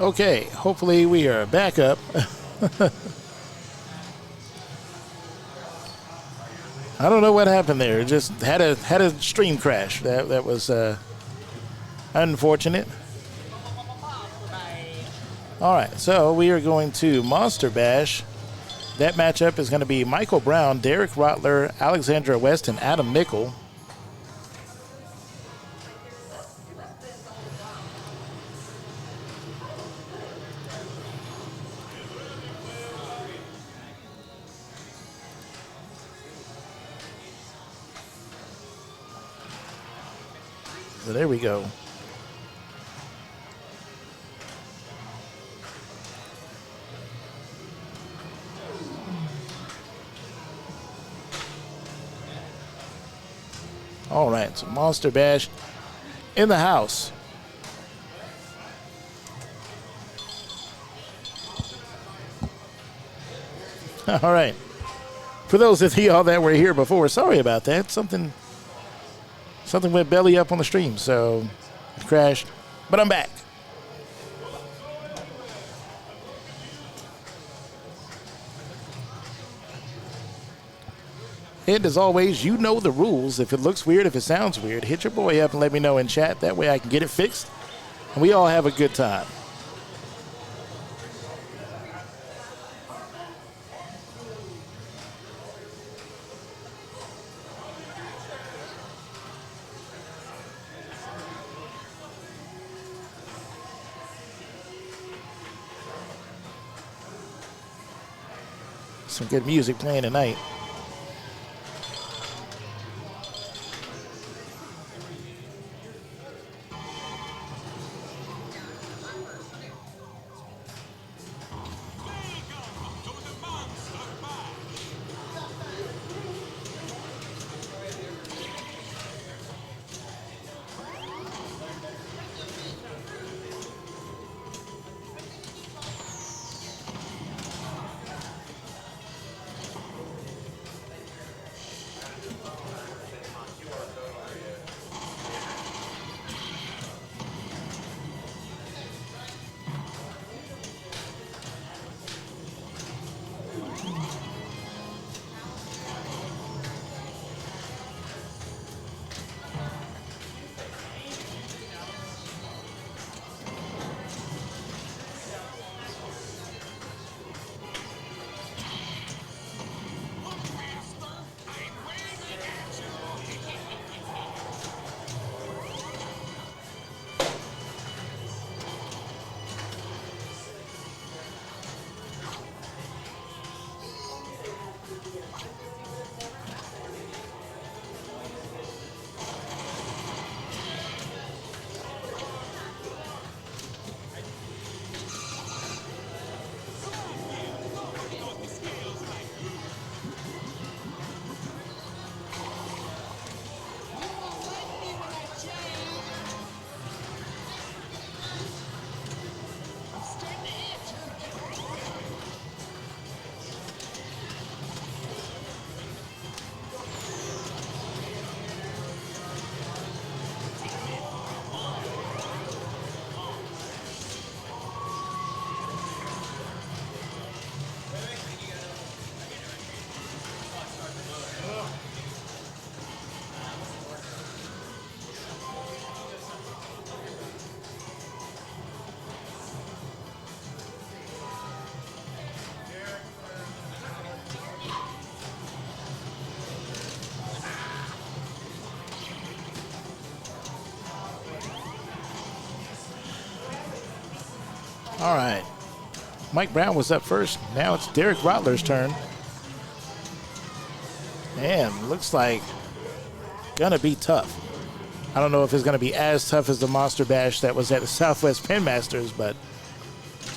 Okay, hopefully we are back up. I don't know what happened there. Just had a stream crash. That was unfortunate. All right, so we are going to Monster Bash. That matchup is going to be Michael Brown, Derek Rottler, Alexandra West, and Adam Mickle. So there we go. All right, so Monster Bash in the house. All right. For those of y'all that were here before, sorry about that. Something went belly up on the stream, so it crashed. But I'm back. And as always, you know the rules. If it looks weird, if it sounds weird, hit your boy up and let me know in chat. That way I can get it fixed. And we all have a good time. Some good music playing tonight. All right. Mike Brown was up first. Now it's Derek Rottler's turn. Man, looks like gonna be tough. I don't know if it's gonna be as tough as the Monster Bash that was at the Southwest Pen Masters, but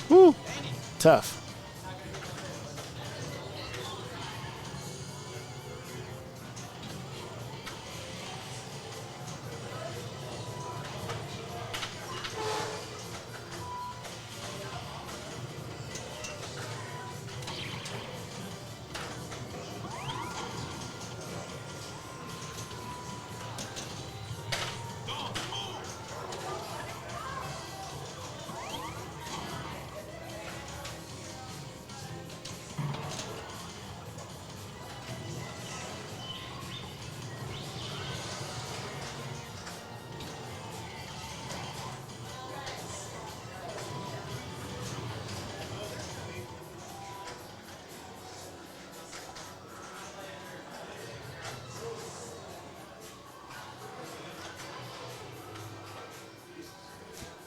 whoo, tough.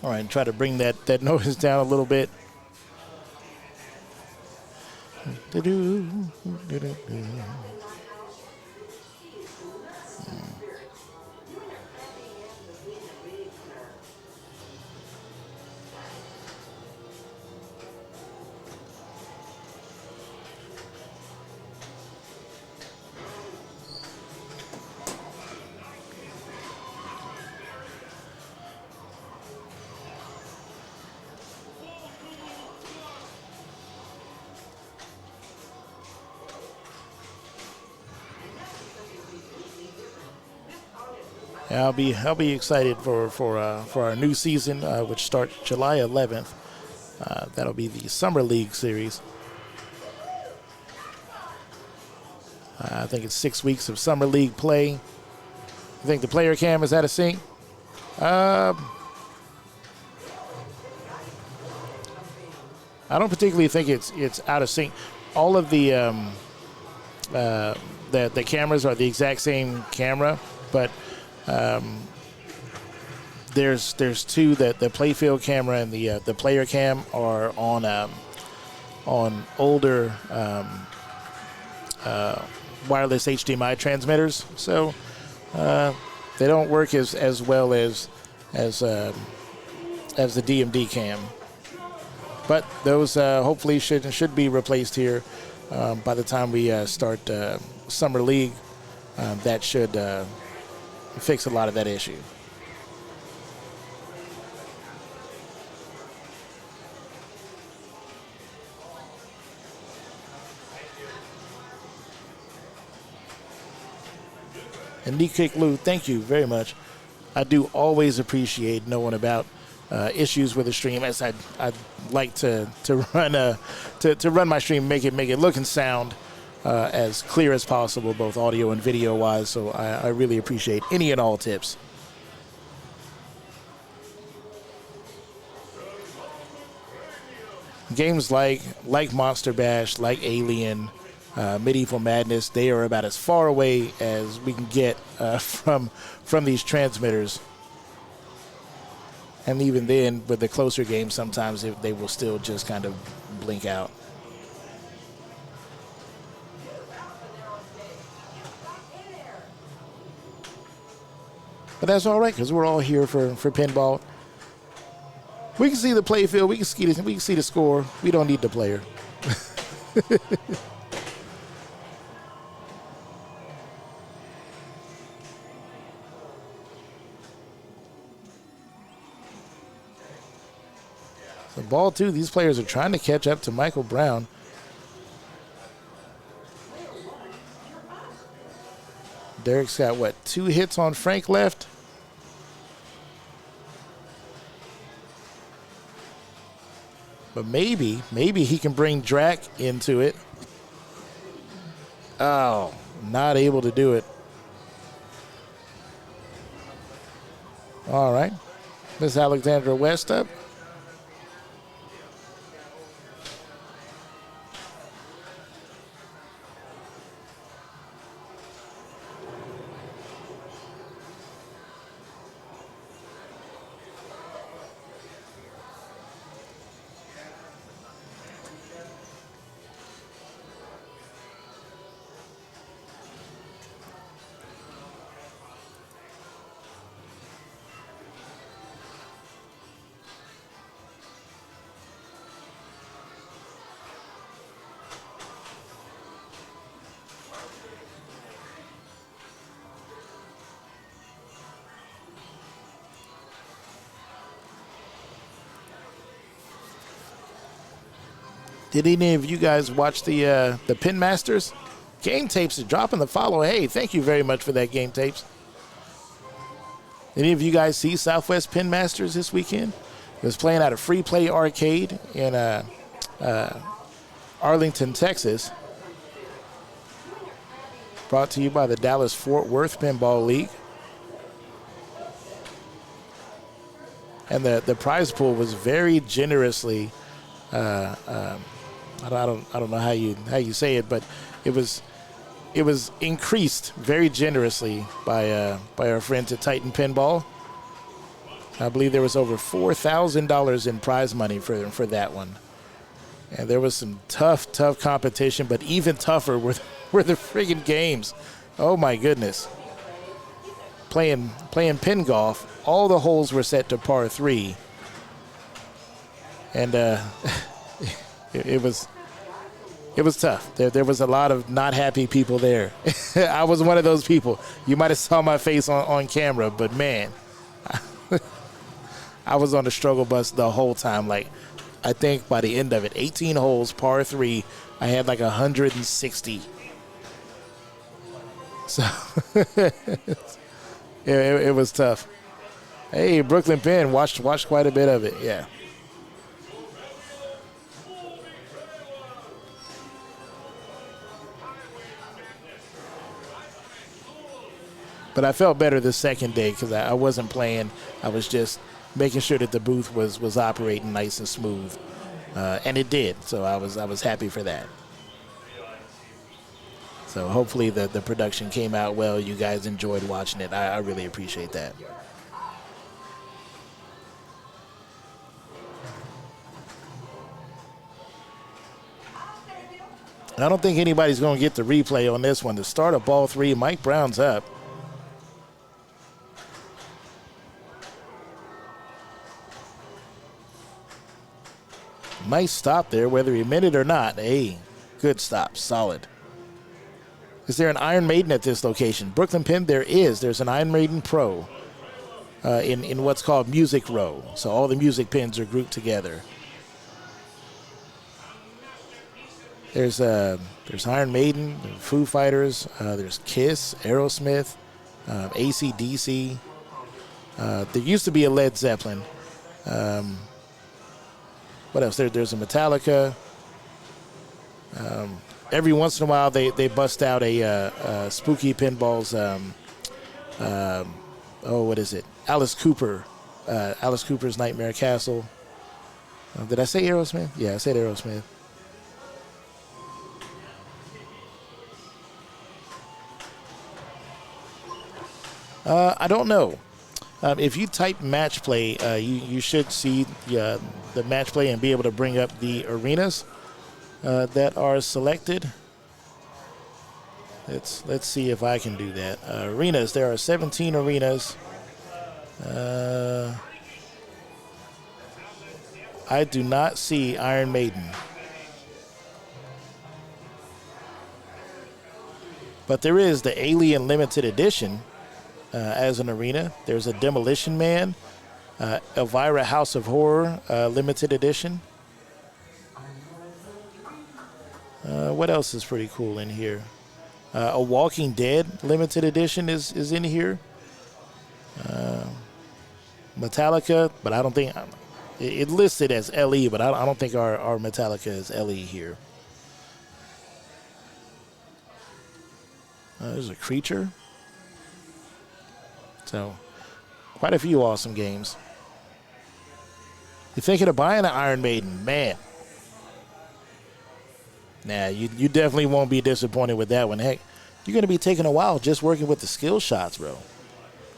All right, try to bring that noise down a little bit. I'll be excited for our new season, which starts July 11th. That'll be the Summer League series. I think it's 6 weeks of Summer League play. You think the player cam is out of sync? I don't particularly think it's out of sync. All of the cameras are the exact same camera, but there's two that the playfield camera and the player cam are on older wireless HDMI transmitters, so they don't work as well as the DMD cam. But those hopefully should be replaced here by the time we start Summer League. That should fix a lot of that issue. And Nick Lou, thank you very much. I do always appreciate knowing about issues with the stream, as I'd like to run my stream, make it look and sound as clear as possible, both audio and video wise. So I really appreciate any and all tips. Games like Monster Bash, like Alien, Medieval Madness, they are about as far away as we can get from these transmitters. And even then, with the closer games, sometimes they will still just kind of blink out. But that's all right, because we're all here for pinball. We can see the play field. We can see the score. We don't need the player. The ball, too, these players are trying to catch up to Michael Brown. Derek's got, 2 hits on Frank left? But maybe he can bring Drac into it. Oh, not able to do it. All right. Miss Alexandra West up. Did any of you guys watch the Pin Masters? Game Tapes is dropping the follow. Hey, thank you very much for that, Game Tapes. Any of you guys see Southwest Pin Masters this weekend? It was playing at a free play arcade in Arlington, Texas. Brought to you by the Dallas-Fort Worth Pinball League. And the prize pool was very generously I don't know how you say it, but it was increased very generously by our friends at Titan Pinball. I believe there was over $4,000 in prize money for that one. And there was some tough competition, but even tougher were the friggin' games. Oh, my goodness. Playing pin golf, all the holes were set to par 3. And it was tough. There was a lot of not happy people there. I was one of those people. You might have saw my face on camera, but, man, I was on the struggle bus the whole time. Like, I think by the end of it, 18 holes, par 3, I had like 160. So it was tough. Hey, Brooklyn Penn, watched quite a bit of it, yeah. But I felt better the second day because I wasn't playing. I was just making sure that the booth was operating nice and smooth, and it did. So I was happy for that. So hopefully the production came out well. You guys enjoyed watching it. I really appreciate that. I don't think anybody's going to get the replay on this one. To start a ball 3, Mike Brown's up. Nice stop there, whether he meant it or not. Hey, good stop, solid. Is there an Iron Maiden at this location? Brooklyn Penn, there is. There's an Iron Maiden Pro in what's called Music Row. So all the music pins are grouped together. There's Iron Maiden, Foo Fighters, there's Kiss, Aerosmith, AC/DC. There used to be a Led Zeppelin. What else? There's a Metallica. Every once in a while, they bust out a Spooky Pinballs. What is it? Alice Cooper. Alice Cooper's Nightmare Castle. Did I say Aerosmith? Yeah, I said Aerosmith. I don't know. If you type match play, you should see the match play and be able to bring up the arenas that are selected. Let's see if I can do that. Arenas. There are 17 arenas. I do not see Iron Maiden. But there is the Alien Limited Edition as an arena. There's a Demolition Man, Elvira House of Horror Limited Edition. What else is pretty cool in here? A Walking Dead Limited Edition is in here. Metallica, but I don't think it listed as LE, but I don't think our Metallica is LE here. There's a Creature. So, quite a few awesome games. You're thinking of buying an Iron Maiden, man. Nah, you definitely won't be disappointed with that one. Heck, you're going to be taking a while just working with the skill shots, bro.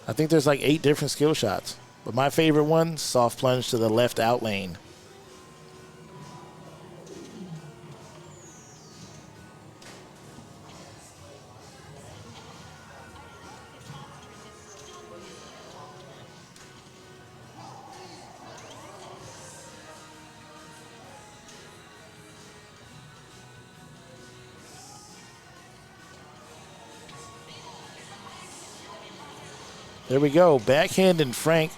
I think there's like 8 different skill shots. But my favorite one, soft plunge to the left out lane. There we go. Backhand and Frank.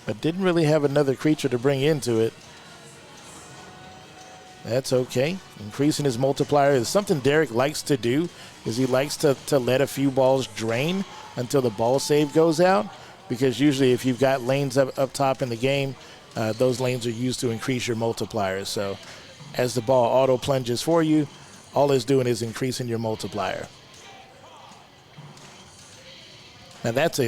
But didn't really have another creature to bring into it. That's okay. Increasing his multiplier is something Derek likes to do. Is he likes to let a few balls drain until the ball save goes out. Because usually if you've got lanes up top in the game, those lanes are used to increase your multipliers. So as the ball auto plunges for you, all it's doing is increasing your multiplier. Now that's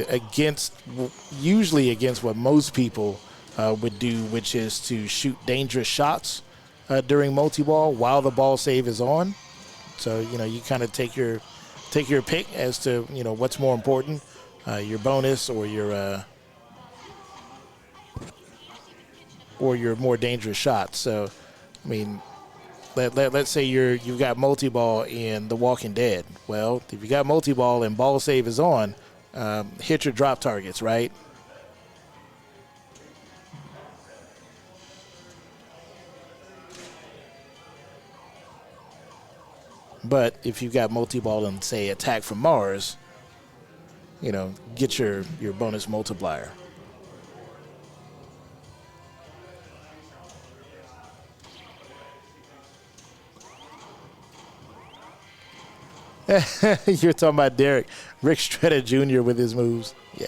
usually against what most people would do, which is to shoot dangerous shots during multi-ball while the ball save is on. So you kind of take your pick as to what's more important, your bonus or your more dangerous shot. So, I mean, let's say you've got multi-ball in The Walking Dead. Well, if you got multi-ball and ball save is on, hit your drop targets, right? But if you've got multi-ball and, say, attack from Mars, get your bonus multiplier. You're talking about Rick Stretta Jr. with his moves. Yeah.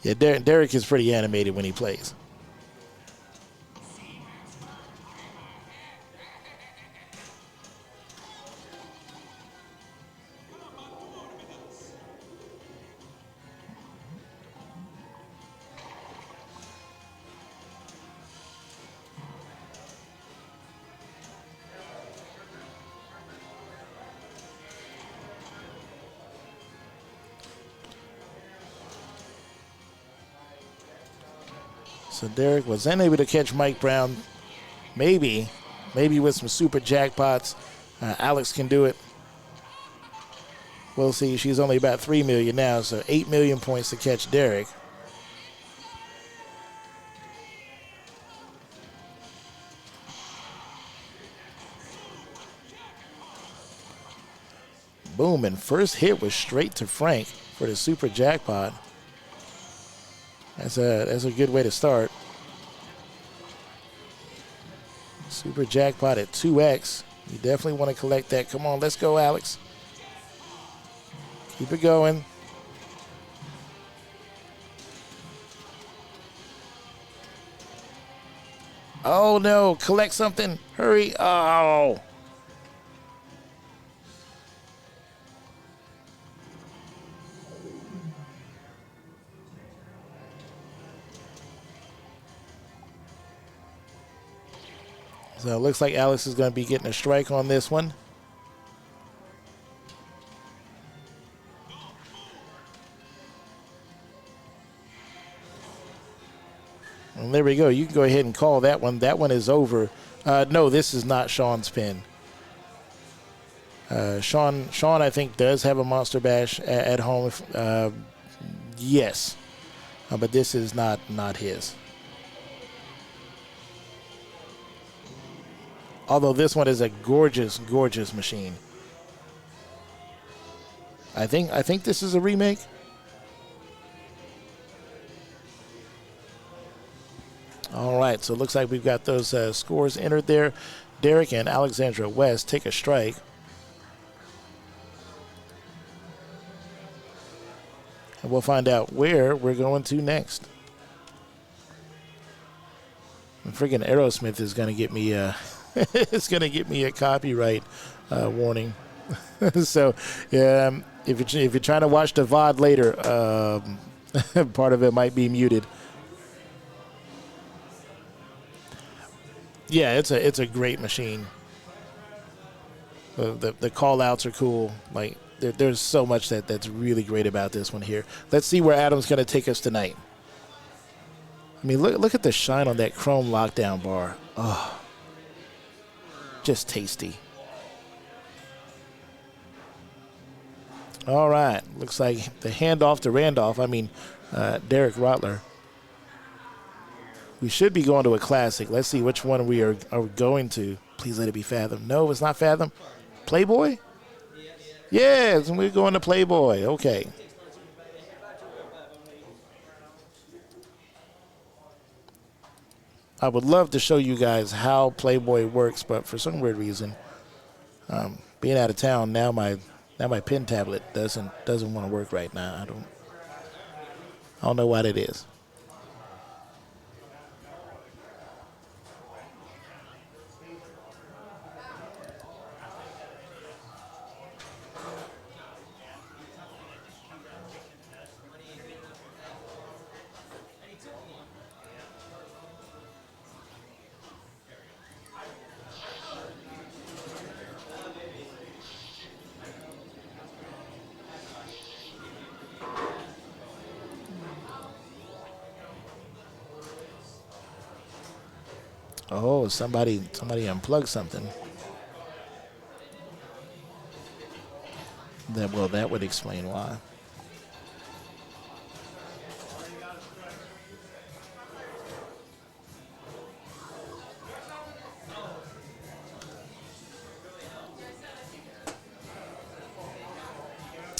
Yeah, Derek is pretty animated when he plays. So Derek was unable to catch Mike Brown. Maybe with some super jackpots, Alex can do it. We'll see. She's only about 3 million now, so 8 million points to catch Derek. Boom, and first hit was straight to Frank for the super jackpot. That's a good way to start. Super jackpot at 2x. You definitely want to collect that. Come on, let's go, Alex. Keep it going. Oh, no. Collect something. Hurry. Oh. So it looks like Alex is going to be getting a strike on this one. And there we go. You can go ahead and call that one. That one is over. No, this is not Sean's pin. Sean, I think, does have a Monster Bash at home. Yes. But this is not his. Although this one is a gorgeous, gorgeous machine. I think this is a remake. All right, so it looks like we've got those scores entered there. Derek and Alexandra West take a strike. And we'll find out where we're going to next. And freaking Aerosmith is going to get me it's going to get me a copyright warning. So, if you're trying to watch the VOD later, part of it might be muted. Yeah, it's a great machine. The call outs are cool. Like there's so much that's really great about this one here. Let's see where Adam's going to take us tonight. I mean, look at the shine on that chrome lockdown bar. Oh. Just tasty. All right. Looks like the handoff to Randolph. Derek Rotler. We should be going to a classic. Let's see which one we are going to. Please let it be Fathom. No, it's not Fathom. Playboy? Yes, we're going to Playboy. Okay. I would love to show you guys how Playboy works, but for some weird reason, being out of town now, my pen tablet doesn't want to work right now. I don't know what it is. Oh, somebody unplugged something. That would explain why.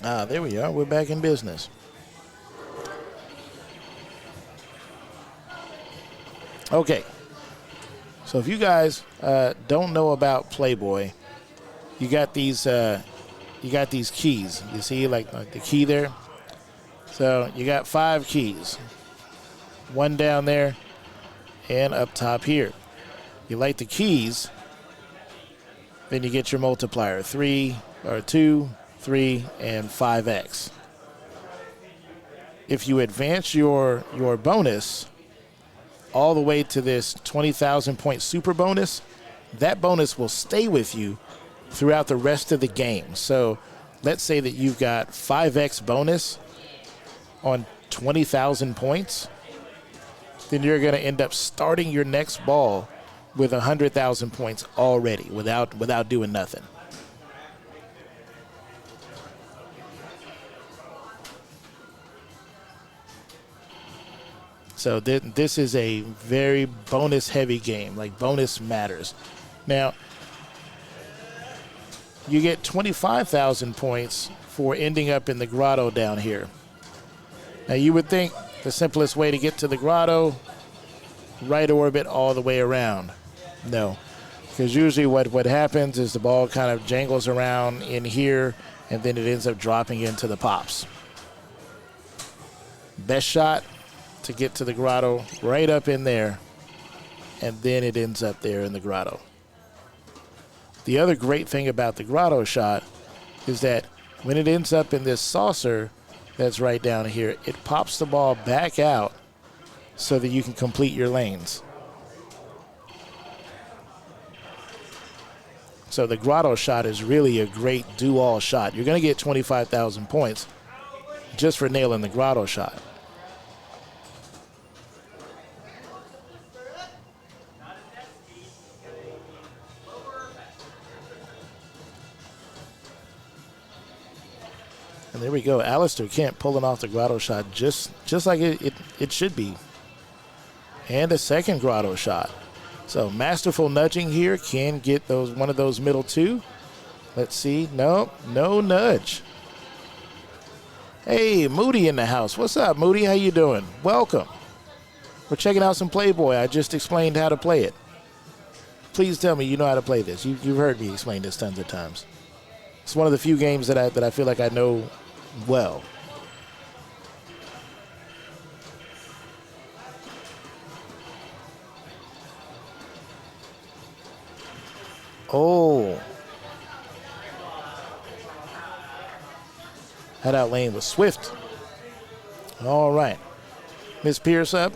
Ah, there we are. We're back in business. Okay. So if you guys don't know about Playboy, you got these keys. You see, like the key there. So you got 5 keys. One down there, and up top here. You light the keys, then you get your multiplier: 2, 3, and 5x. If you advance your bonus all the way to this 20,000 point super bonus, that bonus will stay with you throughout the rest of the game. So let's say that you've got 5x bonus on 20,000 points, then you're going to end up starting your next ball with 100,000 points already without doing nothing. So this is a very bonus-heavy game. Like, bonus matters. Now, you get 25,000 points for ending up in the grotto down here. Now, you would think the simplest way to get to the grotto, right orbit all the way around. No, because usually what happens is the ball kind of jangles around in here, and then it ends up dropping into the pops. Best shot to get to the grotto, right up in there, and then it ends up there in the grotto. The other great thing about the grotto shot is that when it ends up in this saucer that's right down here, it pops the ball back out so that you can complete your lanes. So the grotto shot is really a great do-all shot. You're going to get 25,000 points just for nailing the grotto shot. And there we go. Alistair Kent pulling off the grotto shot just like it should be. And a second grotto shot. So masterful nudging here. Can get one of those middle two. Let's see. No nudge. Hey, Moody in the house. What's up, Moody? How you doing? Welcome. We're checking out some Playboy. I just explained how to play it. Please tell me you know how to play this. You've heard me explain this tons of times. It's one of the few games that I feel like I know well. Oh. That out lane was swift. All right. Miss Pierce up.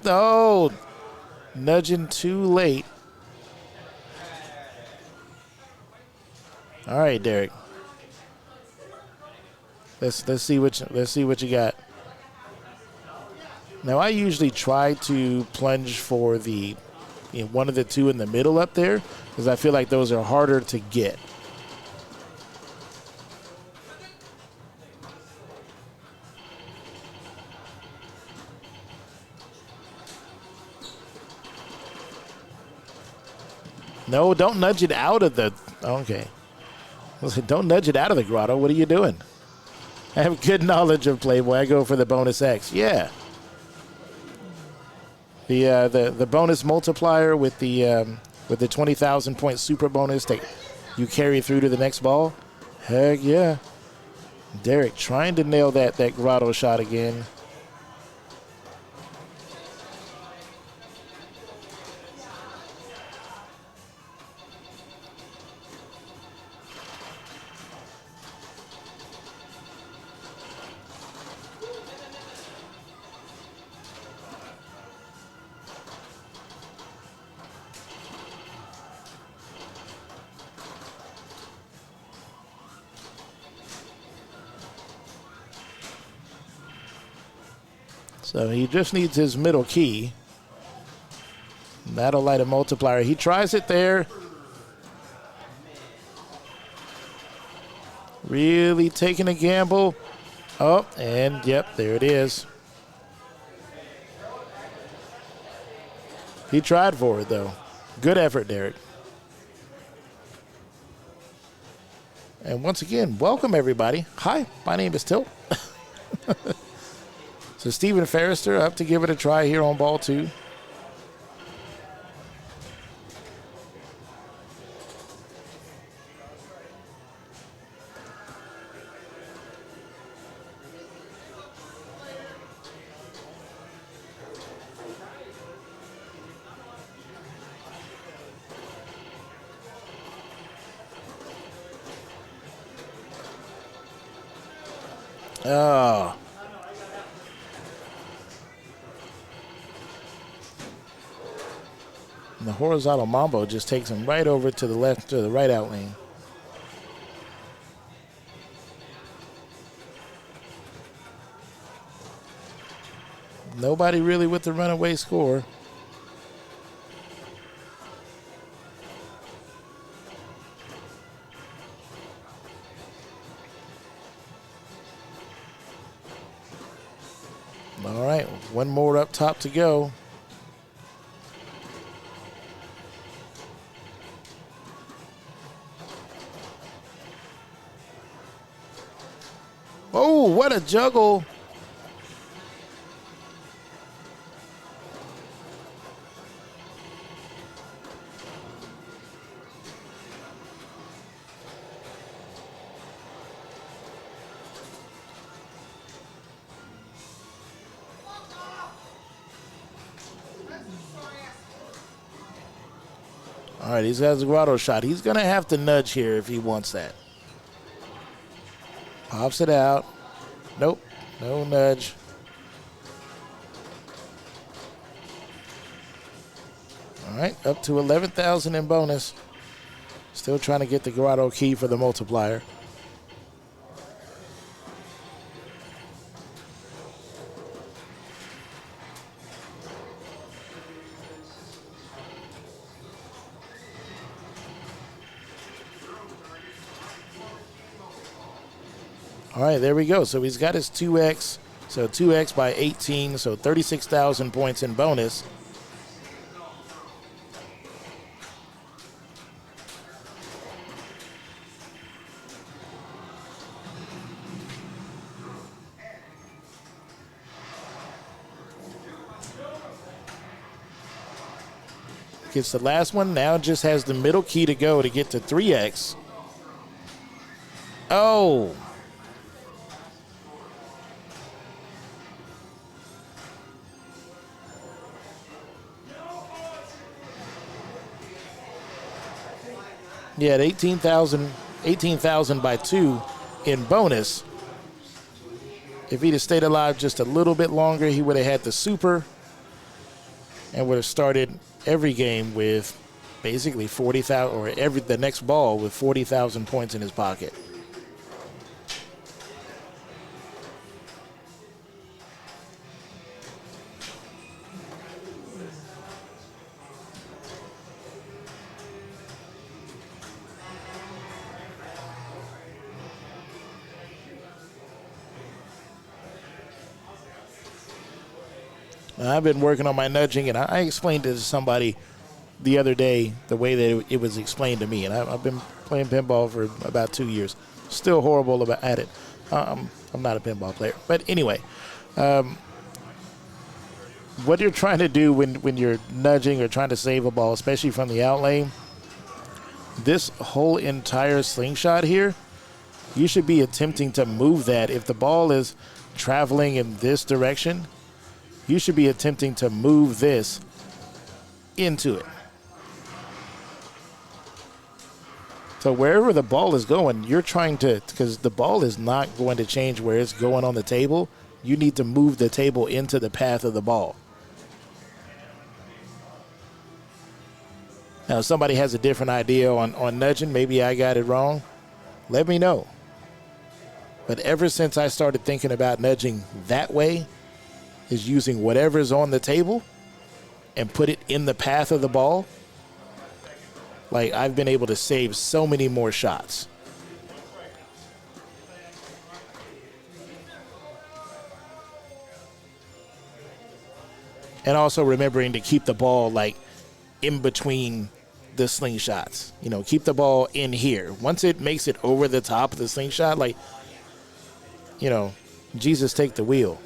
Oh, nudging too late. All right, Derek. Let's see what you got. Now, I usually try to plunge for the one of the two in the middle up there because I feel like those are harder to get. No, don't nudge it out of the. Okay. Don't nudge it out of the grotto. What are you doing? I have good knowledge of Playboy. I go for the bonus X. Yeah. The bonus multiplier with the 20,000 point super bonus that you carry through to the next ball. Heck yeah. Derek trying to nail that grotto shot again. So he just needs his middle key. That'll light a multiplier. He tries it there. Really taking a gamble. Oh, and yep, there it is. He tried for it, though. Good effort, Derek. And once again, welcome, everybody. Hi, my name is Tilt. So Stephen Ferrister up to give it a try here on ball 2. Oh. And the horizontal mambo just takes him right over to the left, to the right out lane. Nobody really with the runaway score. All right, one more up top to go. Oh, what a juggle. All right, he's got his grotto shot. He's going to have to nudge here if he wants that. Pops it out. Nope, no nudge. All right, up to 11,000 in bonus. Still trying to get the grotto key for the multiplier. All right, there we go. So he's got his 2x. So 2x by 18, so 36,000 points in bonus. Gets the last one. Now just has the middle key to go to get to 3x. Oh. Yeah, at 18,000 by 2 in bonus. If he'd have stayed alive just a little bit longer, he would have had the super and would have started every game with basically 40,000, or the next ball with 40,000 points in his pocket. I've been working on my nudging, and I explained it to somebody the other day the way that it was explained to me. And I've been playing pinball for about 2 years. Still horrible at it. I'm not a pinball player. But anyway, what you're trying to do when you're nudging or trying to save a ball, especially from the out lane, this whole entire slingshot here, you should be attempting to move that. If the ball is traveling in this direction, you should be attempting to move this into it. So wherever the ball is going, you're trying to, because the ball is not going to change where it's going on the table, you need to move the table into the path of the ball. Now, if somebody has a different idea on nudging, maybe I got it wrong, let me know. But ever since I started thinking about nudging that way, is using whatever's on the table and put it in the path of the ball, like I've been able to save so many more shots. And also remembering to keep the ball like in between the slingshots. You know, keep the ball in here. Once it makes it over the top of the slingshot, like, you know, Jesus take the wheel.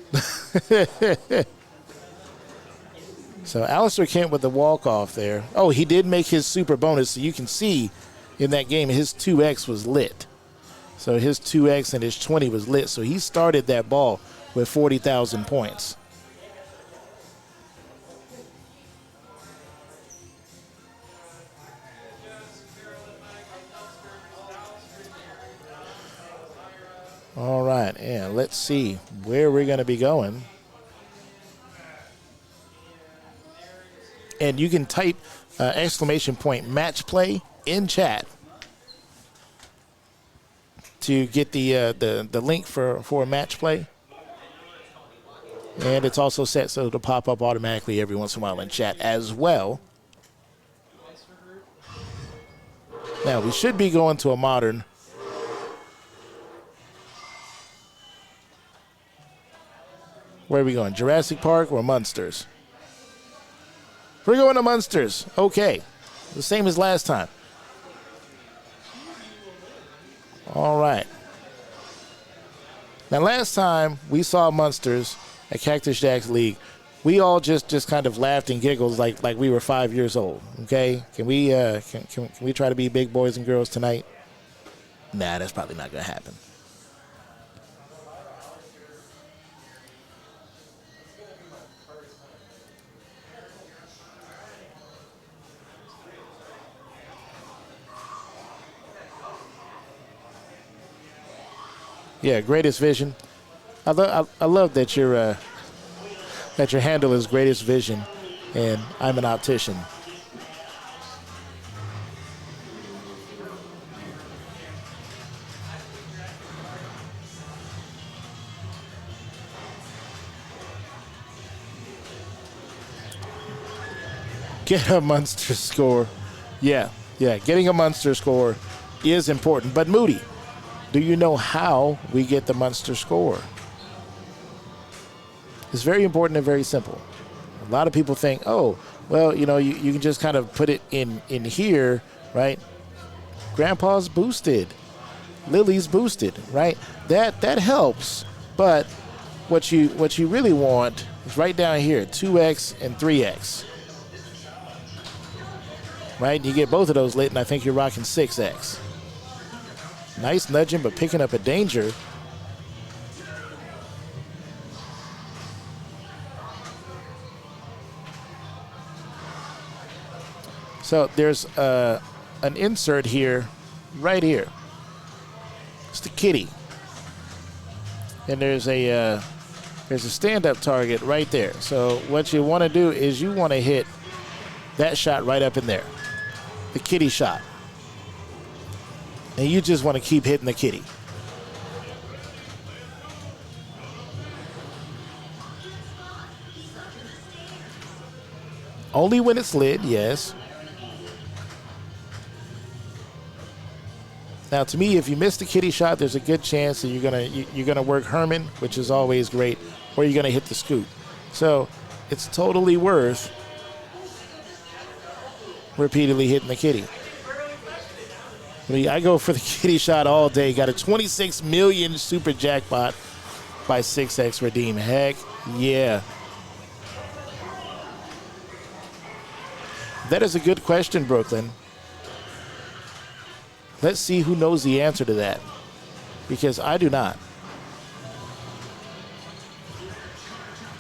So Alistair Kent with the walk-off there. Oh, he did make his super bonus. So you can see in that game his 2X was lit. So his 2X and his 20 was lit. So he started that ball with 40,000 points. All right, and let's see where we're going to be going. And you can type exclamation point match play in chat to get the link for match play. And it's also set so it'll pop up automatically every once in a while in chat as well. Now, we should be going to a modern. Where are we going? Jurassic Park or Munsters? We're going to Munsters. Okay. The same as last time. All right. Now, last time we saw Munsters at Cactus Jack's League, we all just kind of laughed and giggled like we were 5 years old. Okay? Can we can we try to be big boys and girls tonight? Nah, that's probably not going to happen. Yeah, Greatest Vision. I love that your handle is Greatest Vision, and I'm an optician. Get a Munster score. Yeah, getting a Munster score is important. But Moody, do you know how we get the Munster score? It's very important and very simple. A lot of people think, oh, well, you know, you can just kind of put it in here, right? Grandpa's boosted. Lily's boosted, right? That helps. But what you really want is right down here, 2X and 3X. Right? You get both of those lit, and I think you're rocking 6X. Nice nudging, but picking up a danger. So there's an insert here, right here. It's the kitty. And there's a stand-up target right there. So what you want to do is you want to hit that shot right up in there. The kitty shot. And you just want to keep hitting the kitty. Only when it's lit, yes. Now, to me, if you miss the kitty shot, there's a good chance that you're gonna work Herman, which is always great, or you're gonna hit the scoop. So it's totally worth repeatedly hitting the kitty. I go for the kitty shot all day. Got a 26 million super jackpot by 6X redeem. Heck yeah. That is a good question, Brooklyn. Let's see who knows the answer to that, because I do not.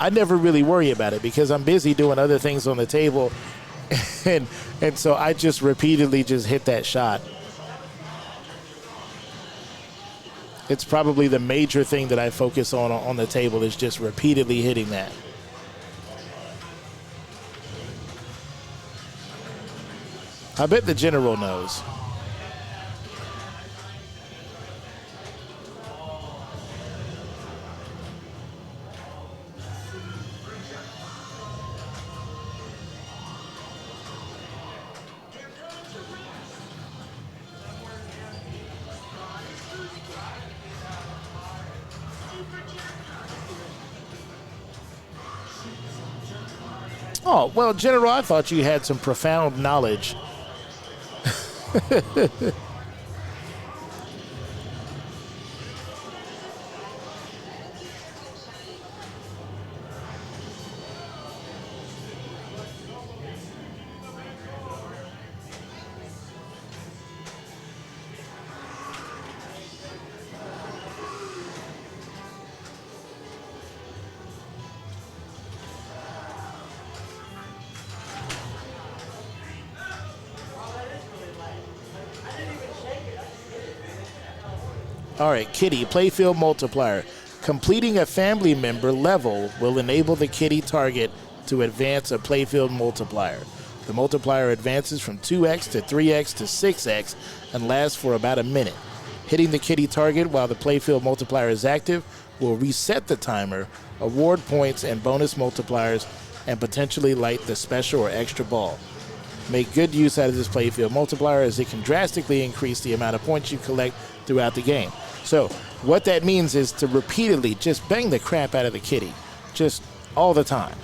I never really worry about it because I'm busy doing other things on the table, and so I just repeatedly just hit that shot. It's probably the major thing that I focus on the table is just repeatedly hitting that. I bet the general knows. Oh, well, General, I thought you had some profound knowledge. All right, Kitty, playfield multiplier. Completing a family member level will enable the Kitty target to advance a playfield multiplier. The multiplier advances from 2x to 3x to 6x and lasts for about a minute. Hitting the Kitty target while the playfield multiplier is active will reset the timer, award points and bonus multipliers, and potentially light the special or extra ball. Make good use out of this playfield multiplier as it can drastically increase the amount of points you collect throughout the game. So what that means is to repeatedly just bang the crap out of the Kitty, just all the time.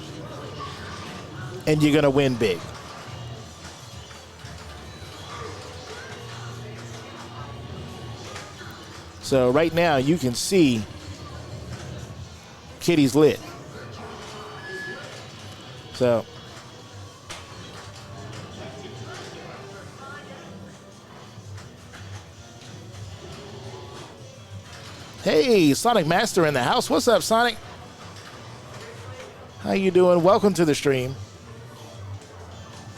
And you're going to win big. So right now you can see Kitty's lit. So hey, Sonic Master in the house. What's up, Sonic? How you doing? Welcome to the stream.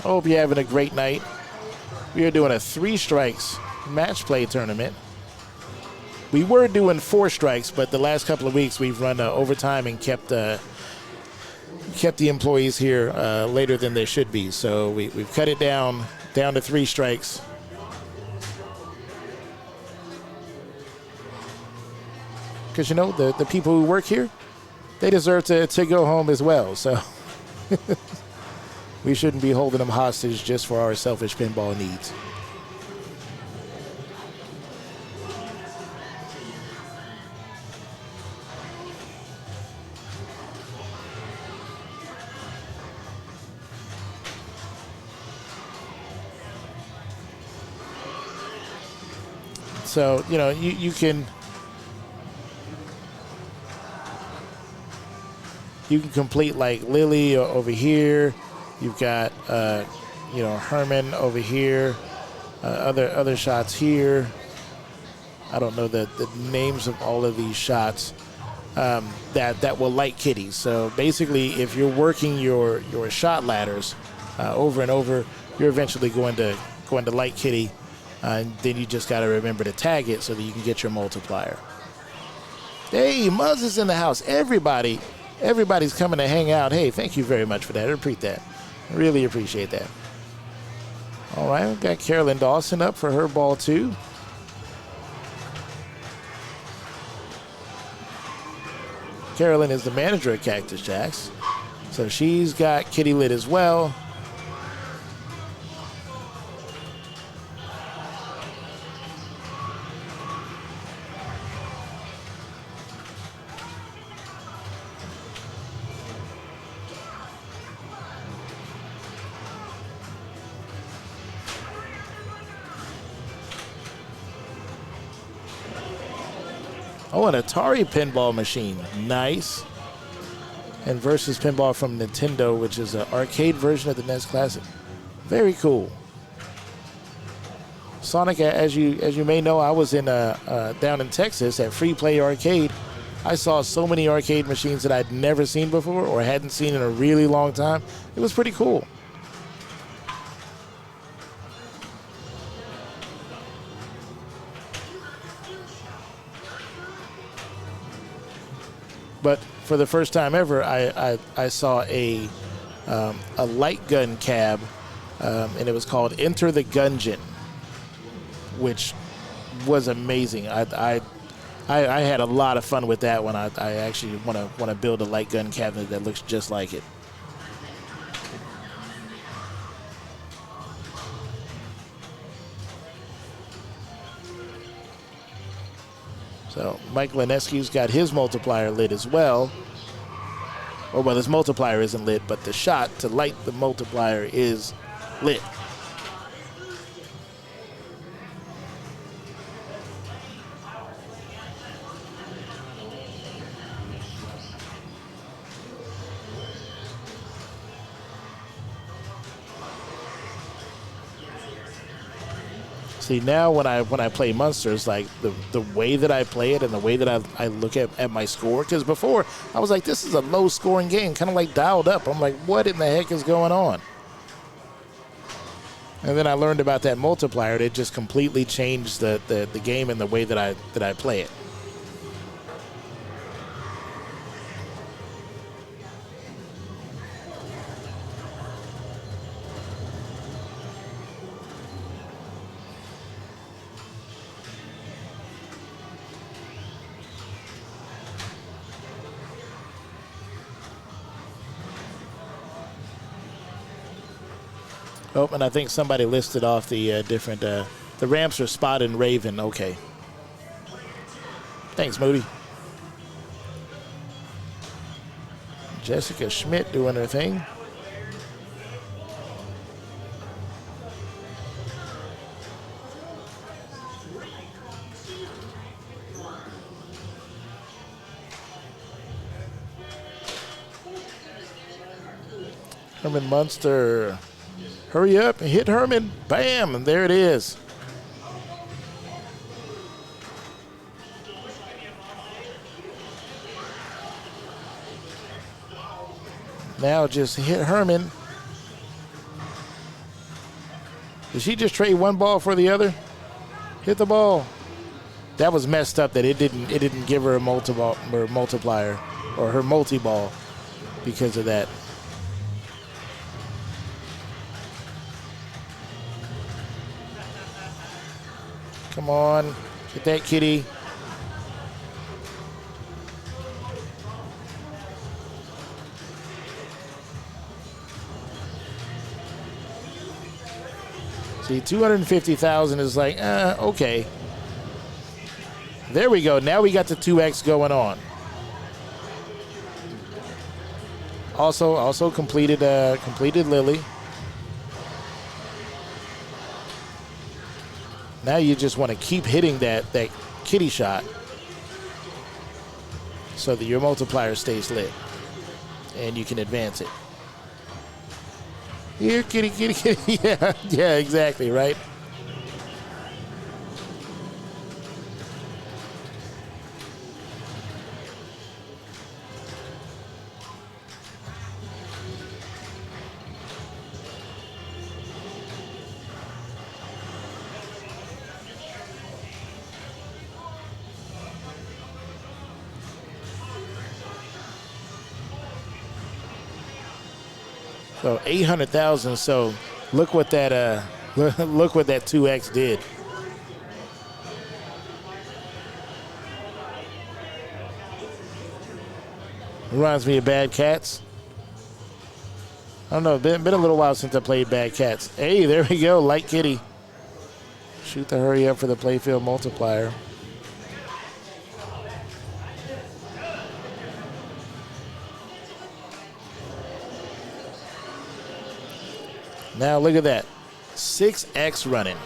I hope you're having a great night. We are doing a 3 strikes match play tournament. We were doing 4 strikes, but the last couple of weeks we've run overtime and kept the employees here later than they should be. So we've cut it down to 3 strikes. Because, you know, the people who work here, they deserve to go home as well. So we shouldn't be holding them hostage just for our selfish pinball needs. So, you know, you can complete like Lily over here. You've got, you know, Herman over here. Other shots here. I don't know the names of all of these shots that will light kitties. So basically, if you're working your shot ladders over and over, you're eventually going to light kitty, and then you just got to remember to tag it so that you can get your multiplier. Hey, Muzz is in the house. Everybody's coming to hang out. Hey, thank you very much for that. I appreciate that. I really appreciate that. All right, we've got Carolyn Dawson up for her ball too. Carolyn is the manager at Cactus Jacks, so she's got kitty lit as well. Oh, an Atari pinball machine. Nice. And versus pinball from Nintendo, which is an arcade version of the NES Classic. Very cool. Sonic, as you may know, I was in down in Texas at Free Play Arcade. I saw so many arcade machines that I'd never seen before or hadn't seen in a really long time. It was pretty cool. But for the first time ever, I saw a light gun cab, and it was called Enter the Gungeon, which was amazing. I had a lot of fun with that one. I actually want to build a light gun cabinet that looks just like it. So Mike Linescu's got his multiplier lit as well. Or, well, this multiplier isn't lit, but the shot to light the multiplier is lit. See, now when I play Monsters, like the way that I play it and the way that I look at my score, because before I was like, this is a low scoring game, kind of like dialed up. I'm like, what in the heck is going on? And then I learned about that multiplier. And it just completely changed the game and the way that I play it. Oh, and I think somebody listed off the different, the ramps are Spot and Raven. Okay. Thanks, Moody. Jessica Schmidt doing her thing. Herman Munster. Hurry up and hit Herman. Bam, and there it is. Now just hit Herman. Did she just trade one ball for the other? Hit the ball. That was messed up that it didn't give her a multiplier or her multi-ball because of that. Come on, get that kitty. See, 250,000 is like, okay. There we go. Now we got the 2X going on. Also completed Lily. Now you just want to keep hitting that kitty shot so that your multiplier stays lit and you can advance it. Here, kitty, kitty, kitty. Yeah, exactly, right? So 800,000. So look what that 2X did. Reminds me of Bad Cats. I don't know. Been a little while since I played Bad Cats. Hey, there we go. Light kitty. Shoot the hurry up for the playfield multiplier. Now look at that. 6X running.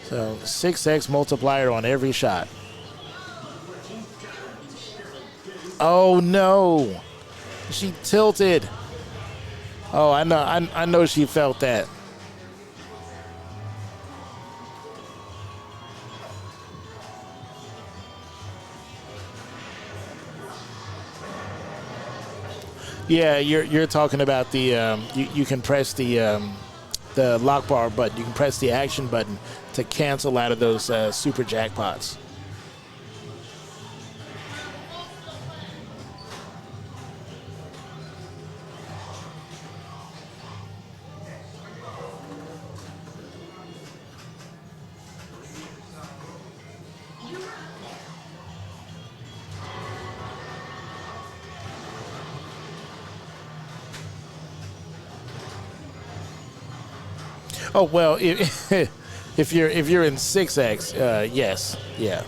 So 6X multiplier on every shot. Oh no. She tilted. Oh, I know she felt that. Yeah, you're talking about the you can press the lock bar button. You can press the action button to cancel out of those super jackpots. Oh well, if you're in 6X, yes, yeah.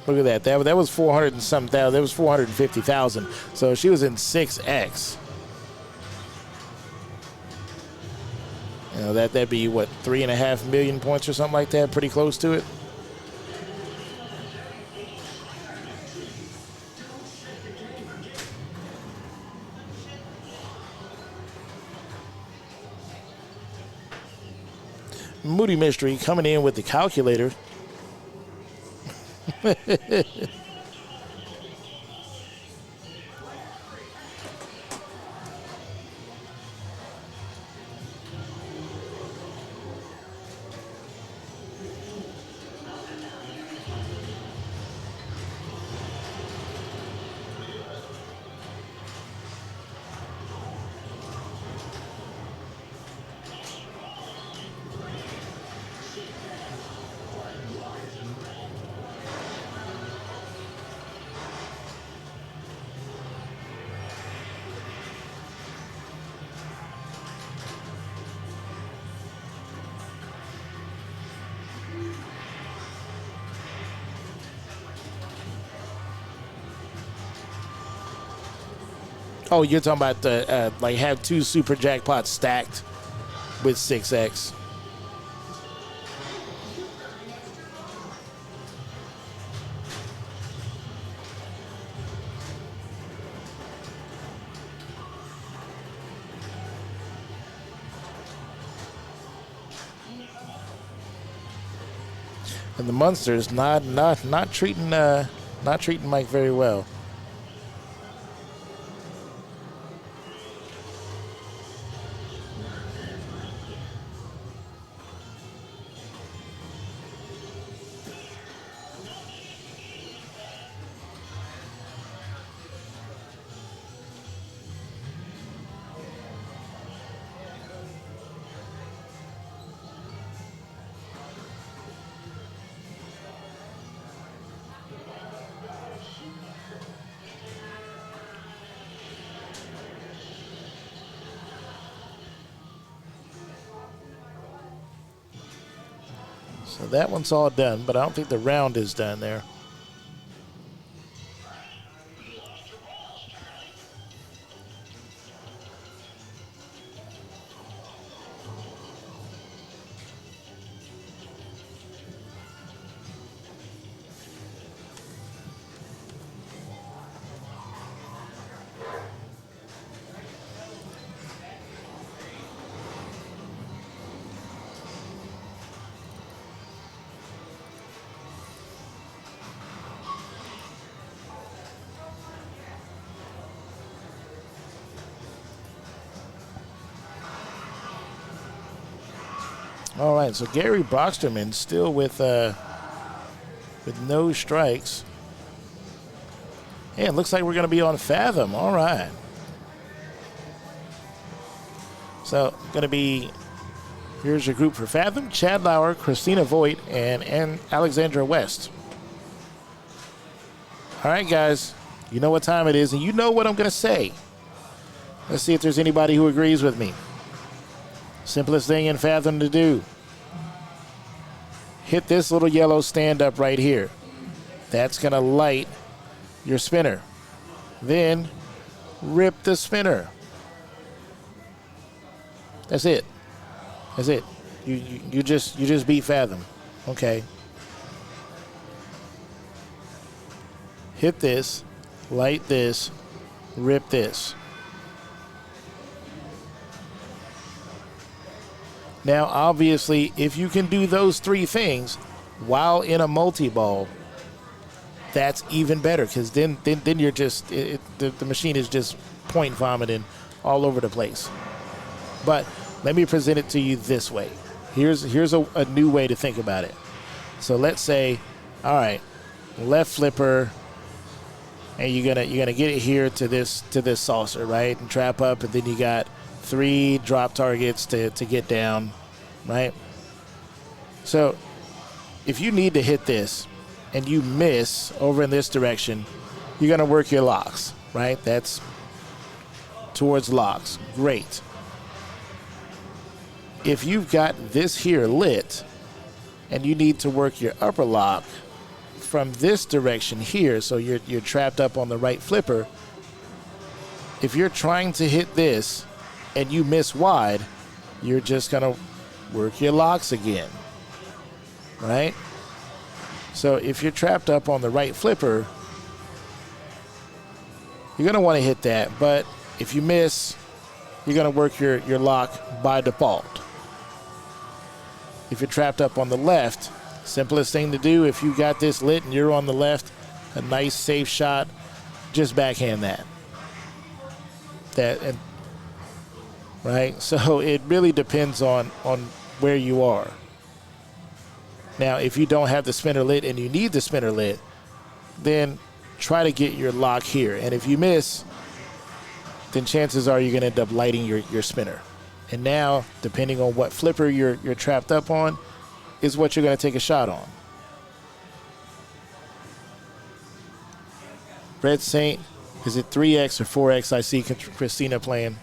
Look at that. That was 400 and some thousand. That was 450,000. So she was in 6X. You know, that'd be what, 3.5 million points or something like that. Pretty close to it. Moody Mystery coming in with the calculator. Oh, you're talking about the like have 2 super jackpots stacked with 6X. And the Munsters not treating Mike very well. So that one's all done, but I don't think the round is done there. All right, so Gary Brocksterman still with no strikes. Yeah, it looks like we're going to be on Fathom. All right. So, going to be, here's your group for Fathom: Chad Lauer, Christina Voigt, and Alexandra West. All right, guys, you know what time it is, and you know what I'm going to say. Let's see if there's anybody who agrees with me. Simplest thing in Fathom to do. Hit this little yellow stand up right here. That's going to light your spinner. Then rip the spinner. That's it. That's it. You just beat Fathom. Okay. Hit this, light this, rip this. Now, obviously, if you can do those 3 things while in a multi-ball, that's even better, because then you're just, the machine is just point vomiting all over the place. But let me present it to you this way. Here's a new way to think about it. So let's say, all right, left flipper, and you're gonna get it here to this saucer, right, and trap up, and then you got 3 drop targets to get down, right? So if you need to hit this and you miss over in this direction, you're going to work your locks, right? That's towards locks. Great. If you've got this here lit and you need to work your upper lock from this direction here, so you're trapped up on the right flipper. If you're trying to hit this and you miss wide, you're just going to work your locks again, right? So if you're trapped up on the right flipper, you're going to want to hit that. But if you miss, you're going to work your lock by default. If you're trapped up on the left, simplest thing to do, if you got this lit and you're on the left, a nice safe shot, just backhand that. Right? So it really depends on where you are. Now, if you don't have the spinner lit and you need the spinner lit, then try to get your lock here. And if you miss, then chances are you're going to end up lighting your spinner. And now, depending on what flipper you're trapped up on, is what you're going to take a shot on. Red Saint, is it 3X or 4X? I see Christina playing.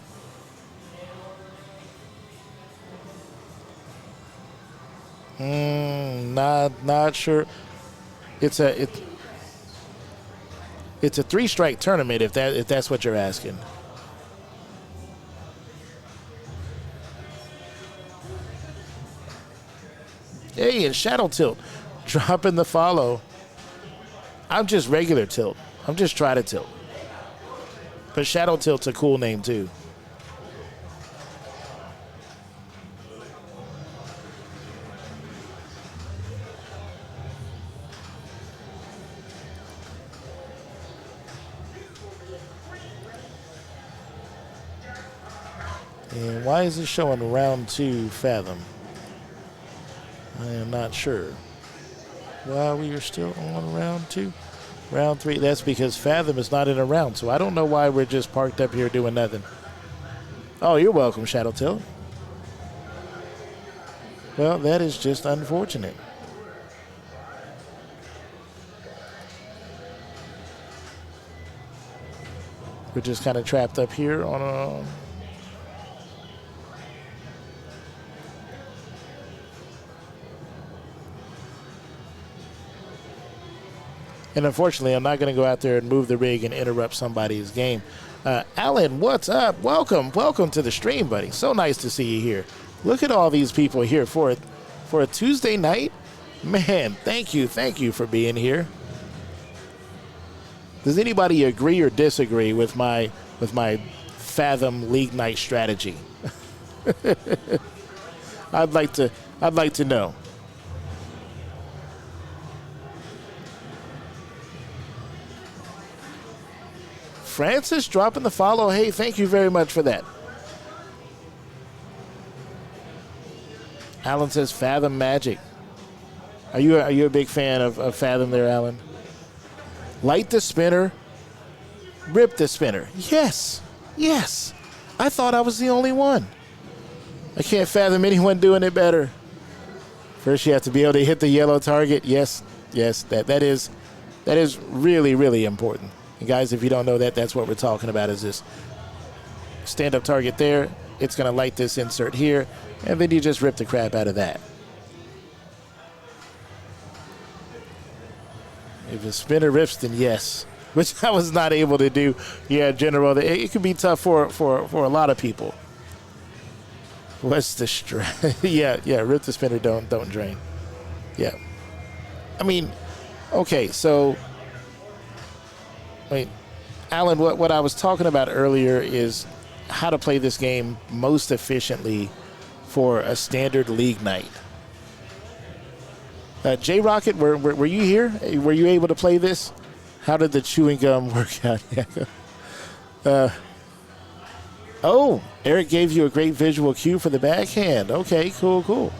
Not sure. It's a 3-strike tournament if that's what you're asking. Hey, and Shadow Tilt dropping the follow. I'm just regular tilt. I'm just try to tilt. But Shadow Tilt's a cool name too. And why is it showing round 2 Fathom? I am not sure. Why we are still on round 2? Round 3, that's because Fathom is not in a round, so I don't know why we're just parked up here doing nothing. Oh, you're welcome, Shadow Tilt. Well, that is just unfortunate. We're just kind of trapped up here on a... And unfortunately, I'm not going to go out there and move the rig and interrupt somebody's game. Alan, what's up? Welcome to the stream, buddy. So nice to see you here. Look at all these people here for a Tuesday night. Man, thank you for being here. Does anybody agree or disagree with my Fathom League Night strategy? I'd like to know. Francis dropping the follow. Hey, thank you very much for that. Alan says Fathom Magic. Are you a big fan of Fathom there, Alan? Light the spinner, rip the spinner. Yes. I thought I was the only one. I can't fathom anyone doing it better. First, you have to be able to hit the yellow target. Yes, that is really, really important. And guys, if you don't know that, that's what we're talking about is this stand-up target there. It's going to light this insert here, and then you just rip the crap out of that. If a spinner rips, then yes, which I was not able to do. Yeah, General, it can be tough for a lot of people. What's the yeah, rip the spinner, don't drain. Yeah. I mean, okay, so... Alan, what I was talking about earlier is how to play this game most efficiently for a standard league night. J Rocket, were you here? Were you able to play this? How did the chewing gum work out? Oh, Eric gave you a great visual cue for the backhand. Okay, cool.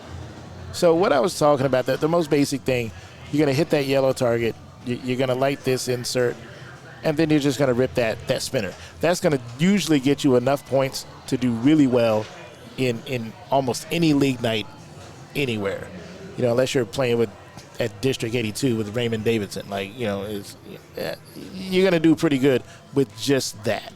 So what I was talking about, the most basic thing, you're going to hit that yellow target. You're going to light this insert. And then you're just going to rip that spinner. That's going to usually get you enough points to do really well in almost any league night anywhere. Unless you're playing at District 82 with Raymond Davidson. You're going to do pretty good with just that.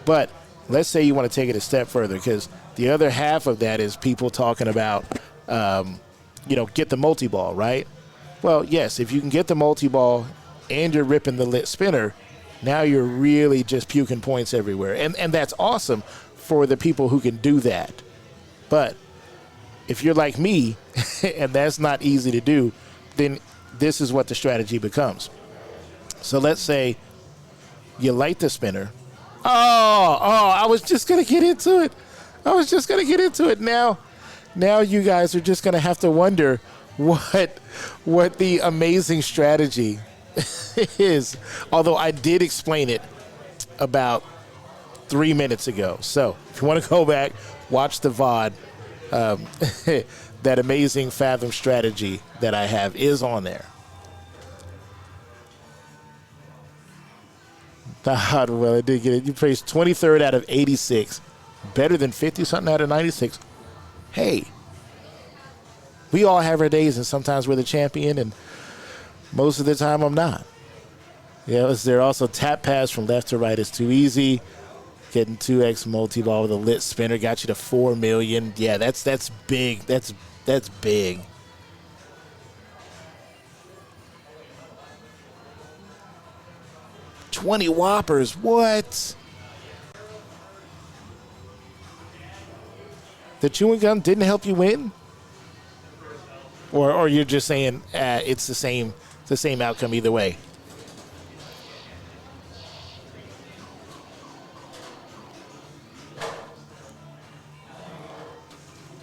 But let's say you want to take it a step further, because the other half of that is people talking about, get the multi-ball, right? Well, yes, if you can get the multi-ball and you're ripping the lit spinner, now you're really just puking points everywhere. And that's awesome for the people who can do that. But if you're like me, and that's not easy to do, then this is what the strategy becomes. So let's say you light the spinner. I was just going to get into it. Now you guys are just going to have to wonder what the amazing strategy is. Although I did explain it about 3 minutes ago. So if you want to go back, watch the VOD. That amazing Fathom strategy that I have is on there. Well, I did get it. You placed 23rd out of 86. Better than 50-something out of 96. Hey, we all have our days, and sometimes we're the champion, and most of the time I'm not. Yeah, is there also tap pass from left to right is too easy. Getting 2x multi-ball with a lit spinner got you to 4 million. Yeah, that's big. That's big. $20 whoppers. What? The chewing gum didn't help you win? Or you're just saying it's the same outcome either way?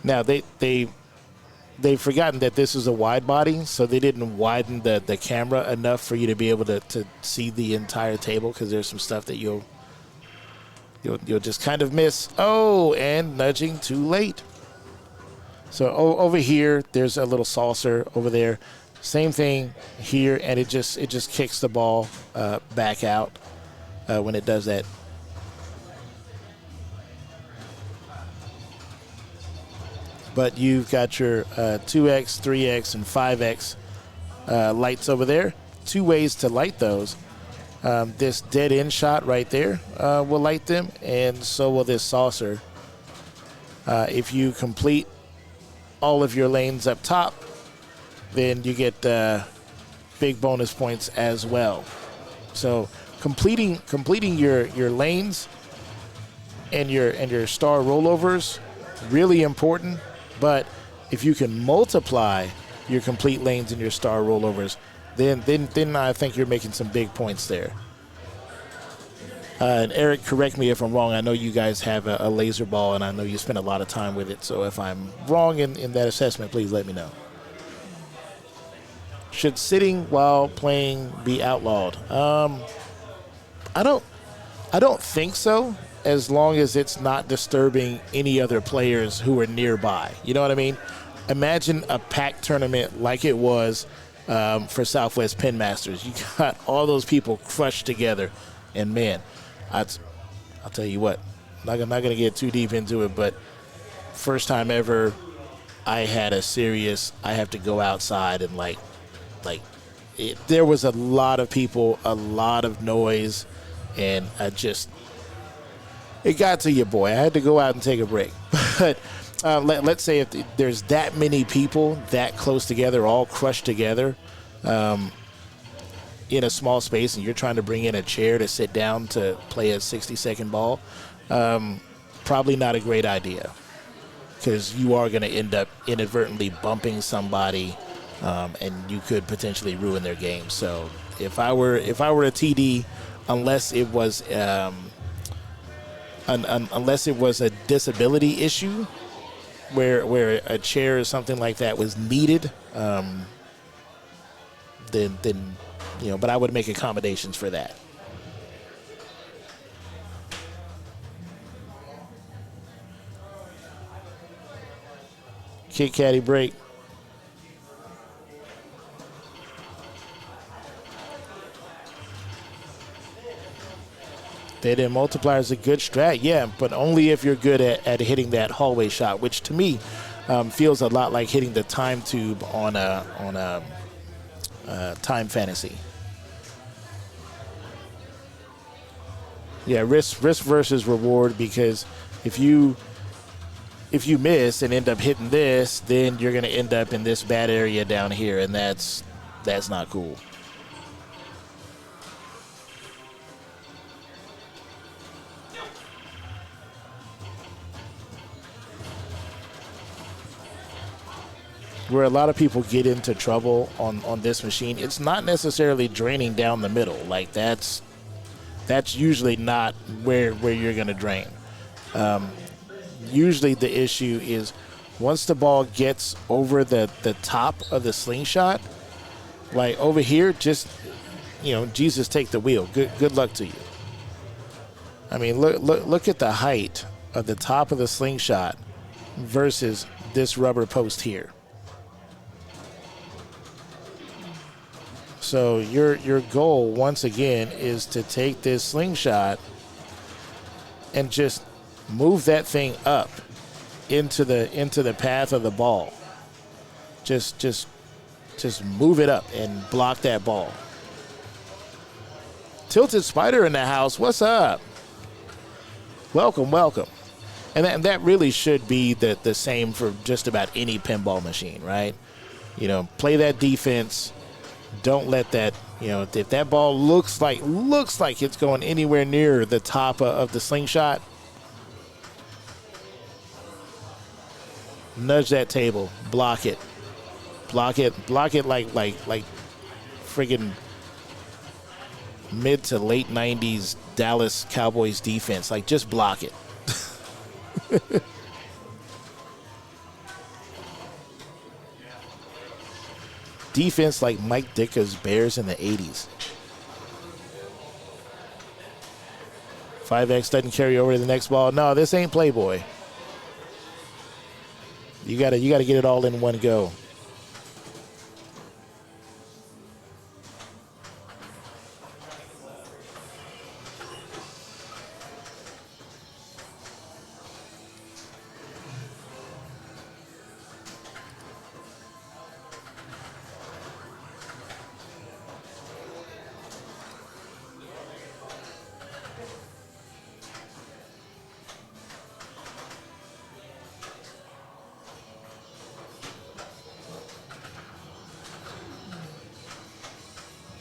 Now, they've forgotten that this is a wide body, so they didn't widen the camera enough for you to be able to see the entire table, because there's some stuff that you'll just kind of miss. Oh, and nudging too late. So over here, there's a little saucer over there. Same thing here, and it just kicks the ball back out when it does that. But you've got your 2x, 3x, and 5x lights over there. 2 ways to light those. This dead end shot right there will light them, and so will this saucer. If you complete all of your lanes up top, then you get big bonus points as well. So completing your lanes and your star rollovers, really important. But if you can multiply your complete lanes and your star rollovers, then I think you're making some big points there. And Eric, correct me if I'm wrong. I know you guys have a laser ball, and I know you spend a lot of time with it. So if I'm wrong in that assessment, please let me know. Should sitting while playing be outlawed? I don't think so, as long as it's not disturbing any other players who are nearby. You know what I mean? Imagine a packed tournament like it was for Southwest Pin Masters. You got all those people crushed together, and man, I'll tell you what, I'm not going to get too deep into it, but first time ever I had a serious, I have to go outside and there was a lot of people, a lot of noise, and it got to you, boy. I had to go out and take a break. But let's say if there's that many people that close together, all crushed together in a small space, and you're trying to bring in a chair to sit down to play a 60-second ball, probably not a great idea, because you are going to end up inadvertently bumping somebody, and you could potentially ruin their game. So if I were a TD, unless it was a disability issue where a chair or something like that was needed, then but I would make accommodations for that. Kick caddy break. Dead-end multiplier is a good strat, yeah, but only if you're good at hitting that hallway shot, which to me feels a lot like hitting the time tube on a Time Fantasy. Yeah, risk versus reward, because if you miss and end up hitting this, then you're going to end up in this bad area down here, and that's That's not cool. Where a lot of people get into trouble on this machine, it's not necessarily draining down the middle. Like that's usually not where you're going to drain. Usually the issue is once the ball gets over the top of the slingshot, like over here, just, Jesus, take the wheel. Good luck to you. I mean, look at the height of the top of the slingshot versus this rubber post here. So your goal, once again, is to take this slingshot and just move that thing up into the path of the ball. Just move it up and block that ball. Tilted Spider in the house. What's up? Welcome. And that really should be the same for just about any pinball machine, right? Play that defense. Don't let that, if that ball looks like it's going anywhere near the top of the slingshot, nudge that table, block it like friggin' mid to late 90s Dallas Cowboys defense. Like, just block it. Defense like Mike Ditka's Bears in the 80s. 5X doesn't carry over to the next ball. No, this ain't Playboy. You gotta get it all in one go.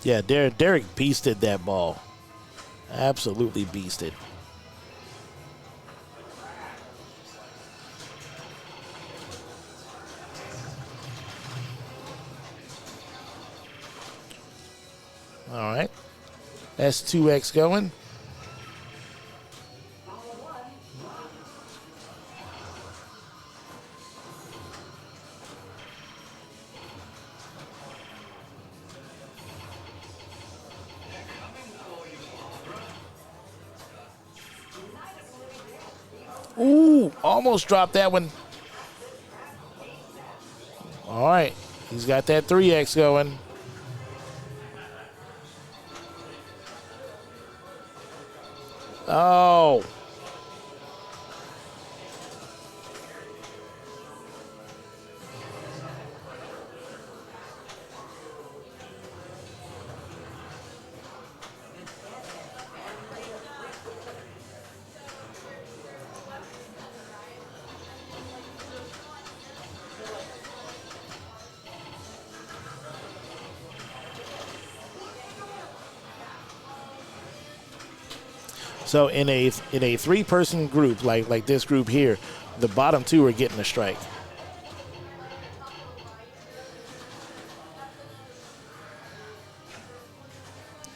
Yeah, Derek beasted that ball. Absolutely beasted. All right. S2X going. Ooh, almost dropped that one. All right. He's got that 3X going. Oh. So in a three-person group like this group here, the bottom two are getting a strike.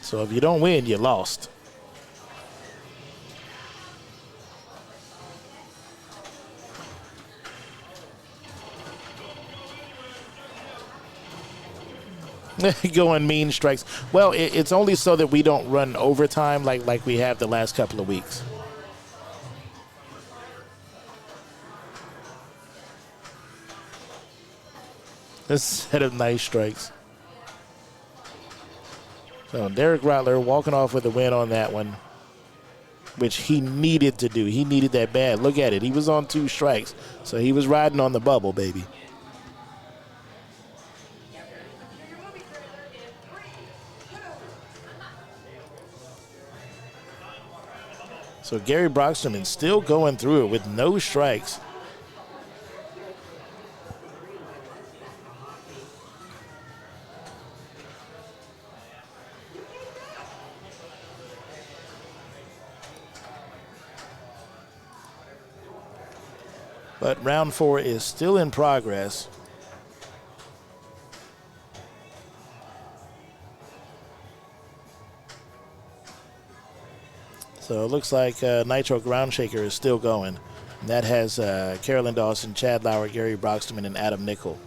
So if you don't win, you lost. Going mean strikes. Well, it's only so that we don't run overtime like we have the last couple of weeks. A set of nice strikes. So Derek Rattler walking off with a win on that one, which he needed to do. He needed that bad. Look at it. He was on 2 strikes, so he was riding on the bubble, baby. So Gary Brockstrom is still going through it with no strikes. But round 4 is still in progress. So it looks like Nitro Ground Shaker is still going. And that has Carolyn Dawson, Chad Lauer, Gary Broxterman, and Adam Nickel.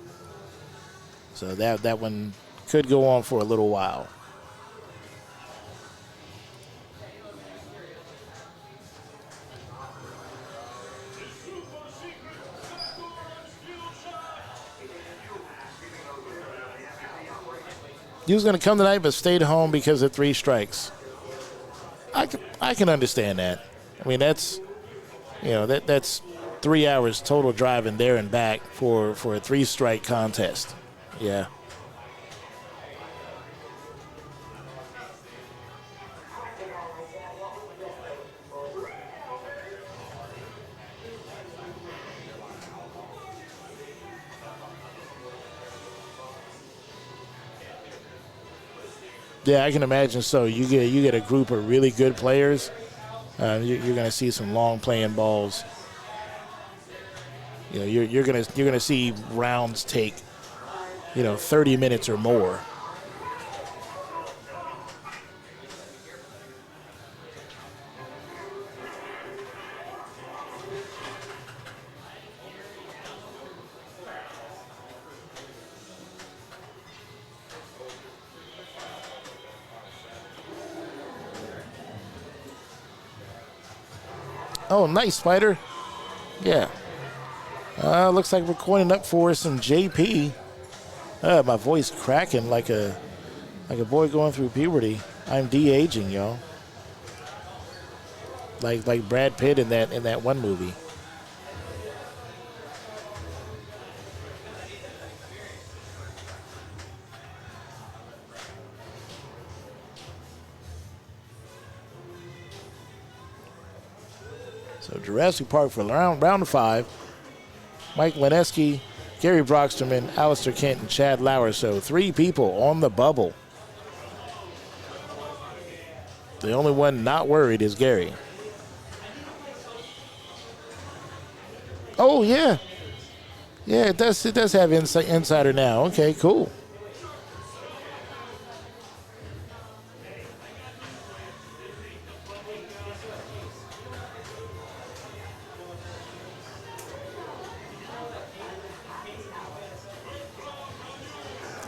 So that one could go on for a little while. He was going to come tonight, but stayed home because of 3 strikes. I can understand that. I mean, that's that's 3 hours total driving there and back for a 3-strike contest. Yeah. Yeah, I can imagine so. You get a group of really good players. You're going to see some long playing balls. You're going to see rounds take 30 minutes or more. Oh, nice, Spider. Yeah. Looks like we're coining up for some JP. My voice cracking like a boy going through puberty. I'm de-aging, y'all. Like Brad Pitt in that one movie. So Jurassic Park for round 5. Mike Lineski, Gary Broxterman, Alistair Kent, and Chad Lauer. So 3 people on the bubble. The only one not worried is Gary. Oh, yeah. Yeah, it does have insider now. Okay, cool.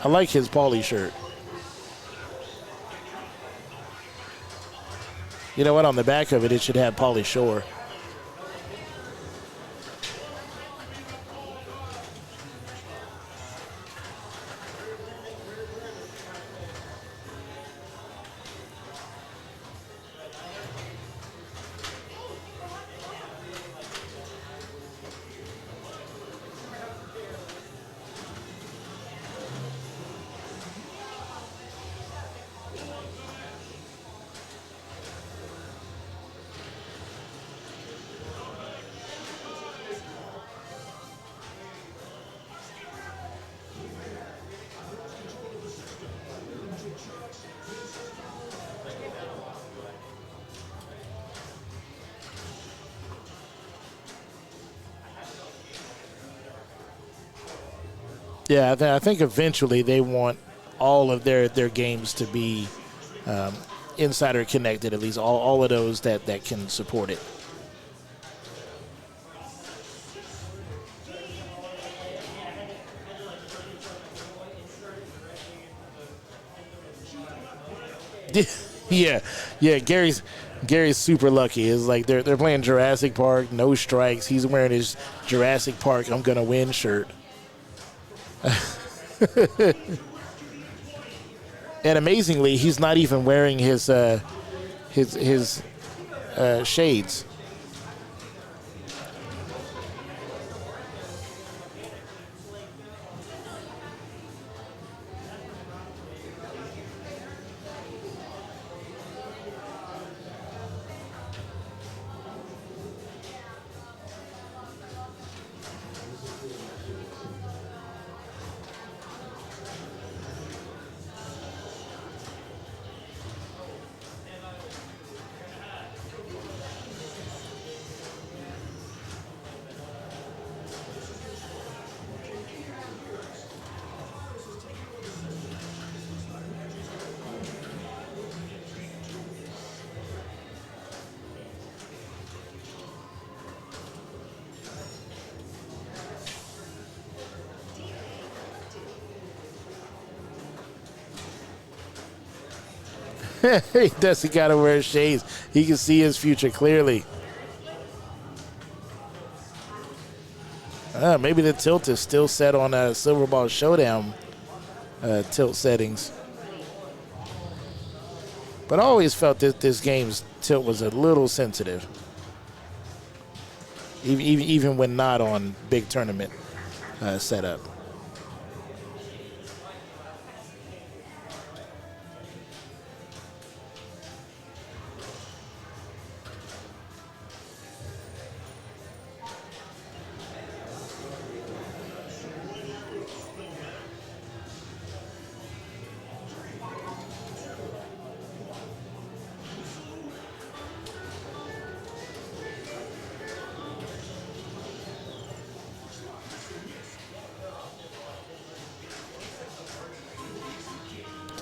I like his Paulie shirt. You know what? On the back of it, it should have Paulie Shore. Yeah, I think eventually they want all of their games to be insider connected, at least all of those that can support it. Yeah. Gary's super lucky. It's like they're playing Jurassic Park, no strikes. He's wearing his Jurassic Park "I'm gonna win" shirt. And amazingly, he's not even wearing his shades. He doesn't got to wear shades. He can see his future clearly. Maybe the tilt is still set on Silver Ball Showdown tilt settings. But I always felt that this game's tilt was a little sensitive, even when not on big tournament setup.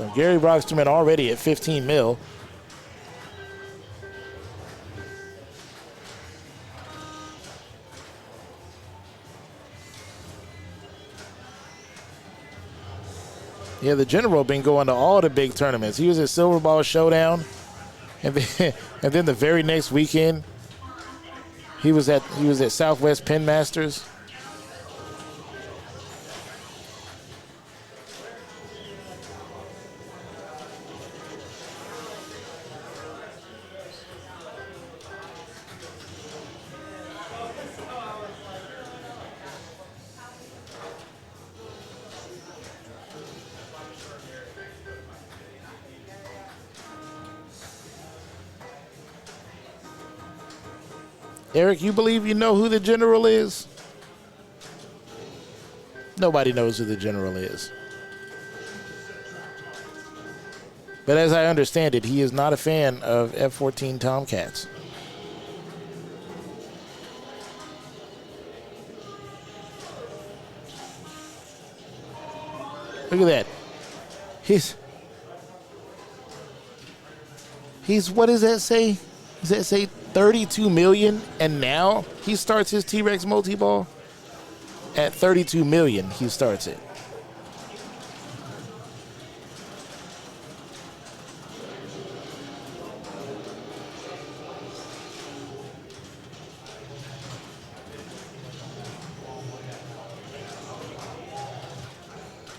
So Gary Brocksterman already at 15 mil. Yeah, the General been going to all the big tournaments. He was at Silver Ball Showdown, and then the very next weekend, he was at Southwest Penn Masters. Eric, you believe you know who the General is? Nobody knows who the General is. But as I understand it, he is not a fan of F-14 Tomcats. Look at that. He's what does that say? Does that say 32 million? And now he starts his T-Rex multi-ball at 32 million. He starts it.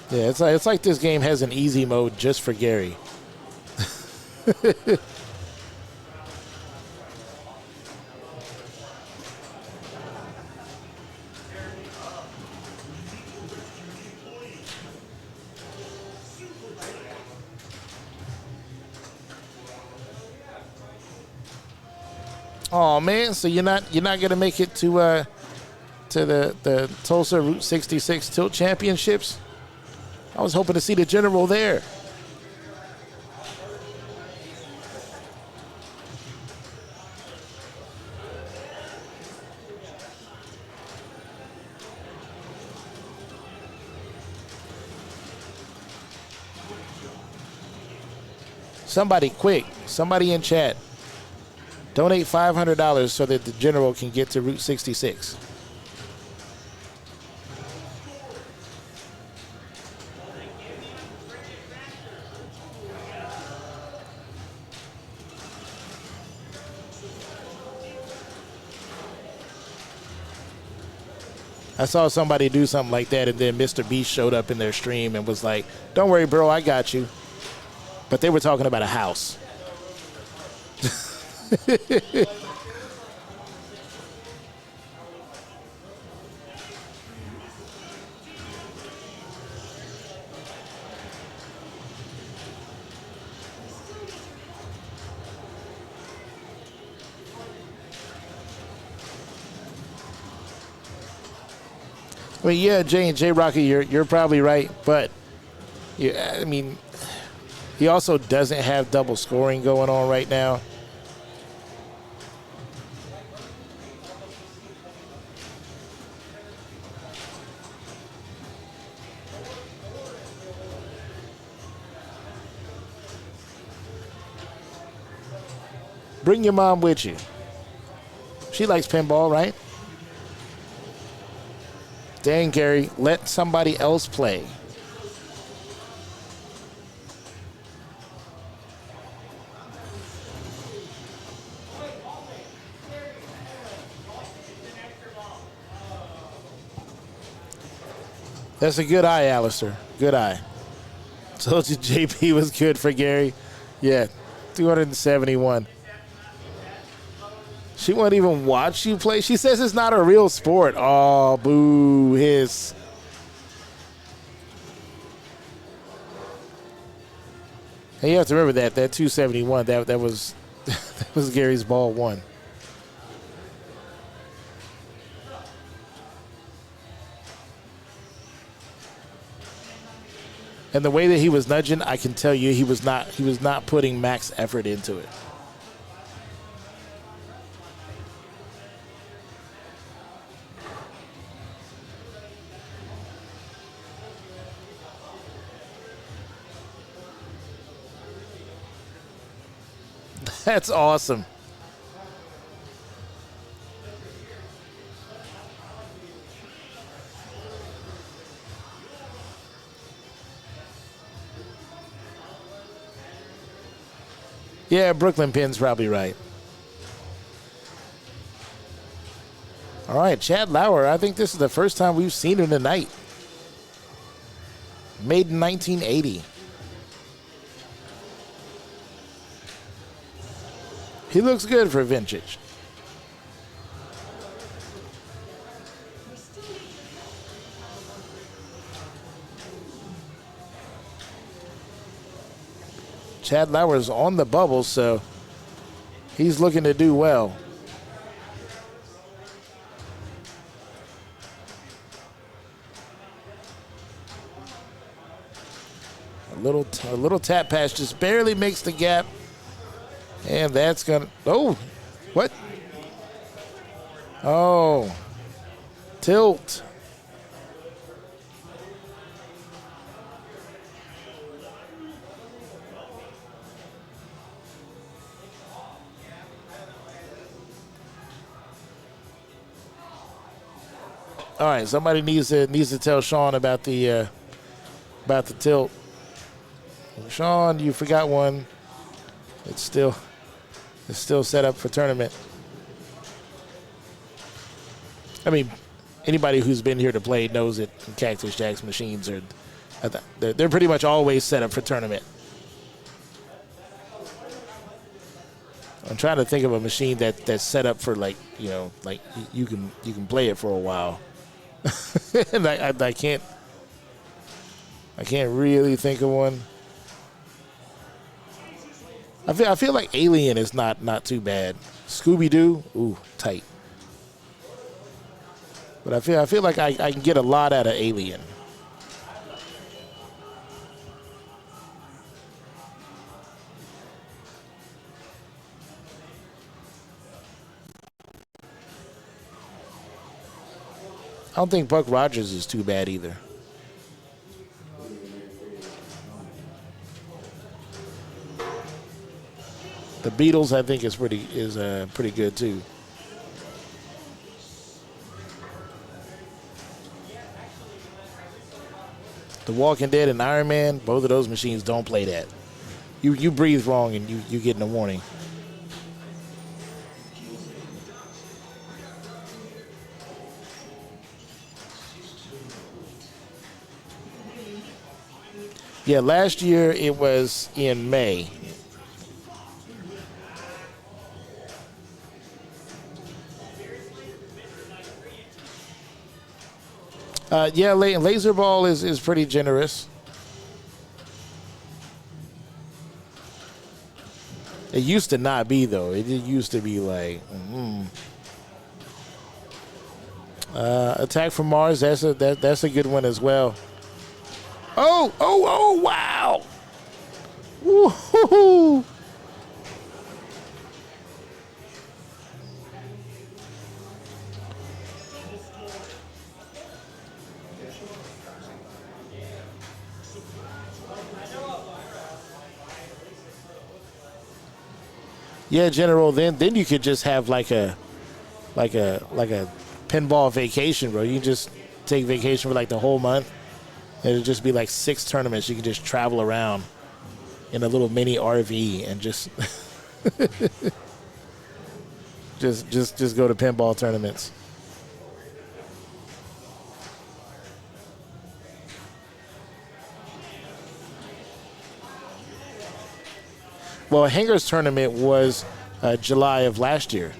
Yeah, it's like this game has an easy mode just for Gary. Oh man, so you're not gonna make it to the Tulsa Route 66 Tilt Championships? I was hoping to see the General there. Somebody quick, somebody in chat, donate $500 so that the General can get to Route 66. I saw somebody do something like that, and then Mr. Beast showed up in their stream and was like, "Don't worry, bro, I got you." But they were talking about a house. I mean, yeah, J Rocky, you're probably right, but yeah, I mean, he also doesn't have double scoring going on right now. Bring your mom with you. She likes pinball, right? Dang, Gary, let somebody else play. That's a good eye, Alistair. Good eye. Told you JP was good for Gary. Yeah, 271. She won't even watch you play. She says it's not a real sport. Oh, boo, hiss. And you have to remember that 271, that was that was Gary's ball one. And the way that he was nudging, I can tell you he was not putting max effort into it. That's awesome. Yeah, Brooklyn Pin's probably right. All right, Chad Lauer. I think this is the first time we've seen him tonight. Made in 1980. He looks good for vintage. Chad Lauer's on the bubble, so he's looking to do well. A little tap pass just barely makes the gap. And that's going to, oh, what? Oh, tilt. All right, somebody needs to tell Sean about the tilt. Sean, you forgot one. It's still set up for tournament. I mean, anybody who's been here to play knows that Cactus Jack's machines they're pretty much always set up for tournament. I'm trying to think of a machine that's set up for like you can play it for a while. And I can't really think of one. I feel like Alien is not too bad. Scooby-Doo, ooh, tight. But I feel like I can get a lot out of Alien. I don't think Buck Rogers is too bad either. The Beatles, I think, is pretty good too. The Walking Dead and Iron Man, both of those machines don't play that. You breathe wrong and you getting a warning. Yeah, last year it was in May. Yeah, laser ball is pretty generous. It used to not be though. It used to be like Attack from Mars. That's a good one as well. Oh! Wow! Woo-hoo-hoo. Yeah, General. Then you could just have like a pinball vacation, bro. You can just take vacation for like the whole month. It'll just be like 6 tournaments. You can just travel around in a little mini RV and just just go to pinball tournaments. Well, Hangar's tournament was July of last year,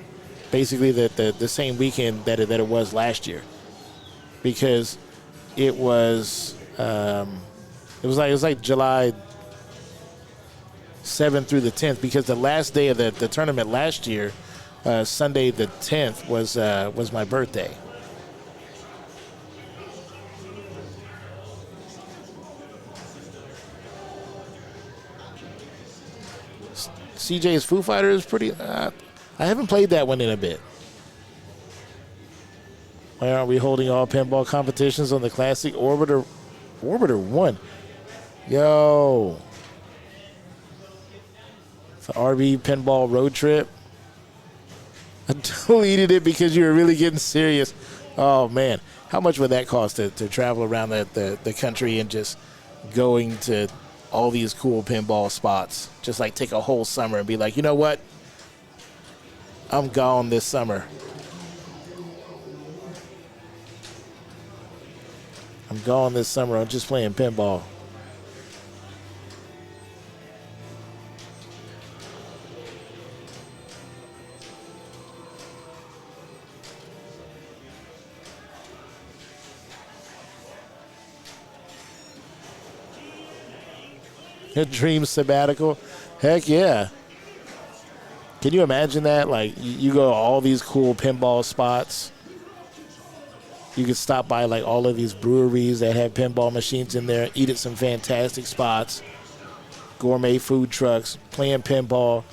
basically the same weekend that it was last year, because it was like July 7th through the 10th, because the last day of the tournament last year, Sunday the 10th, was my birthday. CJ's Foo Fighters is pretty. I haven't played that one in a bit. Why aren't we holding all pinball competitions on the classic Orbiter 1? Yo. The RV pinball road trip. I deleted it because you were really getting serious. Oh, man. How much would that cost to travel around the country and just going to all these cool pinball spots? Just like take a whole summer and be like, you know what? I'm gone this summer. I'm gone this summer. I'm just playing pinball. A dream sabbatical? Heck yeah. Can you imagine that? Like, you go to all these cool pinball spots. You could stop by, like, all of these breweries that have pinball machines in there, eat at some fantastic spots, gourmet food trucks, playing pinball.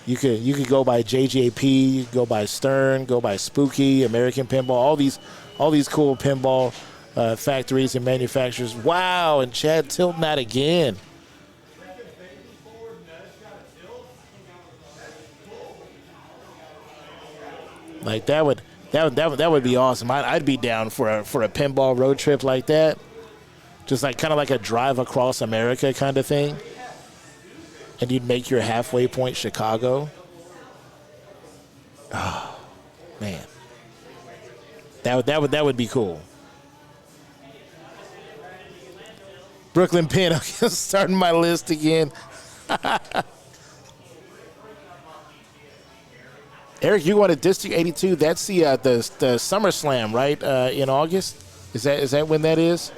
You could go by JJP, go by Stern, go by Spooky, American Pinball, all these cool pinball factories and manufacturers. Wow, and Chad tilting that again. Like that would be awesome. I'd be down for a pinball road trip like that. Just like kind of like a drive across America kind of thing. And you'd make your halfway point Chicago. Oh, man. That would be cool. Brooklyn Pin, I'm starting my list again. Eric, you want to District 82? That's the SummerSlam, right? In August, is that when that is?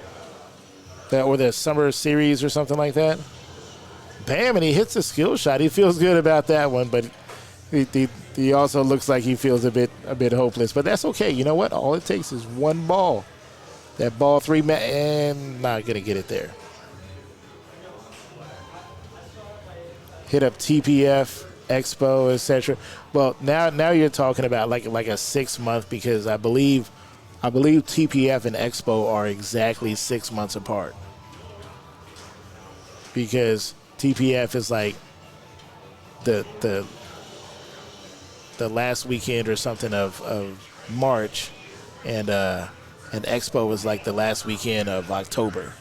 Or the Summer Series or something like that? Bam! And he hits a skill shot. He feels good about that one, but he also looks like he feels a bit hopeless. But that's okay. You know what? All it takes is one ball. That ball and not gonna get it there. Hit up TPF, Expo, etc. Well, now you're talking about like a 6 month, because I believe TPF and Expo are exactly 6 months apart. Because TPF is like the last weekend or something of March, and Expo was like the last weekend of October.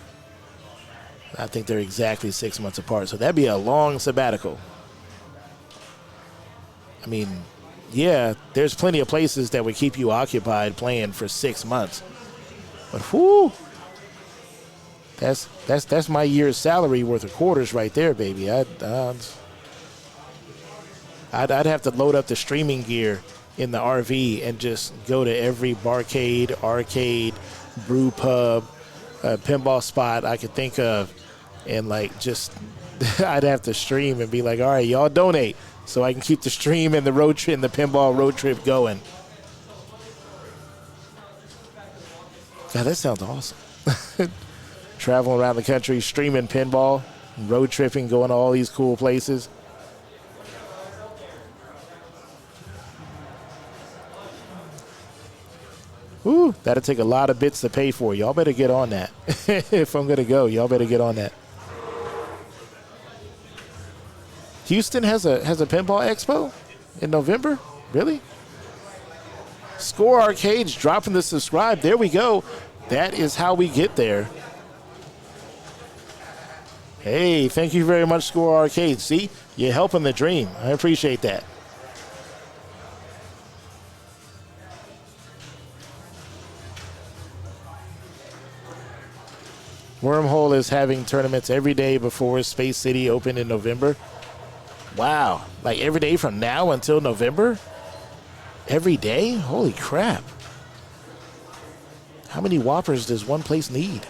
I think they're exactly 6 months apart, so that'd be a long sabbatical. I mean, yeah, there's plenty of places that would keep you occupied playing for 6 months, but whoo, that's my year's salary worth of quarters right there, baby. I'd have to load up the streaming gear in the RV and just go to every barcade, arcade, brew pub, pinball spot I could think of, and like just I'd have to stream and be like, all right, y'all donate so I can keep the stream and the road trip and the pinball road trip going. God, that sounds awesome. Traveling around the country, streaming pinball, road tripping, going to all these cool places. Ooh, that'll take a lot of bits to pay for. Y'all better get on that. If I'm going to go, y'all better get on that. Houston has a pinball expo in November? Really? Score Arcades dropping the subscribe. There we go. That is how we get there. Hey, thank you very much, Score Arcades. See, you're helping the dream. I appreciate that. Wormhole is having tournaments every day before Space City opened in November. Wow. Like every day from now until November? Every day? Holy crap. How many Whoppers does one place need?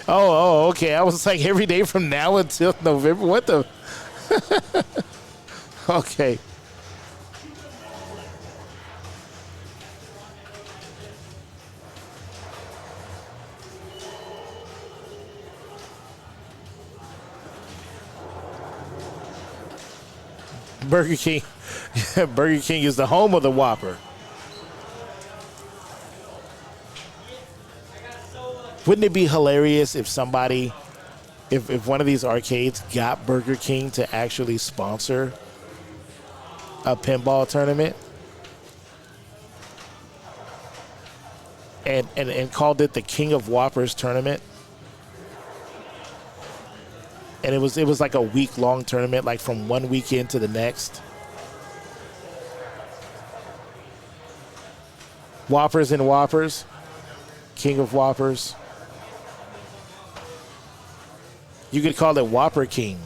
Oh, okay. I was like every day from now until November. What the? Okay. Burger King. Burger King is the home of the Whopper. Wouldn't it be hilarious if somebody, if one of these arcades got Burger King to actually sponsor a pinball tournament and called it the King of Whoppers tournament? And it was like a week-long tournament, like from one weekend to the next. Whoppers and Whoppers. King of Whoppers. You could call it Whopper King.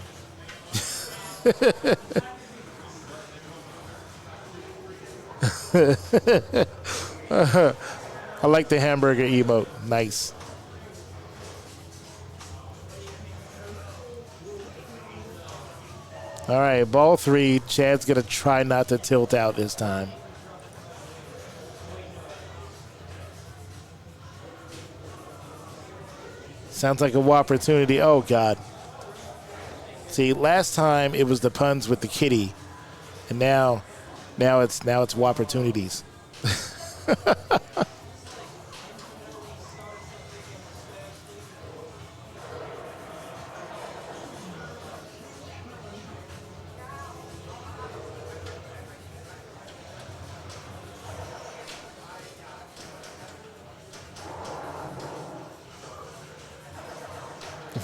I like the hamburger emote. Nice. All right, ball 3. Chad's going to try not to tilt out this time. Sounds like a Whopportunity. Oh, God. See, last time it was the puns with the kitty, and now it's Whopportunities.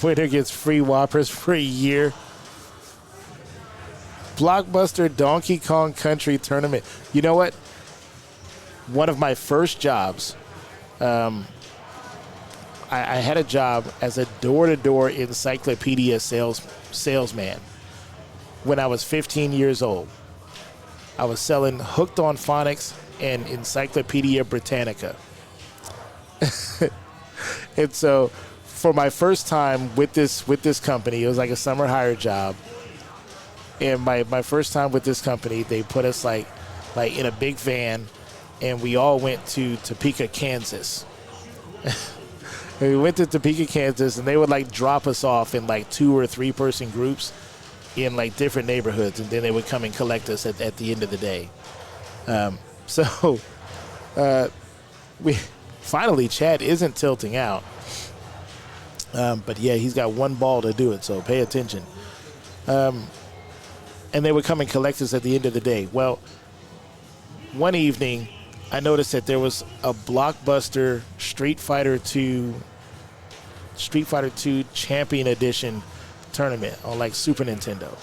Winner gets free Whoppers for a year. Blockbuster Donkey Kong Country Tournament. You know what? One of my first jobs, I had a job as a door-to-door encyclopedia salesman when I was 15 years old. I was selling Hooked on Phonics and Encyclopedia Britannica. And so for my first time with this company, it was like a summer hire job. And my first time with this company, they put us like in a big van, and we all went to Topeka, Kansas. And we went to Topeka, Kansas, and they would like drop us off in like 2 or 3 person groups in like different neighborhoods, and then they would come and collect us at the end of the day. We finally, Chad isn't tilting out. But yeah, he's got one ball to do it, so pay attention. And they would come and collect us at the end of the day. Well, one evening, I noticed that there was a Blockbuster Street Fighter 2 Champion Edition tournament on like Super Nintendo.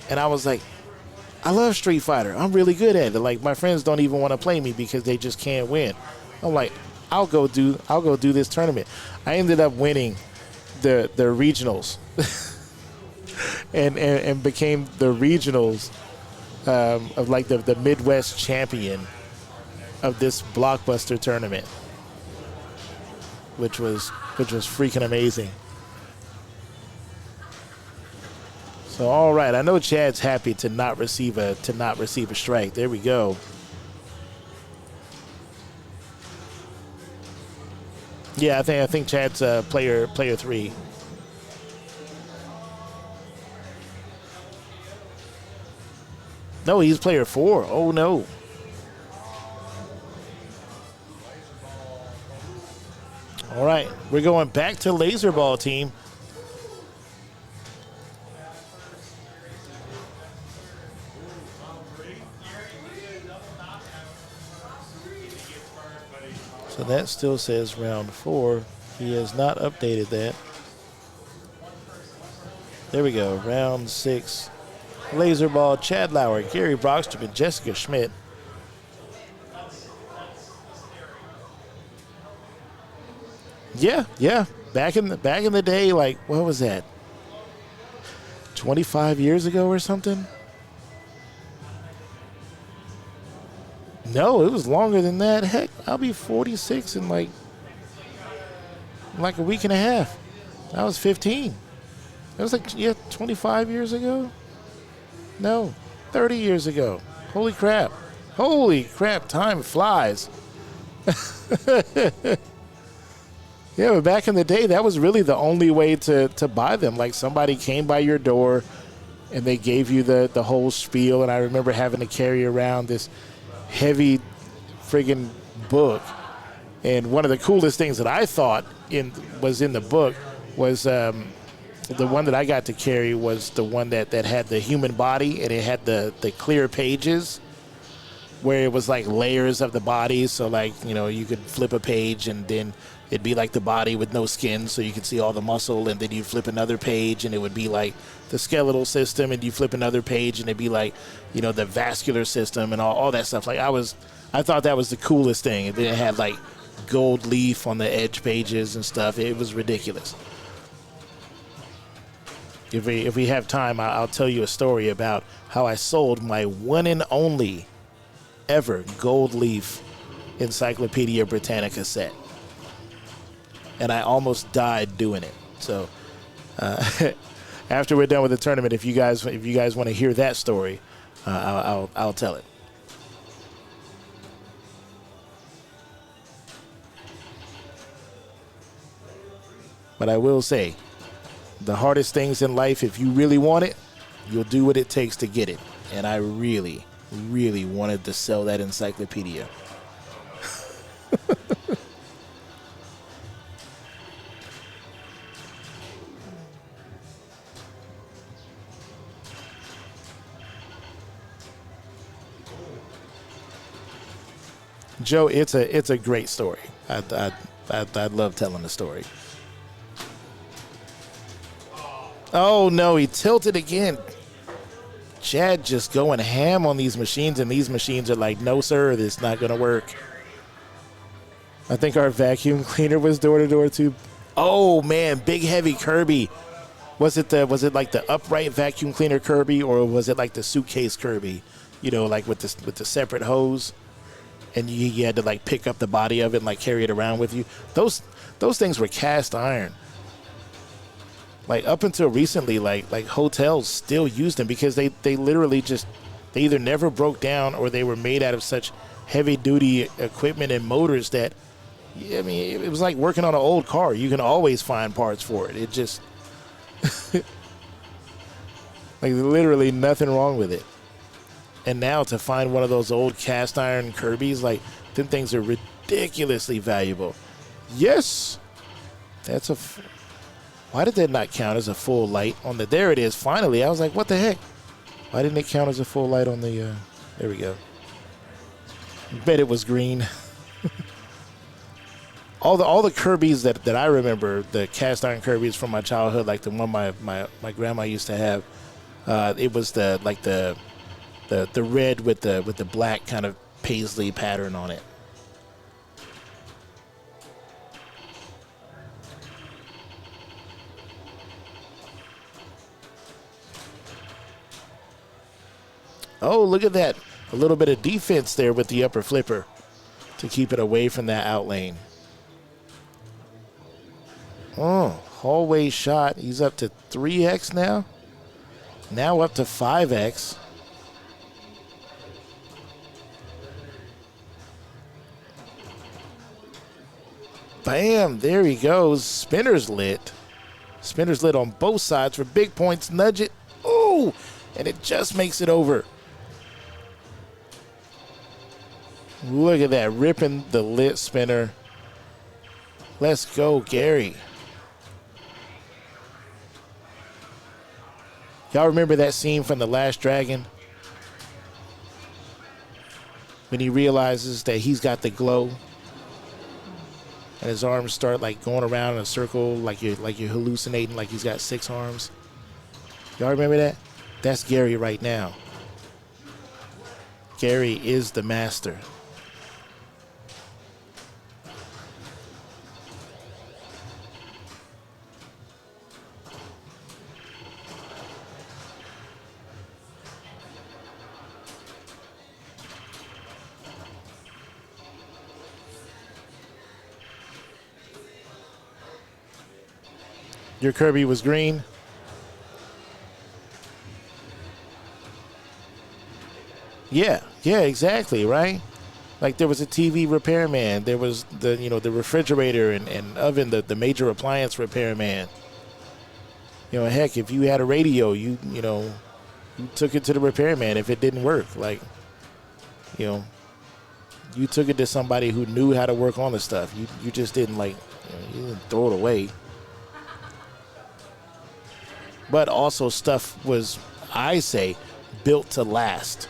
And I was like, I love Street Fighter. I'm really good at it. Like, my friends don't even want to play me because they just can't win. I'm like, I'll go do this tournament. I ended up winning the regionals. and became the regionals of like the Midwest champion of this Blockbuster tournament, which was freaking amazing. So all right, I know Chad's happy to not receive a strike. There we go. Yeah, I think Chad's player 3. No, he's player 4. Oh, no. All right, we're going back to laser ball, team. So that still says round 4. He has not updated that. There we go, round 6. Laserball, Chad Lauer, Gary Brockstrom, and Jessica Schmidt. Yeah. Back in the day, like, what was that? 25 years ago or something? No, it was longer than that. Heck, I'll be 46 in like a week and a half. I was 15. It was like, 25 years ago? No, 30 years ago. Holy crap. Time flies. Yeah, but back in the day, that was really the only way to buy them. Like, somebody came by your door and they gave you the whole spiel. And I remember having to carry around this heavy friggin' book. And one of the coolest things that I thought was in the book was the one that I got to carry was the one that had the human body, and it had the clear pages where it was like layers of the body. So, like, you could flip a page and then it'd be like the body with no skin, so you could see all the muscle, and then you flip another page and it would be like the skeletal system, and you flip another page and it'd be like, the vascular system and all that stuff. Like, I thought that was the coolest thing. And then it had like gold leaf on the edge pages and stuff. It was ridiculous. If we have time, I'll tell you a story about how I sold my one and only ever gold leaf Encyclopedia Britannica set. And I almost died doing it. So after we're done with the tournament, if you guys want to hear that story, I'll tell it. But I will say, the hardest things in life, if you really want it, you'll do what it takes to get it. And I really, really wanted to sell that encyclopedia. Joe, it's a great story. I'd love telling the story. Oh no, he tilted again. Chad just going ham on these machines, and these machines are like, no sir, this is not gonna work. I think our vacuum cleaner was door to door too. Oh man, big heavy Kirby. Was it like the upright vacuum cleaner Kirby, or was it like the suitcase Kirby? Like with the separate hose, and you had to like pick up the body of it and like carry it around with you. Those things were cast iron. Like, up until recently, like hotels still used them because they literally they either never broke down, or they were made out of such heavy duty equipment and motors that, I mean, it was like working on an old car. You can always find parts for it. It just like literally nothing wrong with it. And now to find one of those old cast iron Kirby's, like, them things are ridiculously valuable. Yes, that's why did that not count as a full light on the? There it is. Finally, I was like, what the heck? Why didn't it count as a full light on the? There we go. Bet it was green. all the Kirby's that I remember, the cast iron Kirby's from my childhood, like the one my grandma used to have. It was the red with the black kind of paisley pattern on it. Oh, look at that. A little bit of defense there with the upper flipper to keep it away from that out lane. Oh, hallway shot. He's up to 3x now. Now up to 5x. Bam, there he goes. Spinner's lit. Spinner's lit on both sides for big points. Nudge it. Oh, and it just makes it over. Look at that, ripping the lit spinner. Let's go, Gary. Y'all remember that scene from The Last Dragon? When he realizes that he's got the glow, and his arms start like going around in a circle, like you're hallucinating, like he's got 6 arms. Y'all remember that? That's Gary right now. Gary is the master. Your Kirby was green. Yeah, exactly, right? Like there was a TV repairman, there was the refrigerator and oven, the major appliance repairman. Heck, if you had a radio, you took it to the repairman if it didn't work. Like, you took it to somebody who knew how to work on the stuff. You just didn't you didn't throw it away. But also stuff was, I say, built to last.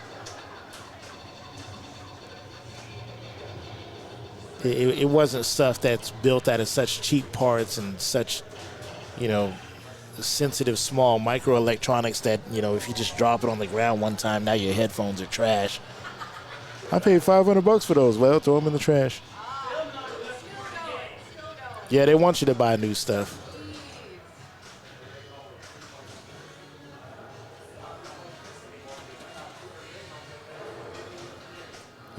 It wasn't stuff that's built out of such cheap parts and such, sensitive small microelectronics that, if you just drop it on the ground one time, now your headphones are trash. I paid $500 for those. Well, throw them in the trash. Yeah, they want you to buy new stuff.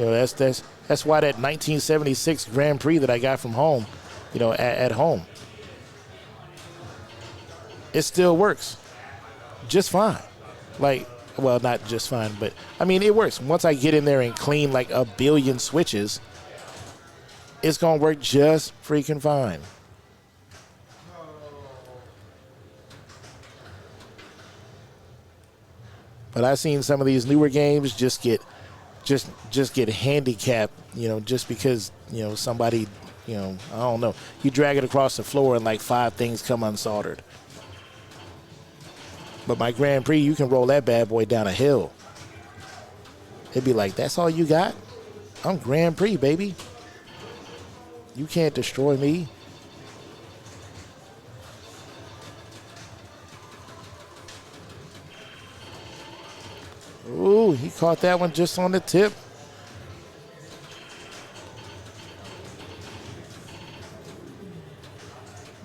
That's why that 1976 Grand Prix that I got from home, at home, it still works just fine. Well, not just fine, but I mean, it works. Once I get in there and clean like a billion switches, it's going to work just freaking fine. But I've seen some of these newer games just get handicapped, just because, somebody, I don't know. You drag it across the floor and like 5 things come unsoldered. But my Grand Prix, you can roll that bad boy down a hill. It'd be like, that's all you got? I'm Grand Prix, baby. You can't destroy me. Ooh, he caught that one just on the tip.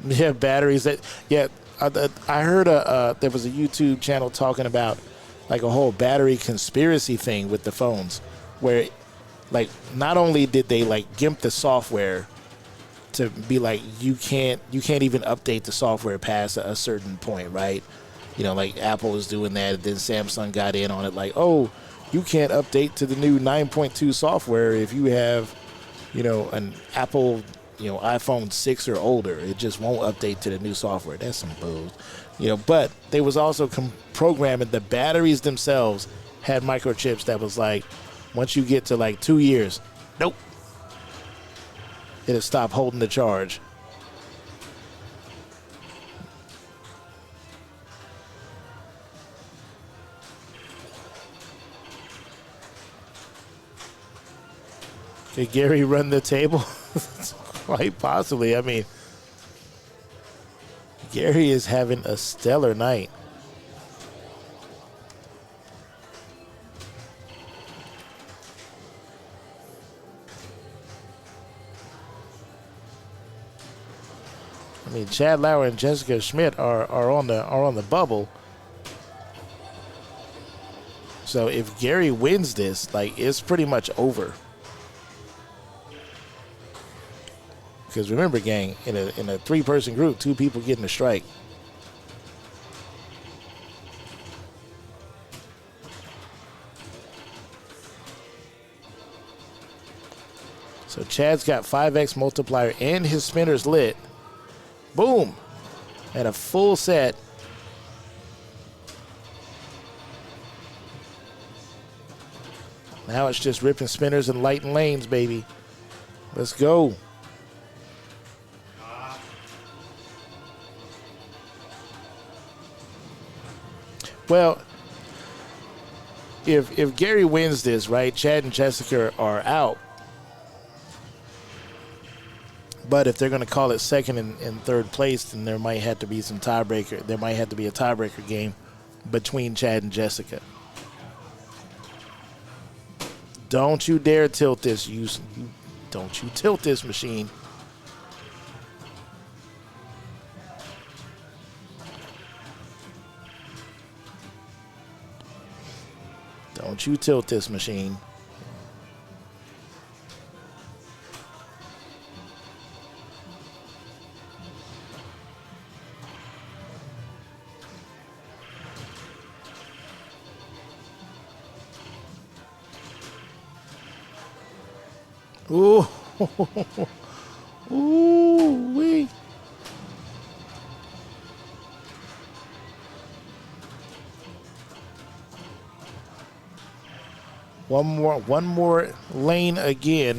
Yeah, batteries. I heard there was a YouTube channel talking about like a whole battery conspiracy thing with the phones, where like not only did they like gimp the software to be like you can't even update the software past a certain point, right? Like Apple was doing that, and then Samsung got in on it like, oh, you can't update to the new 9.2 software if you have, an Apple, iPhone 6 or older. It just won't update to the new software. That's some bull. But they was also programming the batteries themselves had microchips that was like, once you get to like 2 years, nope, it'll stop holding the charge. Did Gary run the table? Quite possibly. I mean, Gary is having a stellar night. I mean, Chad Lauer and Jessica Schmidt are on the bubble. So if Gary wins this, like, it's pretty much over. Because remember, gang, in a 3-person group, 2 people getting a strike. So Chad's got 5x multiplier and his spinner's lit. Boom. And a full set. Now it's just ripping spinners and lighting lanes, baby. Let's go. Well, if Gary wins this, right, Chad and Jessica are out. But if they're going to call it second and third place, then there might have to be some tiebreaker. There might have to be a tiebreaker game between Chad and Jessica. Don't you dare tilt this. Don't you tilt this machine. Don't you tilt this machine. Ooh. Ooh, wee. One more lane again.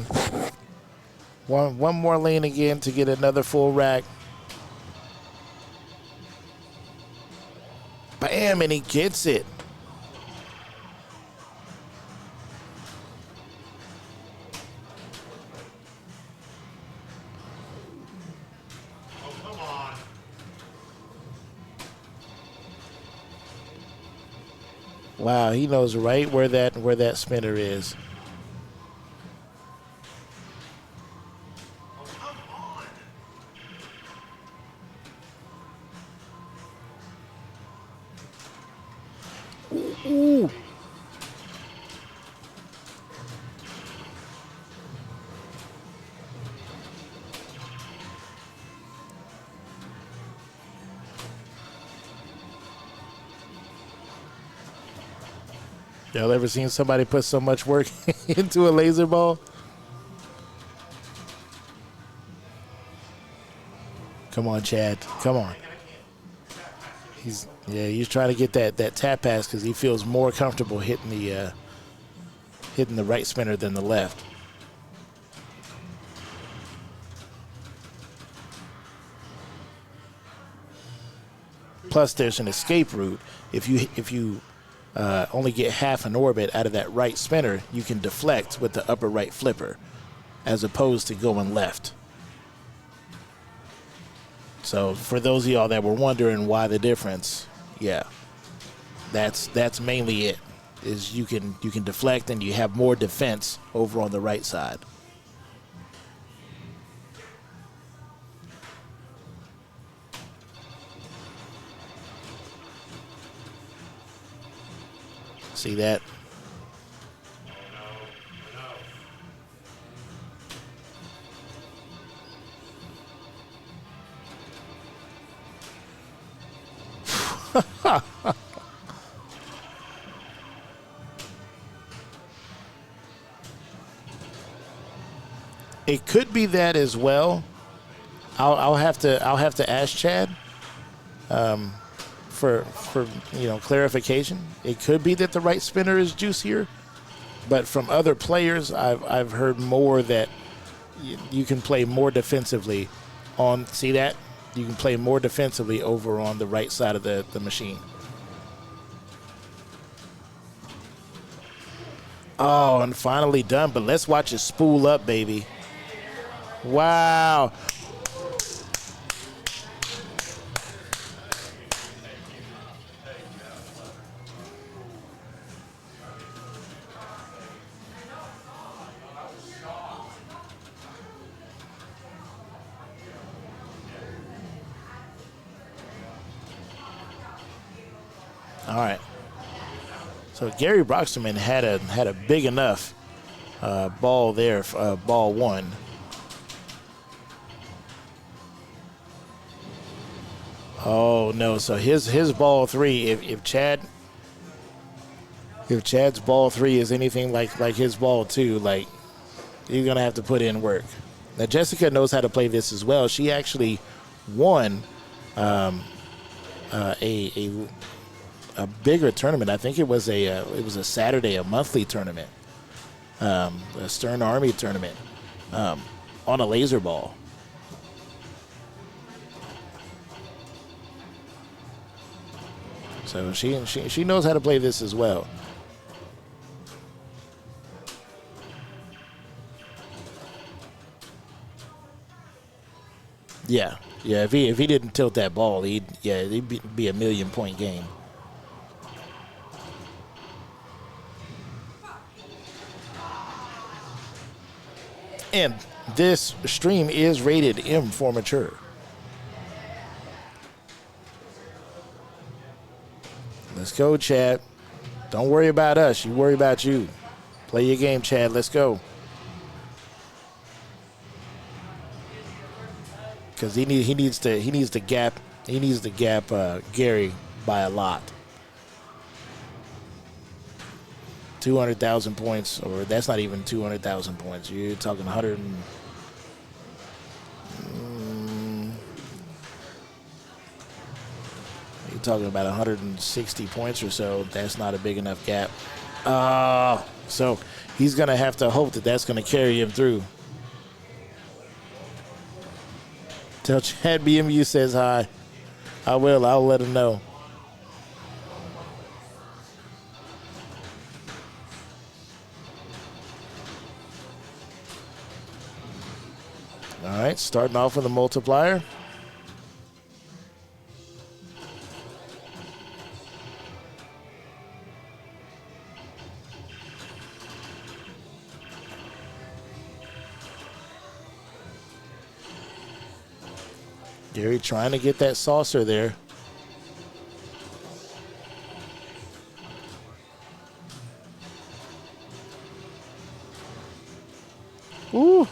One more lane again to get another full rack. Bam, and he gets it. Wow, he knows right where that spinner is. Ooh. Y'all ever seen somebody put so much work into a laser ball? Come on, Chad. Come on. He's trying to get that tap pass because he feels more comfortable hitting the right spinner than the left. Plus, there's an escape route. If you only get half an orbit out of that right spinner, you can deflect with the upper right flipper as opposed to going left. So for those of y'all that were wondering why the difference, yeah, that's mainly it, is you can deflect and you have more defense over on the right side. See that? It could be that as well. I'll have to ask Chad for clarification. It could be that the right spinner is juicier, but from other players, I've heard more that you can play more defensively on. See that? You can play more defensively over on the right side of the machine. Oh, and finally done, but let's watch it spool up, baby. Wow. All right. So Gary Broxterman had a big enough ball there, ball one. Oh no! So his ball three. If Chad's ball three is anything like his ball two, like, you're gonna have to put in work. Now Jessica knows how to play this as well. She actually won a bigger tournament. I think it was a Saturday, a monthly tournament, a Stern Army tournament, on a laser ball. So she knows how to play this as well. Yeah. If he didn't tilt that ball, it'd be a 1,000,000-point game. And this stream is rated M for mature. Let's go, Chad. Don't worry about us. You worry about you. Play your game, Chad. Let's go. Because he needs to gap Gary by a lot. 200,000 points, or that's not even 200,000 points. You're talking 100. You're talking about 160 points or so. That's not a big enough gap. So he's going to have to hope that that's going to carry him through. Tell Chad BMU says hi. I will. I'll let him know. All right, starting off with a multiplier. Gary trying to get that saucer there. Ooh.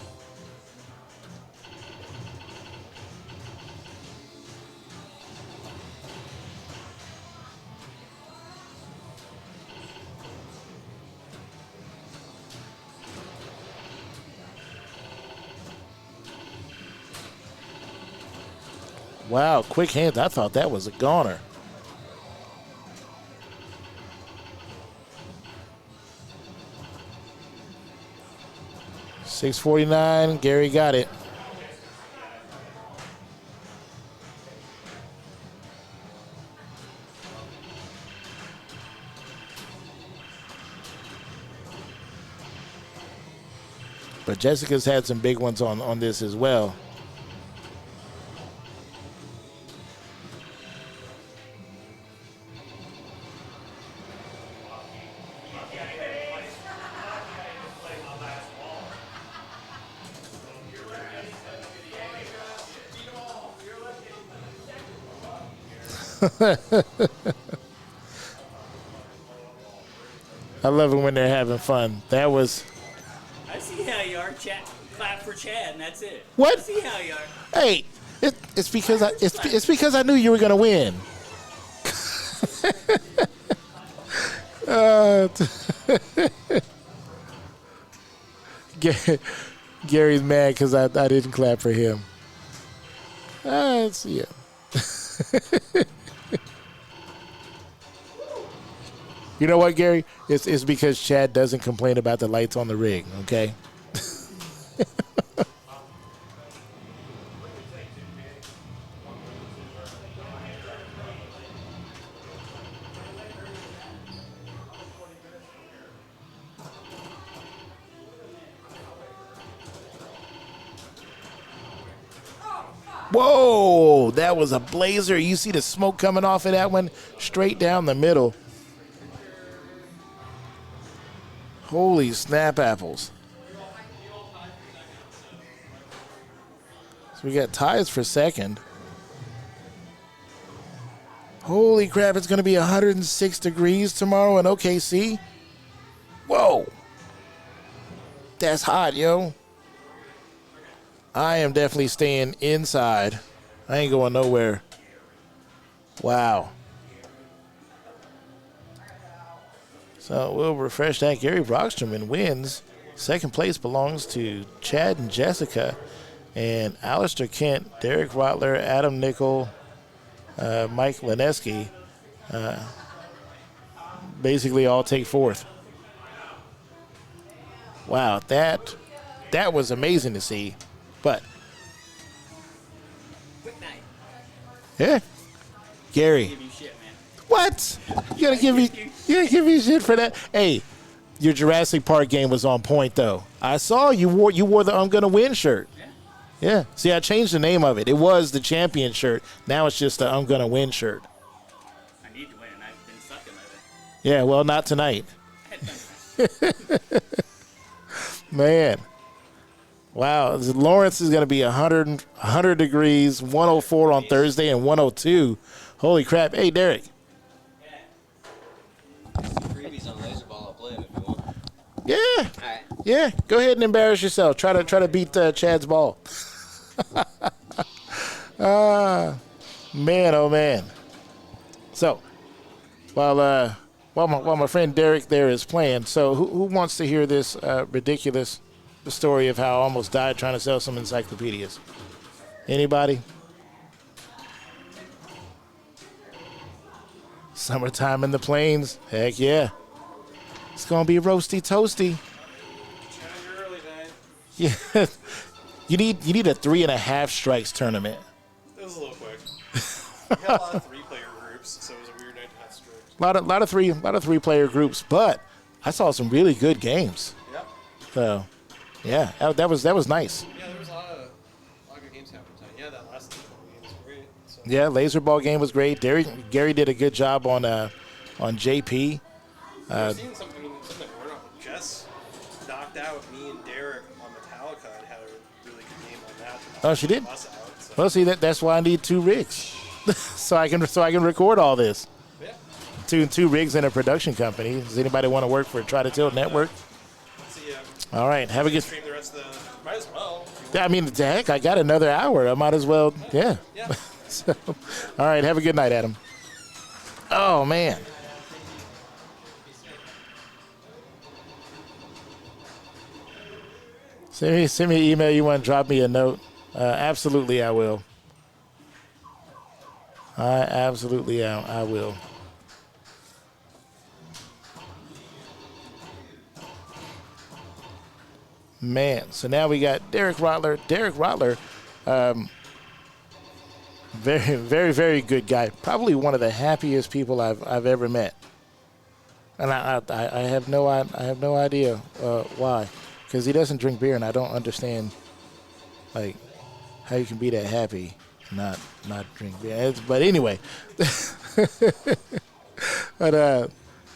Wow, quick hands. I thought that was a goner. $6.49. Gary got it. But Jessica's had some big ones on this as well. I love it when they're having fun. That was. I see how you are. Clap for Chad, and that's it. What? I see how you are. Hey, it's because it's because I knew you were gonna win. Gary's mad because I didn't clap for him. Yeah. You know what, Gary? It's because Chad doesn't complain about the lights on the rig, okay? Whoa, that was a blazer. You see the smoke coming off of that one? Straight down the middle. Holy snap apples. So we got ties for second. Holy crap, it's going to be 106 degrees tomorrow in OKC. Whoa. That's hot, yo. I am definitely staying inside. I ain't going nowhere. Wow. So we'll refresh that. Gary Brockstrom wins. Second place belongs to Chad and Jessica. And Alistair Kent, Derek Rotler, Adam Nickel, Mike Lineski basically all take fourth. Wow, that was amazing to see. But, yeah, Gary. Give you shit, man. What? You gotta give me shit for that? Hey, your Jurassic Park game was on point though. I saw you wore the I'm Gonna Win shirt. Yeah. See, I changed the name of it. It was the champion shirt. Now it's just the I'm Gonna Win shirt. I need to win. I've been sucking at it. Yeah, well, not tonight. Man. Wow, Lawrence is going to be 100 degrees, 104 on Thursday, and 102. Holy crap. Hey, Derek. Freebies on laser ball. I'll play them if you want. Yeah. All right. Yeah, go ahead and embarrass yourself. Try to beat Chad's ball. Man, oh man. So, while my friend Derek there is playing, so who wants to hear this ridiculous story of how I almost died trying to sell some encyclopedias? Anybody? Summertime in the plains. Heck yeah. It's gonna be roasty toasty. Yeah. You need a 3.5 strikes tournament. It was a little quick. We had a lot of 3-player groups, so it was a weird night to have strikes. A lot of 3-player groups, but I saw some really good games. Yep. So, yeah, that was nice. Yeah, there was a lot of good games happening tonight. Yeah, that last game was great. So. Yeah, laser ball game was great. Gary did a good job on JP. I've seen something going on. Jess knocked out me and Derek on Metallica and had a really good game on that. Oh, she did? Us out, so. Well, see that's why I need 2 rigs, so I can record all this. Yeah. Two rigs in a production company. Does anybody want to work for Try to Tilt Network? Let's see. All right, have a good. Stream the rest of the. Might as well. I mean, heck, I got another hour. I might as well. Yeah. Yeah. So, all right, have a good night, Adam. Oh man. Send me an email. You want to drop me a note? Absolutely, I will. I will. Man, so now we got Derek Rottler. Derek Rottler, very, very, very good guy. Probably one of the happiest people I've ever met. And I have no idea why, because he doesn't drink beer, and I don't understand like how you can be that happy and not drink beer. But anyway, but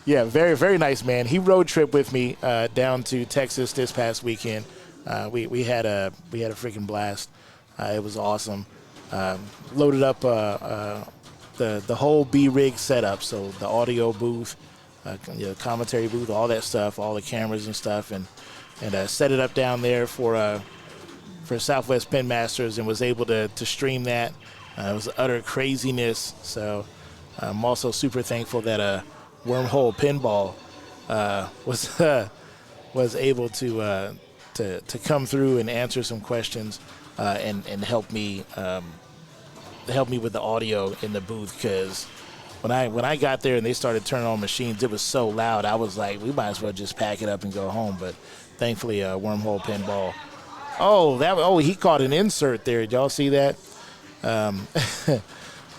yeah, very, very nice man. He road trip with me down to Texas this past weekend. We had a freaking blast. It was awesome. Loaded up the whole B-rig setup, so the audio booth, commentary booth, all that stuff, all the cameras and stuff, and set it up down there for Southwest Pen Masters, and was able to stream that. It was utter craziness. So I'm also super thankful that Wormhole Pinball was able to come through and answer some questions and help me with the audio in the booth, because when I got there and they started turning on machines, it was so loud. I was like, we might as well just pack it up and go home. But thankfully, Wormhole Pinball. Oh, he caught an insert there. Did y'all see that?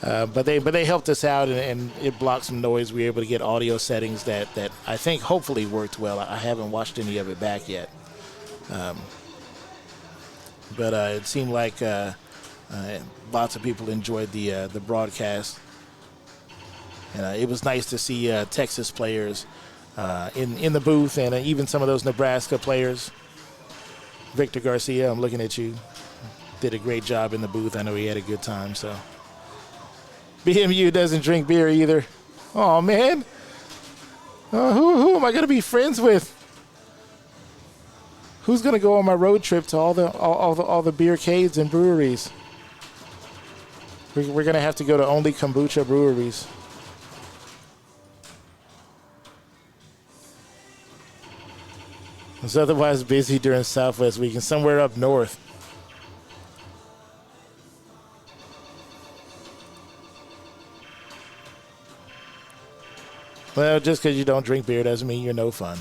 But they helped us out, and it blocked some noise. We were able to get audio settings that I think hopefully worked well. I haven't watched any of it back yet. But it seemed like lots of people enjoyed the broadcast. And it was nice to see Texas players in the booth, and even some of those Nebraska players. Victor Garcia, I'm looking at you. Did a great job in the booth. I know he had a good time. So BMU doesn't drink beer either. Oh man, who am I gonna be friends with? Who's gonna go on my road trip to all the beercades and breweries? We're gonna have to go to only kombucha breweries. It's otherwise busy during Southwest Weekend, somewhere up north. Well, just because you don't drink beer doesn't mean you're no fun.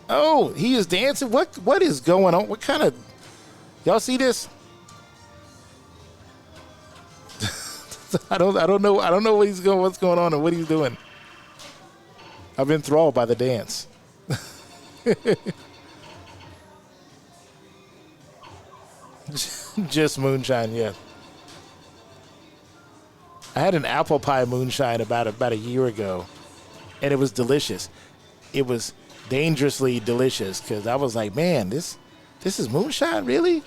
Oh, he is dancing. What is going on? What kind of... Y'all see this? I don't know what's going on and what he's doing. I've been enthralled by the dance. Just moonshine, yeah. I had an apple pie moonshine about a year ago, and it was delicious. It was dangerously delicious because I was like, man, this is moonshine, really?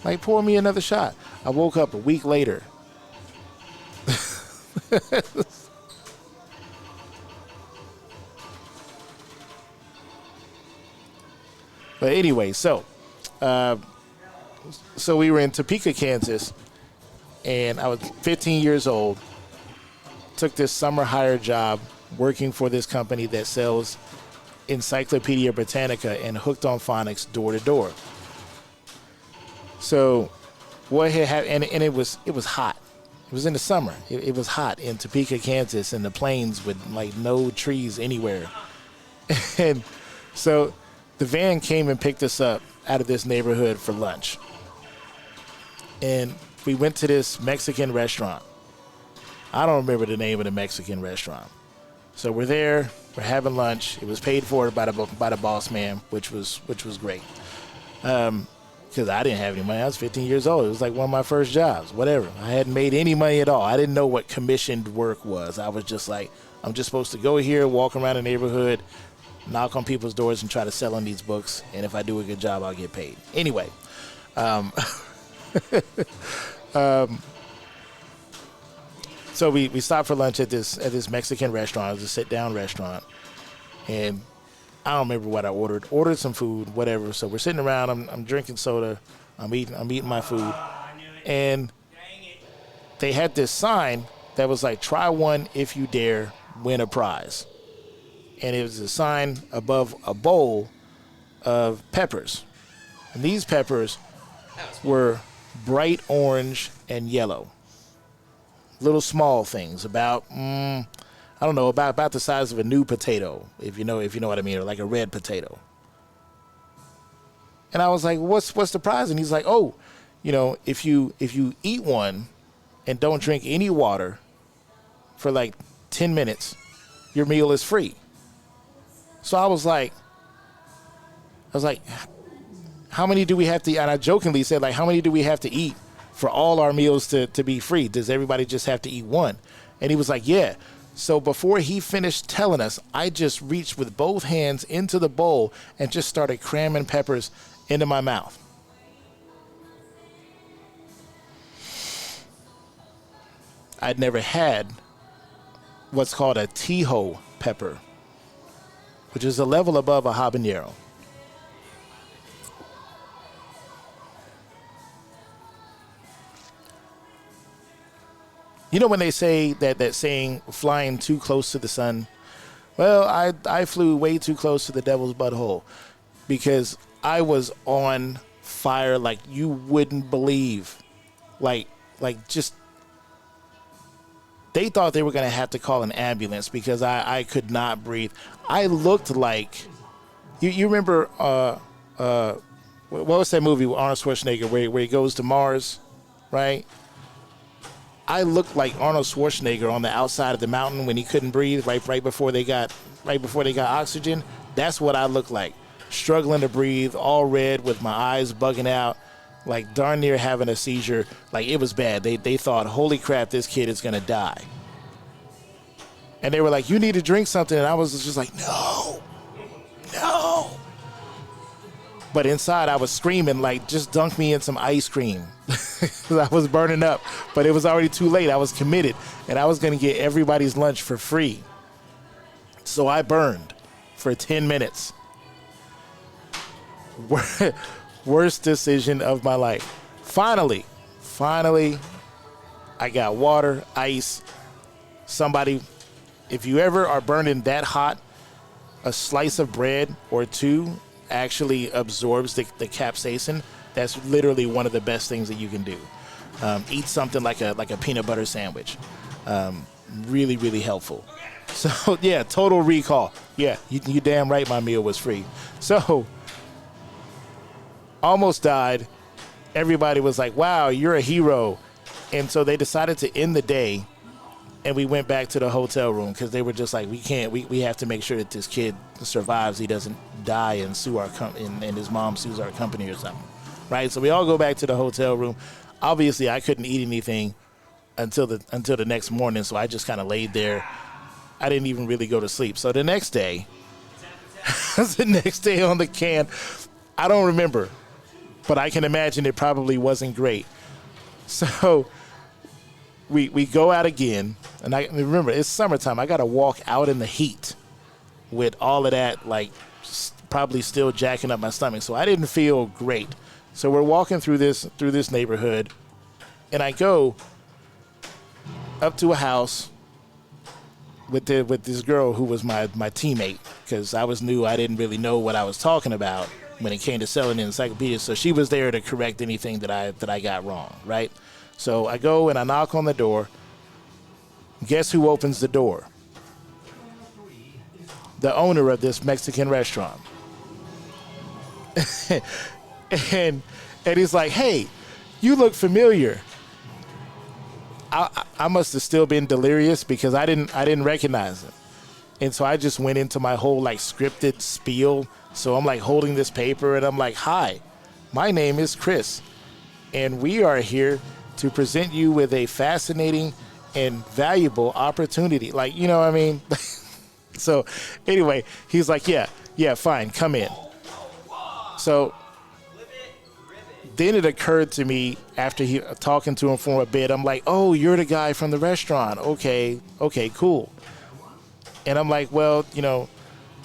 Like, pour me another shot. I woke up a week later. But anyway, so we were in Topeka, Kansas, and I was 15 years old. Took this summer hire job working for this company that sells Encyclopedia Britannica and Hooked on Phonics door to door. So what had happened, and it was hot. It was in the summer. It was hot in Topeka, Kansas, in the plains with like no trees anywhere. And so the van came and picked us up out of this neighborhood for lunch. And we went to this Mexican restaurant. I don't remember the name of the Mexican restaurant. So we're there, we're having lunch. It was paid for by the boss man, which was great. Because I didn't have any money. I was 15 years old. It was like one of my first jobs, whatever. I hadn't made any money at all. I didn't know what commissioned work was. I was just like, I'm just supposed to go here, walk around the neighborhood, knock on people's doors and try to sell them these books. And if I do a good job, I'll get paid. Anyway. So we stopped for lunch at this Mexican restaurant. It was a sit-down restaurant. And I don't remember what I ordered. Ordered some food, whatever. So we're sitting around. I'm drinking soda. I'm eating my food. And they had this sign that was like, try one if you dare, win a prize. And it was a sign above a bowl of peppers. And these peppers were bright orange and yellow. Little small things, about I don't know, about the size of a new potato, if you know what I mean, or like a red potato. And I was like, what's the prize? And he's like, oh, if you eat one and don't drink any water for like 10 minutes, your meal is free. So I was like, how many do we have to eat? And I jokingly said, like, how many do we have to eat for all our meals to be free? Does everybody just have to eat one? And he was like, yeah. So before he finished telling us, I just reached with both hands into the bowl and just started cramming peppers into my mouth. I'd never had what's called a Tijo pepper, which is a level above a habanero. You know when they say that saying, flying too close to the sun? Well, I flew way too close to the devil's butthole because I was on fire like you wouldn't believe. Like just, they thought they were going to have to call an ambulance because I could not breathe. I looked like, you remember, what was that movie with Arnold Schwarzenegger where he goes to Mars, right? I looked like Arnold Schwarzenegger on the outside of the mountain when he couldn't breathe right before they got oxygen. That's what I looked like, struggling to breathe, all red with my eyes bugging out, like darn near having a seizure. Like it was bad. They thought, holy crap, this kid is gonna die. And they were like, you need to drink something, and I was just like, no. But inside I was screaming like, just dunk me in some ice cream. I was burning up, but it was already too late. I was committed, and I was going to get everybody's lunch for free. So I burned for 10 minutes. Worst decision of my life. Finally, I got water, ice. Somebody, if you ever are burning that hot, a slice of bread or two actually absorbs the capsaicin. That's literally one of the best things that you can do. Eat something like a peanut butter sandwich. Really, really helpful. So yeah, total recall. Yeah, you damn right my meal was free. So almost died. Everybody was like, wow, you're a hero. And so they decided to end the day, and we went back to the hotel room because they were just like, we have to make sure that this kid survives. He doesn't die and sue our and his mom sues our company or something. Right? So we all go back to the hotel room. Obviously, I couldn't eat anything until the next morning, so I just kind of laid there. I didn't even really go to sleep. So the next day, the next day on the can? I don't remember, but I can imagine it probably wasn't great. So we go out again, and I remember it's summertime. I got to walk out in the heat with all of that, like probably still jacking up my stomach. So I didn't feel great. So we're walking through this neighborhood, and I go up to a house with this girl who was my teammate, because I was new. I didn't really know what I was talking about when it came to selling encyclopedias. So she was there to correct anything that I got wrong, right? So I go and I knock on the door. Guess who opens the door? The owner of this Mexican restaurant. and he's like, "Hey, you look familiar." I must have still been delirious because I didn't recognize him. And so I just went into my whole like scripted spiel. So I'm like holding this paper and I'm like, "Hi, my name is Chris, and we are here to present you with a fascinating and valuable opportunity." Like, you know what I mean? So anyway, he's like, yeah, fine, come in. So then it occurred to me after talking to him for a bit, I'm like, "Oh, you're the guy from the restaurant. Okay, cool." And I'm like, "Well,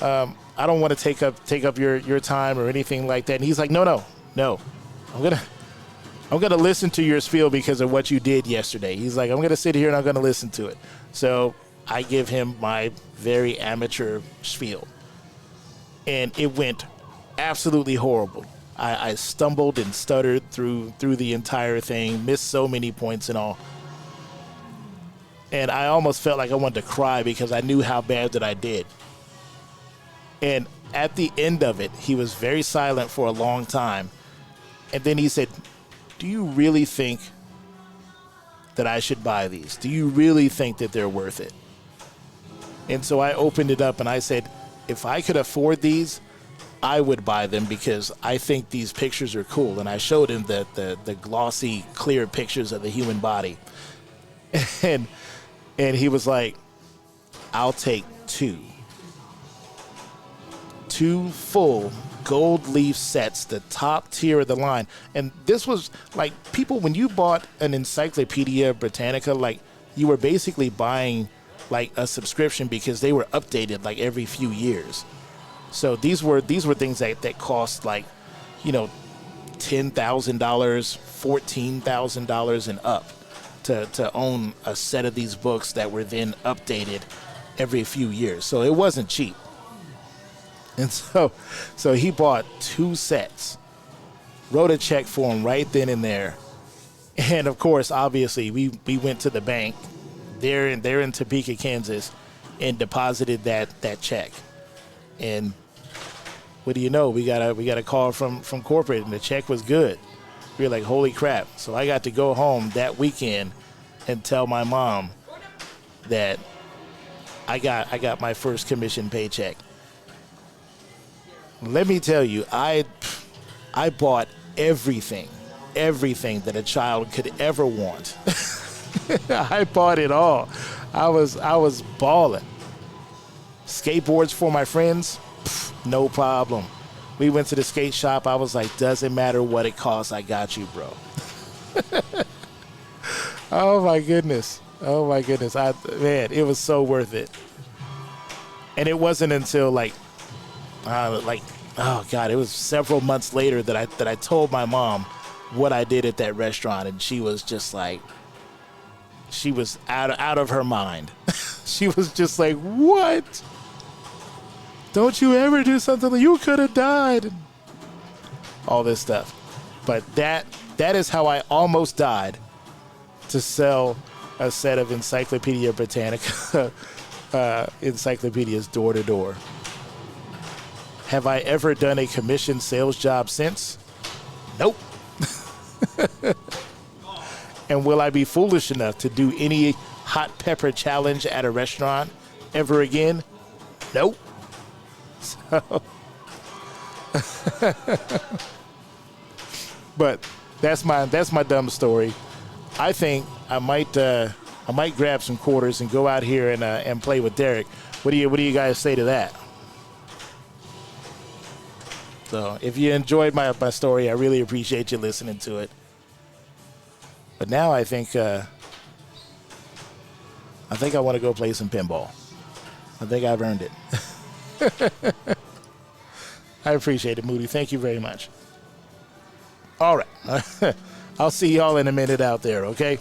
I don't want to take up your time or anything like that." And he's like, No. I'm gonna listen to your spiel because of what you did yesterday. He's like, "I'm gonna sit here and I'm gonna listen to it." So I give him my very amateur spiel, and it went absolutely horrible. I stumbled and stuttered through the entire thing, missed so many points and all. And I almost felt like I wanted to cry because I knew how bad that I did. And at the end of it, he was very silent for a long time. And then he said, "Do you really think that I should buy these? Do you really think that they're worth it?" And so I opened it up and I said, "If I could afford these, I would buy them because I think these pictures are cool." And I showed him the glossy, clear pictures of the human body. And he was like, "I'll take two full gold leaf sets, the top tier of the line." And this was like, people, when you bought an Encyclopedia Britannica, like you were basically buying like a subscription because they were updated like every few years. So these were things that cost like, $10,000, $14,000 and up to own a set of these books that were then updated every few years. So it wasn't cheap. And so he bought 2 sets, wrote a check for him right then and there. And of course, obviously, we went to the bank there in Topeka, Kansas, and deposited that check. And what do you know? We got a call from corporate, and the check was good. We were like, "Holy crap." So I got to go home that weekend and tell my mom that I got my first commission paycheck. Let me tell you, I bought everything that a child could ever want. I bought it all. I was balling. Skateboards for my friends, no problem. We went to the skate shop. I was like, "Doesn't matter what it costs, I got you, bro." Oh my goodness. Man, it was so worth it. And it wasn't until it was several months later that I told my mom what I did at that restaurant, and she was just like, she was out of her mind. She was just like, "What? Don't you ever do something like, you could have died." All this stuff. But that is how I almost died to sell a set of Encyclopedia Britannica encyclopedias door to door. Have I ever done a commission sales job since? Nope. And will I be foolish enough to do any hot pepper challenge at a restaurant ever again? Nope. So but that's my dumb story. I think I might grab some quarters and go out here and play with Derek. What do you guys say to that? So if you enjoyed my story, I really appreciate you listening to it. But now I think I want to go play some pinball. I think I've earned it. I appreciate it, Moody. Thank you very much. All right. I'll see y'all in a minute out there, okay?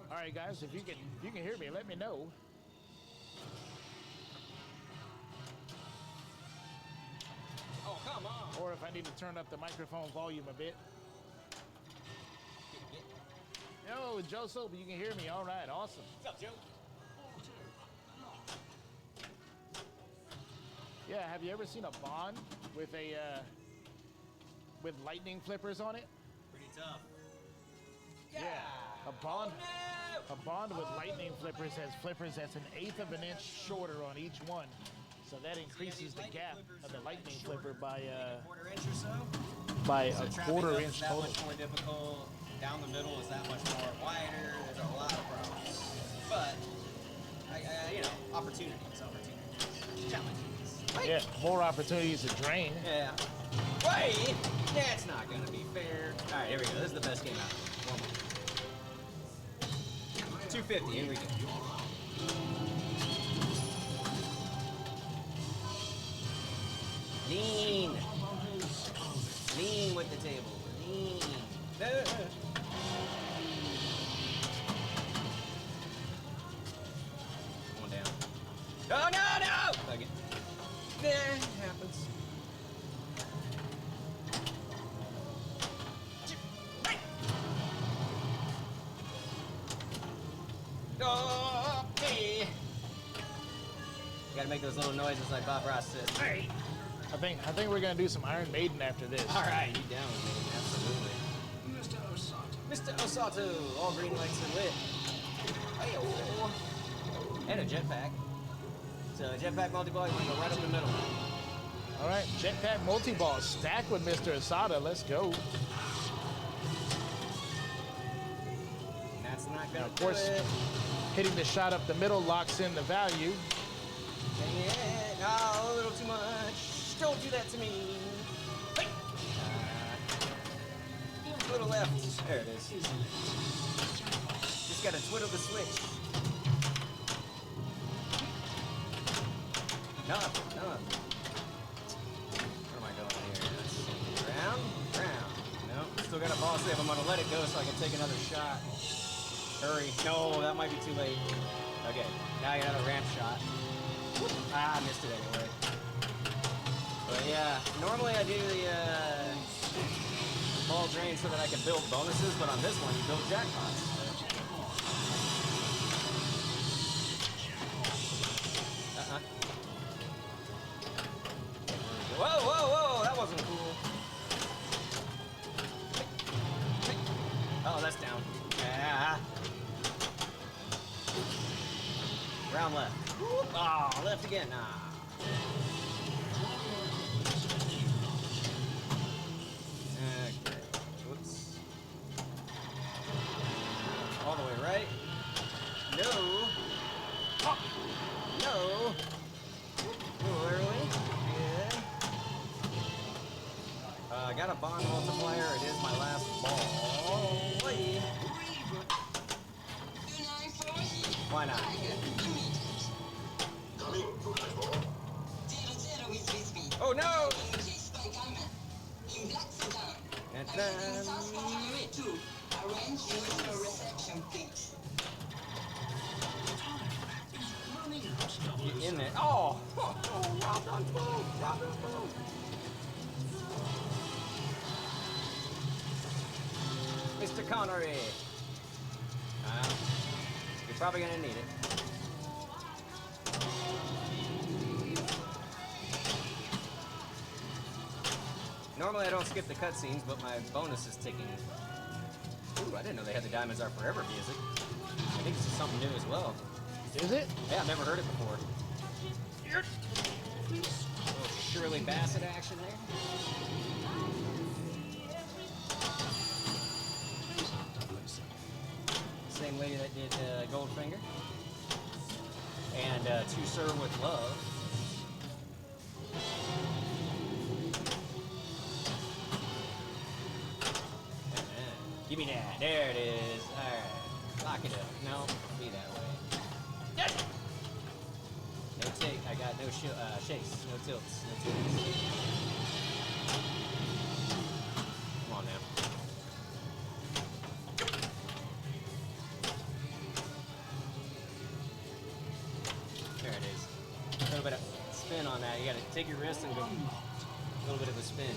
All right, guys, if you can hear me, let me know. Oh, come on. Or if I need to turn up the microphone volume a bit. Yo, Joe Soap, you can hear me. All right, awesome. What's up, Joe? Yeah, have you ever seen a Bond with with lightning flippers on it? Pretty tough. Yeah. A Bond with lightning flippers has flippers that's 1/8 of an inch shorter on each one. So that increases the gap of the lightning flipper by quarter inch or so. by So a trapping quarter up inch is that total. much more difficult. Down the middle is that much more wider. There's a lot of problems. But opportunities. Challenges. Yeah, more opportunities to drain. Yeah. Wait! That's not gonna be fair. Alright, here we go. This is the best game out. 250, here we go. Lean. Lean with the table. Lean. One down. Oh, no! Fuck it. It happens. Oh, hey. You gotta make those little noises like Bob Ross says. Hey. I think we're gonna do some Iron Maiden after this. All right, you down with me? Absolutely. Mr. Osato, all green lights are lit. Hey-oh. And a jetpack. So jetpack multi-ball, you want to go right up the middle. All right, jetpack multi-ball stacked with Mr. Asada. Let's go. And that's not gonna Of course, do it. hitting the shot up the middle locks in the value. Dang it. Oh, a little too much. Don't do that to me. Hey. A little left. There it is. Just gotta twiddle the switch. Nothing. Where am I going here? Let's see. Round. Nope. Still got a ball save. I'm gonna let it go so I can take another shot. Hurry. No, that might be too late. Okay. Now I got a ramp shot. I missed it anyway. But yeah, normally I do the ball drain so that I can build bonuses, but on this one you build jackpots. Whoa, that wasn't cool. Oh, that's down. Yeah. Round left. Oh, left again. Nah. Okay. Whoops. All the way right. No. Oh. No. A little early. Yeah. I got a bond multiplier. It is my last ball. Wait. Why not? Oh no! Get in there. Oh! Well done, move! Mr. Connery! You're probably gonna need it. Normally I don't skip the cutscenes, but my bonus is ticking. Ooh, I didn't know they had the Diamonds Are Forever music. I think this is something new as well. Is it? Yeah, I've never heard it before. A little Shirley Bassett action there. Same lady that did Goldfinger. And To Serve With Love. Give me that. There it is. All right. Lock it up. No, be that way. No take. I got no shakes. No tilts. No tilts. Come on now. There it is. A little bit of spin on that. You got to take your wrist and go a little bit of a spin.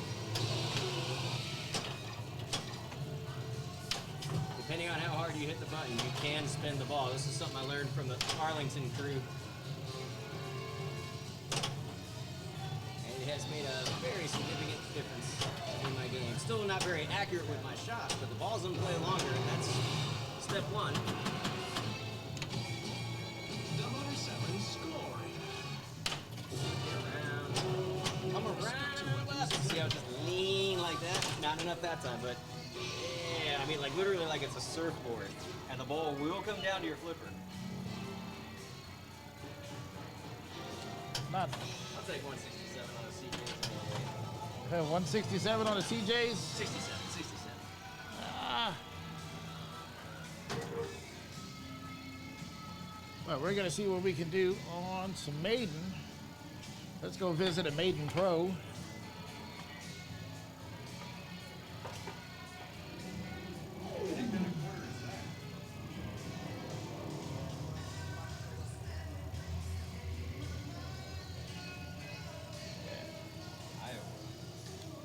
Depending on how hard you hit the button, you can spin the ball. This is something I learned from the Arlington crew. And it has made a very significant difference in my game. Still not very accurate with my shots, but the ball's in play longer, and that's step one. Come around left. See how it just lean like that? Not enough that time, but yeah, I mean, like literally like it's a surfboard, and the ball will come down to your flipper. Not I'll take 167 on a CJ's. 167 on the CJs. 67. Well, we're gonna see what we can do on some Maiden. Let's go visit a Maiden Pro.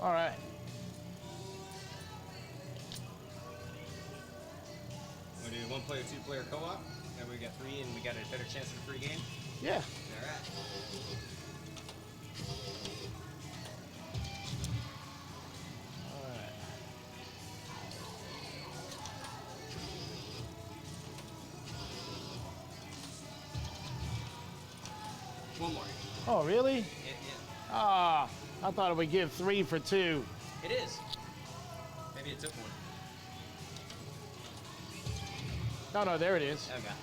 All right. Want to do 1-player, 2-player co-op? And we got 3, and we got a better chance at a free game. Yeah. All right. All right. One more. Oh, really? Yeah. Ah, I thought it would give 3 for 2. It is. Maybe it took one. No, there it is. Okay.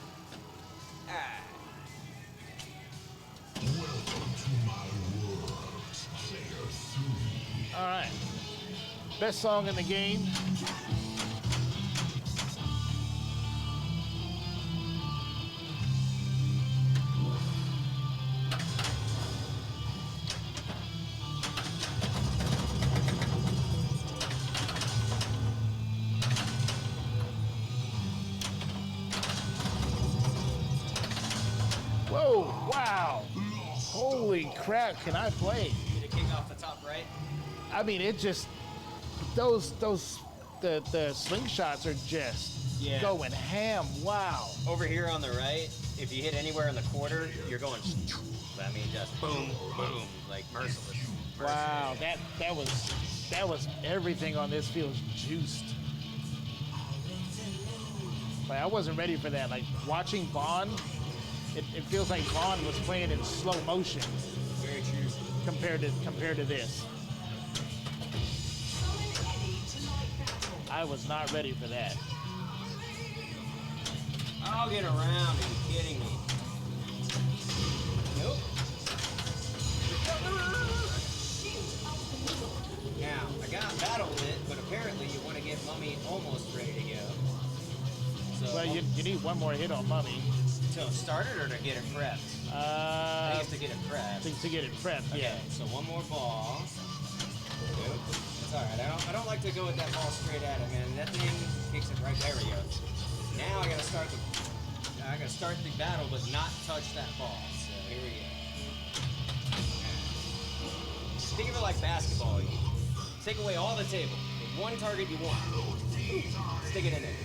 Ah. Welcome to my world, player 3. All right. Best song in the game. Whoa, wow. Holy crap, can I play? Did it kick off the top right? I mean, it just, the slingshots are just Yeah. going ham. Wow. Over here on the right, if you hit anywhere in the quarter, you're going. I mean, just boom, boom, like merciless. Wow, that was everything on this feels juiced. Like, I wasn't ready for that. Like, watching Bond, it feels like Bond was playing in slow motion Very true. compared to this. I was not ready for that. I'll get around. Are you kidding me? Nope. Now, I got battle lit, but apparently you want to get Mummy almost ready to go. So, Well, you need one more hit on Mummy. to start it or to get it prepped? I think it's to get it prepped. To get it prepped, Okay, yeah. so one more ball. Nope. It's alright. I don't like to go with that ball straight at it, man. That thing kicks it right there. We go. Now I gotta start the battle, but not touch that ball. So here we go. Think of it like basketball. You take away all the table. With one target you want. Stick it in there.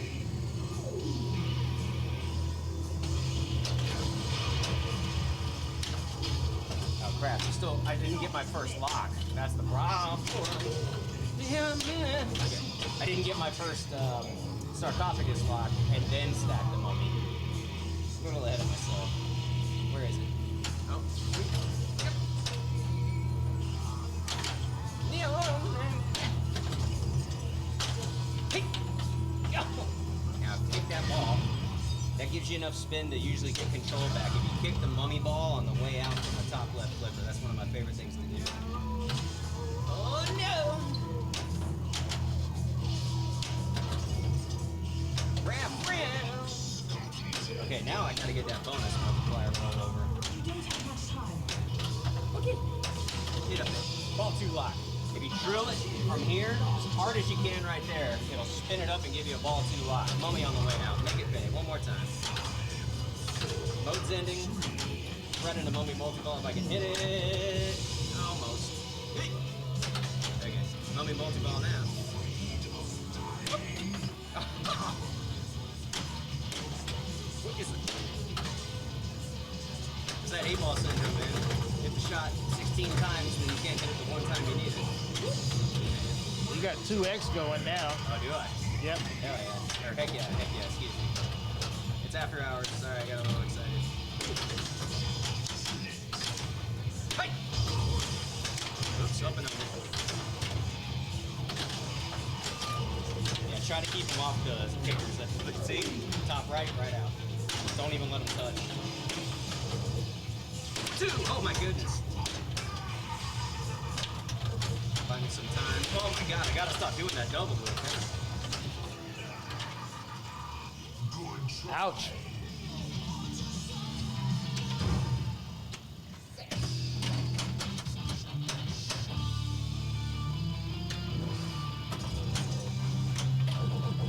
Oh crap! I didn't get my first lock. That's the problem. Yeah, man. Okay. I didn't get my first sarcophagus lock and then stack the mummy. A little ahead of myself. Where is it? Oh. Now kick that ball. That gives you enough spin to usually get control back. If you kick the mummy ball on the way out from the top left flipper, that's one of my favorite things to do. Oh no! Wrap round! Okay, now I gotta get that bonus multiplier roll over. You don't have much time. Okay. Get up there. Ball 2 lock. If you drill it from here, as hard as you can right there, it'll spin it up and give you a ball 2 lock. Mummy on the way out. Make it pay. One more time. Mode's ending. Running the mummy multi-ball if I can hit it. Almost. Okay. Mummy multi-ball now. What is it? It's that 8-ball syndrome, man. Hit the shot 16 times, then you can't hit it the one time you need it. You got 2X going now. Oh, do I? Yep. Hell yeah. Or heck yeah, excuse me. It's after hours. Sorry, I got a little excited. Hey! Oops, up and over. Yeah, try to keep them off the kickers. See? Top right, right out. Don't even let them touch. 2! Oh my goodness. Finding some time. Oh my god, I gotta stop doing that double move. Ouch.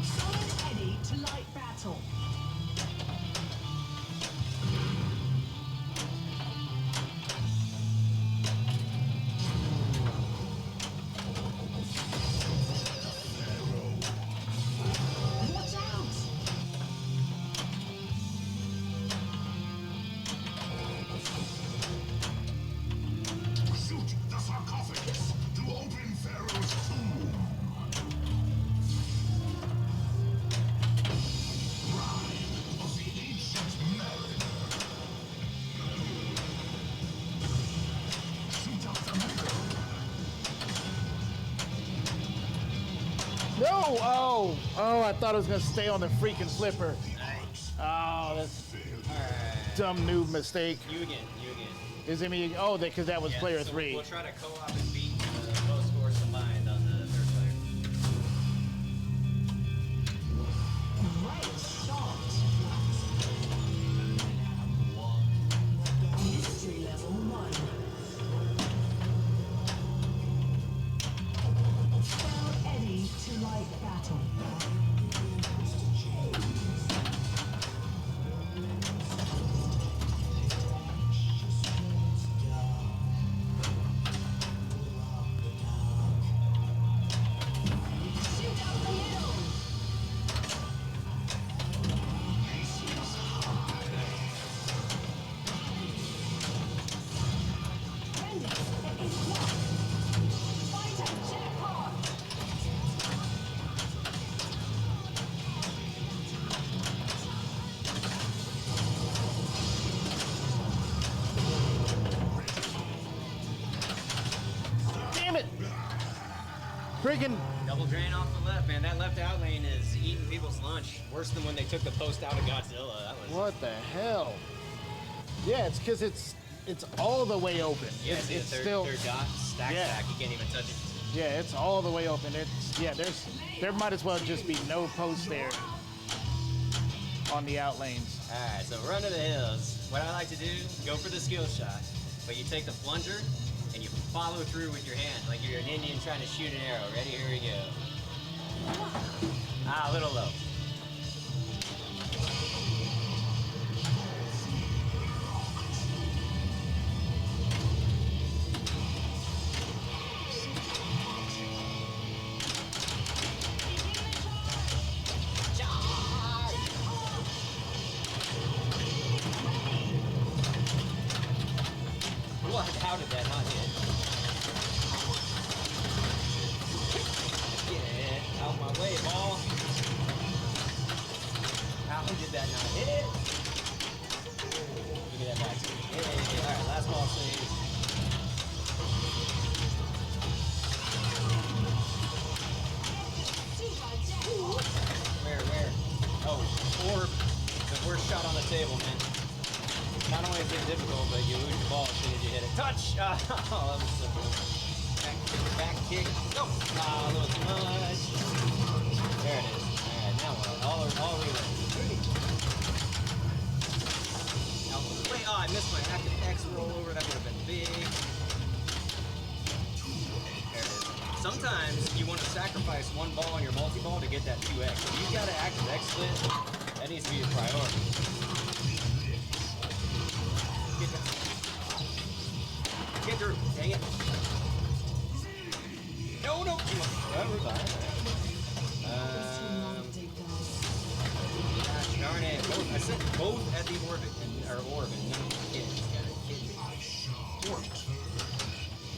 Solid Eddie to light battle. Oh! I thought it was gonna stay on the freaking flipper. Nice. Oh, that's Alright. dumb noob mistake. You again. Is it me? Oh, because that was Yeah, player so 3. We'll try to co-op and beat the most scores combined on the third player. Great shot. History level 1. Spell Eddie to light battle. Shoot out the middle. Randy, it is one. Fighter jackpot. Damn it! Freaking. Double drain off the left, man. That left out lane is eating people's lunch. Worse than when they took the post out of Godzilla. That was. What the hell? Yeah, it's because it's all the way open. Yeah, it's see the still. third dot stack. You can't even touch it. Yeah, it's all the way open. There might as well just be no post there on the out lanes. Alright, so run to the hills. What I like to do, go for the skill shot. But you take the plunger and you follow through with your hand like you're an Indian trying to shoot an arrow. Ready? Here we go. Ah, a little low. What? How did that not hit? Get out my way, ball. How did that not hit? Give me that back. Hey, alright, last ball save. Where? Oh, orb. The worst shot on the table, man. Not only is it difficult, but you lose the ball as soon as you hit it. Touch! Oh, that was so cool. Back kick. No! Ah, a little too much. There it is. Alright, now what? All relay. Wait, oh, I missed my active X rollover. That would have been big. There it is. Sometimes you want to sacrifice one ball on your multi-ball to get that 2X. If you've got an active X split, that needs to be your priority. Get through. Dang it. No. Revive. Gosh darn it. Both, I said both at the orbit. Or orbit. No, kid. Got it. Kid. Orbit.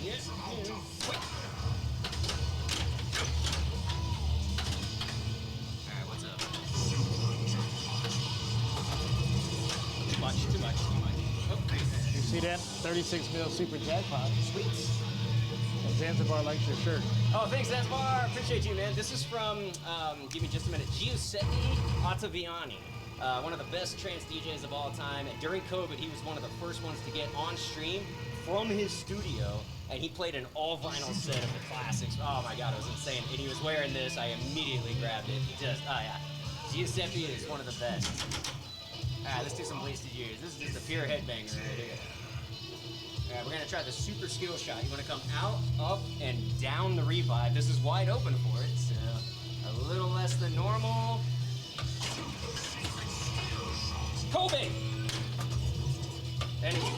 Yes. Wait. Alright, what's up? Too much. Oh, You see that? 36 mil super jackpot. sweet. And Zanzibar likes your shirt. Oh, thanks, Zanzibar. Appreciate you, man. This is from, give me just a minute, Giuseppe Ottaviani, one of the best trance DJs of all time. And during COVID, he was one of the first ones to get on stream from his studio, and he played an all-vinyl set of the classics. Oh my God, it was insane. And he was wearing this. I immediately grabbed it. Oh yeah. Giuseppe is one of the best. All right, let's do some wasted years. This is just a pure headbanger right here. All right, we're gonna try the super skill shot. You wanna come out, up, and down the revive. This is wide open for it, so a little less than normal. Kobe! Anyway.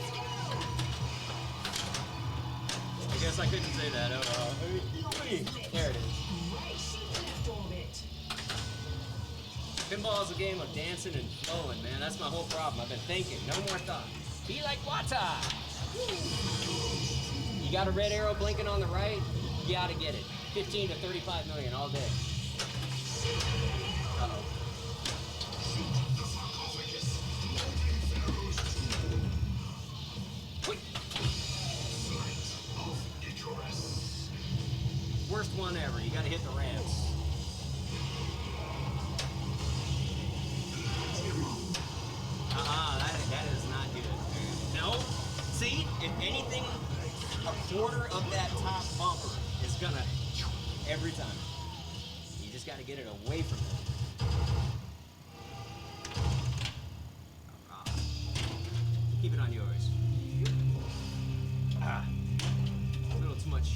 I guess I couldn't say that. There it is. Pinball is a game of dancing and flowing, man. That's my whole problem. I've been thinking. No more thought. Be like Wata! You got a red arrow blinking on the right? You gotta get it. 15 to 35 million all day. Uh-oh. Wait. Worst one ever. You gotta hit the ramps. get it away from him. Keep it on yours. Ah. A little too much.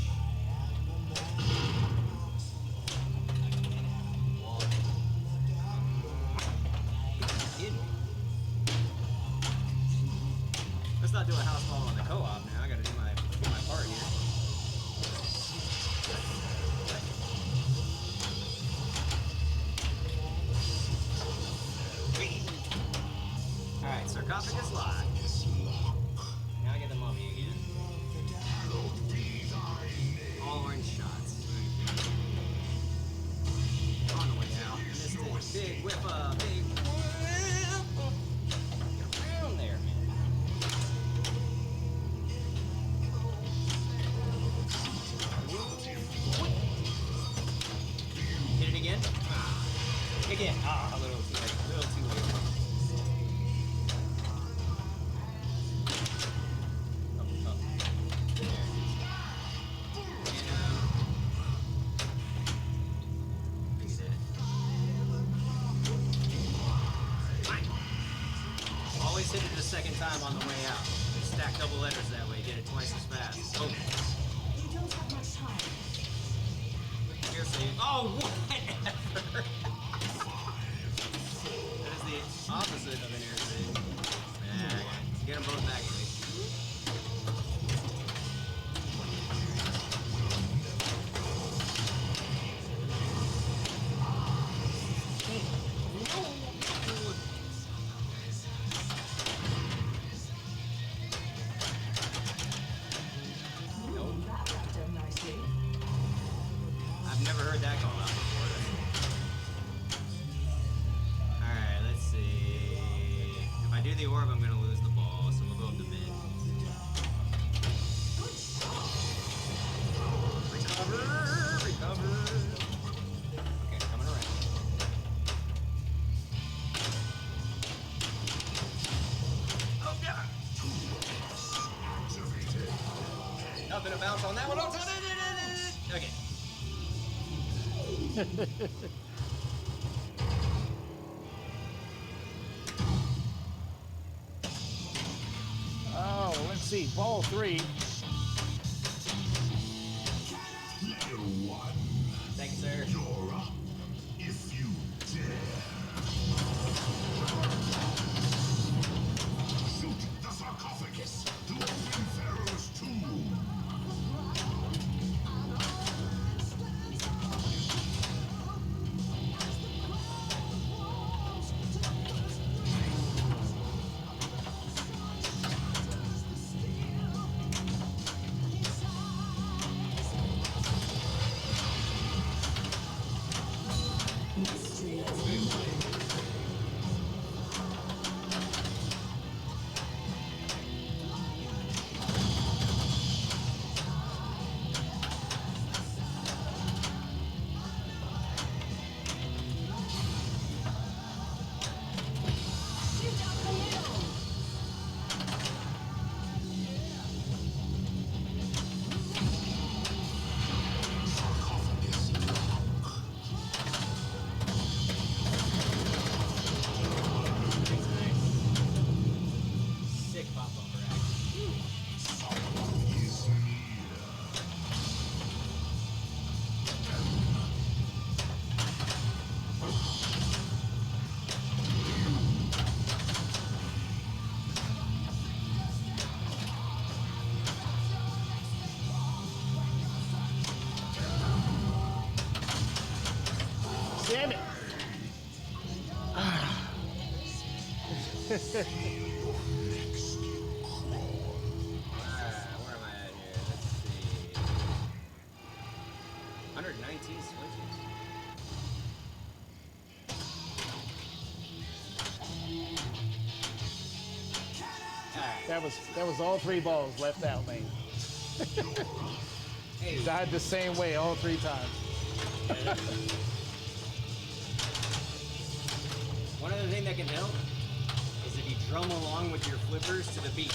Let's not do a house ball on the co-op now. I gotta do my part here. Alright, sarcophagus lock. Now I get the mummy again. All orange shots. On the way out. Missed it. Big whip up. Big whip. Get around there, man. Hit it again. Again. Ah, a little too late. A little too late. Up. There it is. And, he did it. Fine. Always hit it the second time on the way out. Stack double letters that way. Get it twice as fast. Oh. You don't have much time. You're saying, oh, whatever. That is the opposite of an air save. Nah, get them both back, please. That wrapped up nicely. I've never heard that call out before. Alright, let's see. If I do the orb, I'm going to lose the ball, so we'll go up to mid. Recover! Okay, coming around. Oh, God! Nothing to bounce on that one. Okay. Oh, let's see. Ball 3. Player 1, Thank you, sir. you're up. If you dare. Shoot the sarcophagus to open Pharaoh's tomb. Shoot out the middle. Sarcophagus Sick pop bumper action. is near. Damn it. Where am I at here? Let's see. 119 switches. Alright. That was all 3 balls left out, man. Hey, Died the same way all 3 times. one other thing that can help is if you drum along with your flippers to the beat.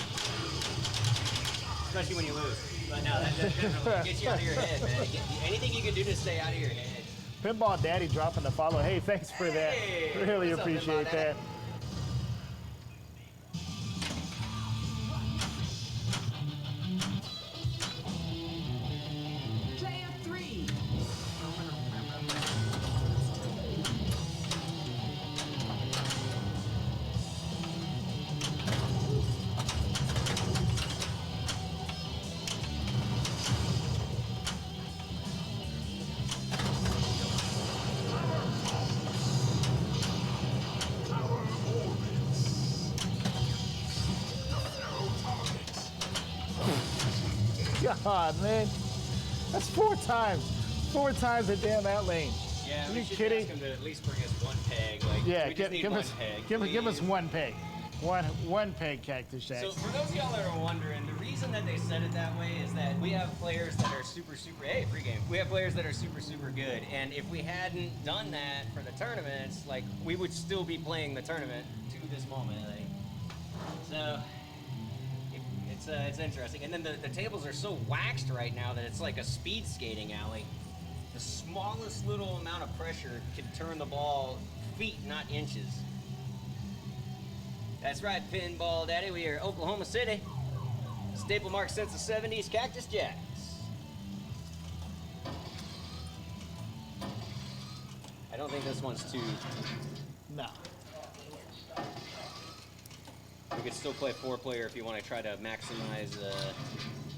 Especially when you lose. But no, that definitely gets you out of your head, man. Anything you can do to stay out of your head. Pinball Daddy dropping the follow. Hey, thanks for that. Hey, Really what's up, appreciate Pinball that. Daddy? Player 3. God, man. That's 4 times. 4 times a damn that lane. Yeah, Are we you should kidding? ask him to at least bring us one peg. Like, Yeah, we just need give one us, peg. give us please. one peg. One peg, Cactus Jack. So for those of y'all that are wondering, the reason that they said it that way is that we have players that are super, hey, free game. We have players that are super, super good. And if we hadn't done that for the tournaments, like, we would still be playing the tournament to this moment. Like, so it's interesting. And then the tables are so waxed right now that it's like a speed skating alley. The smallest little amount of pressure can turn the ball feet, not inches. That's right, Pinball Daddy. We are Oklahoma City. Staple mark since the 70s, Cactus Jacks. I don't think this one's too... No. We could still play 4-player if you want to try to maximize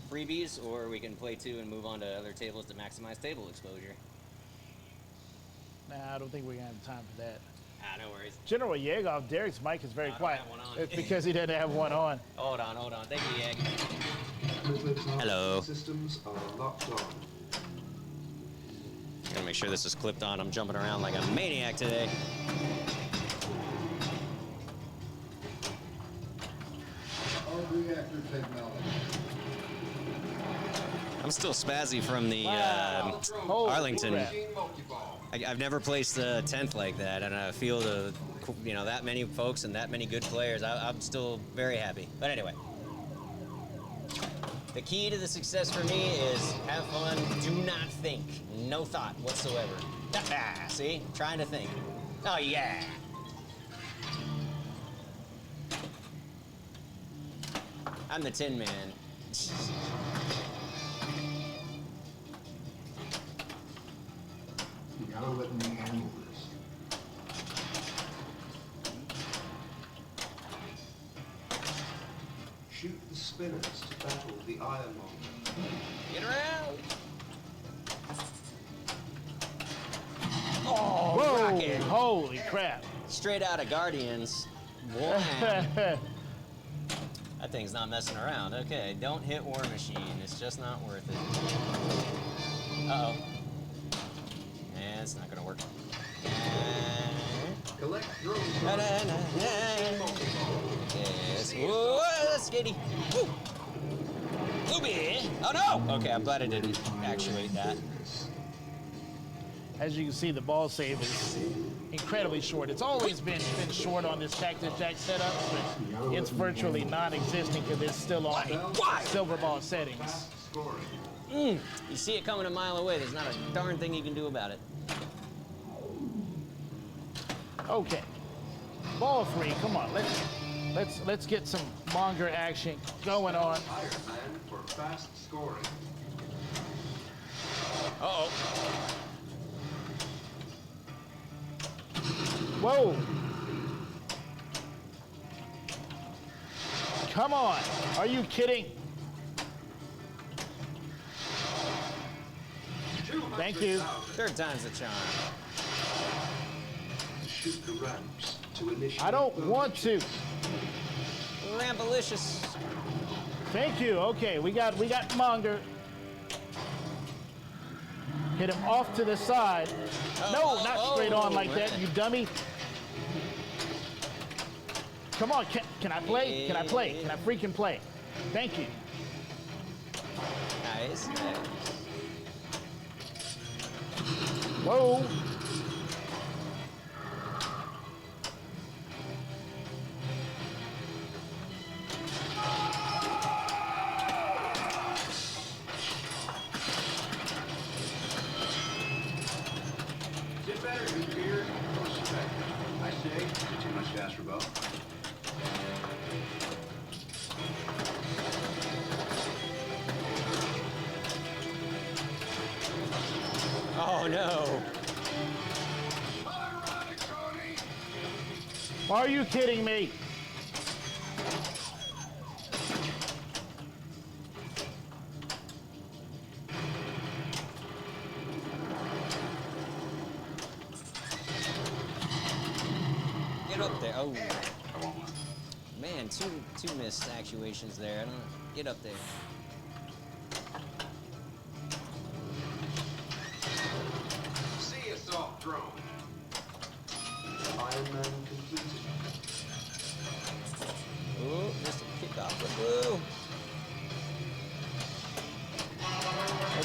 freebies, or we can play 2 and move on to other tables to maximize table exposure. Nah, I don't think we're going to have time for that. Ah, no worries. General Yegoff, Derek's mic is very I don't quiet. have one on. It's because he didn't have one on. Hold on. Thank you, Yag. Hello. Systems are locked on. Gotta make sure this is clipped on. I'm jumping around like a maniac today. Our reactor technology. I'm still spazzy from the Holy Arlington. crap. I've never placed a 10th like that, and I feel that many folks and that many good players. I'm still very happy. But anyway, the key to the success for me is have fun, do not think, no thought whatsoever. See, trying to think. Oh yeah. I'm the Tin Man. You gotta let me handle this. Shoot the spinners to battle the ironmonger. Get around. Whoa! rocket. Holy crap. Straight out of Guardians. Wow. That thing's not messing around. Okay, don't hit War Machine. It's just not worth it. Uh-oh. Yeah, it's not gonna work. Collect drones. Yes. Whoa, that's skitty. Woo. Ooby. Oh no! Okay, I'm glad I didn't actuate that. As you can see, the ball save is incredibly short. It's always been short on this Cactus Jack setup, but it's virtually non-existent because it's still on silver ball settings. Scoring. You see it coming a mile away. There's not a darn thing you can do about it. Okay, ball free. Come on, let's get some longer action going on. Iron Man for fast scoring. Uh-oh. Whoa! Come on! Are you kidding? Thank you. Third time's the charm. Shoot the ramps to initiate. I don't want to. Rampalicious. Thank you. Okay, we got Monger. Hit him off to the side. No, not straight on like that, you dummy. Come on, can I play? Can I play? Can I freaking play? Thank you. Nice. Whoa. no. Are you kidding me? Get up there. Oh. Man, two missed actuations there. I don't know. Get up there. See assault drone. Iron Man completed. Ooh, just a kick off the blue.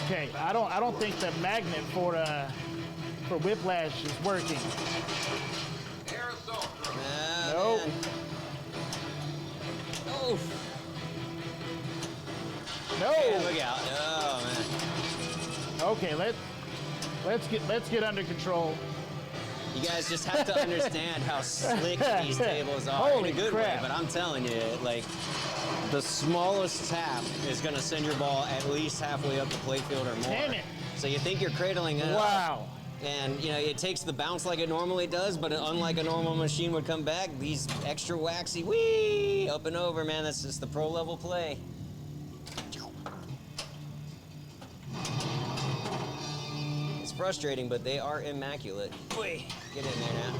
Okay, I don't think the magnet for Whiplash is working. Air assault drone. Nope. Man. Oof. No. Man, look out. Oh, man. Okay, let's get under control. You guys just have to understand how slick these tables are. Holy in a good crap. way, but I'm telling you, like, the smallest tap is going to send your ball at least halfway up the plate field or more. Damn it. So you think you're cradling it up, Wow. and, you know, it takes the bounce like it normally does, but unlike a normal machine would come back, these extra waxy, whee, up and over, man. That's just the pro level play. It's frustrating, but they are immaculate. Whee, get in there now.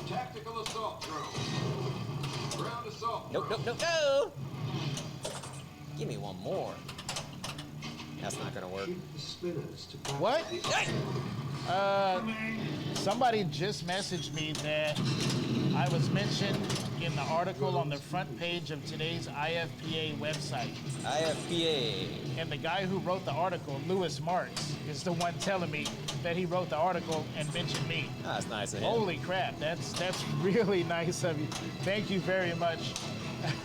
Tactical assault drone. Ground assault Nope, drone. nope, nope, no! Give me one more. That's not gonna work. Keep the spinners to back What? the Hey! Somebody just messaged me that I was mentioned in the article on the front page of today's IFPA website. IFPA. And the guy who wrote the article, Louis Marks, is the one telling me that he wrote the article and mentioned me. Oh, that's nice of him. Holy crap, that's really nice of you. Thank you very much.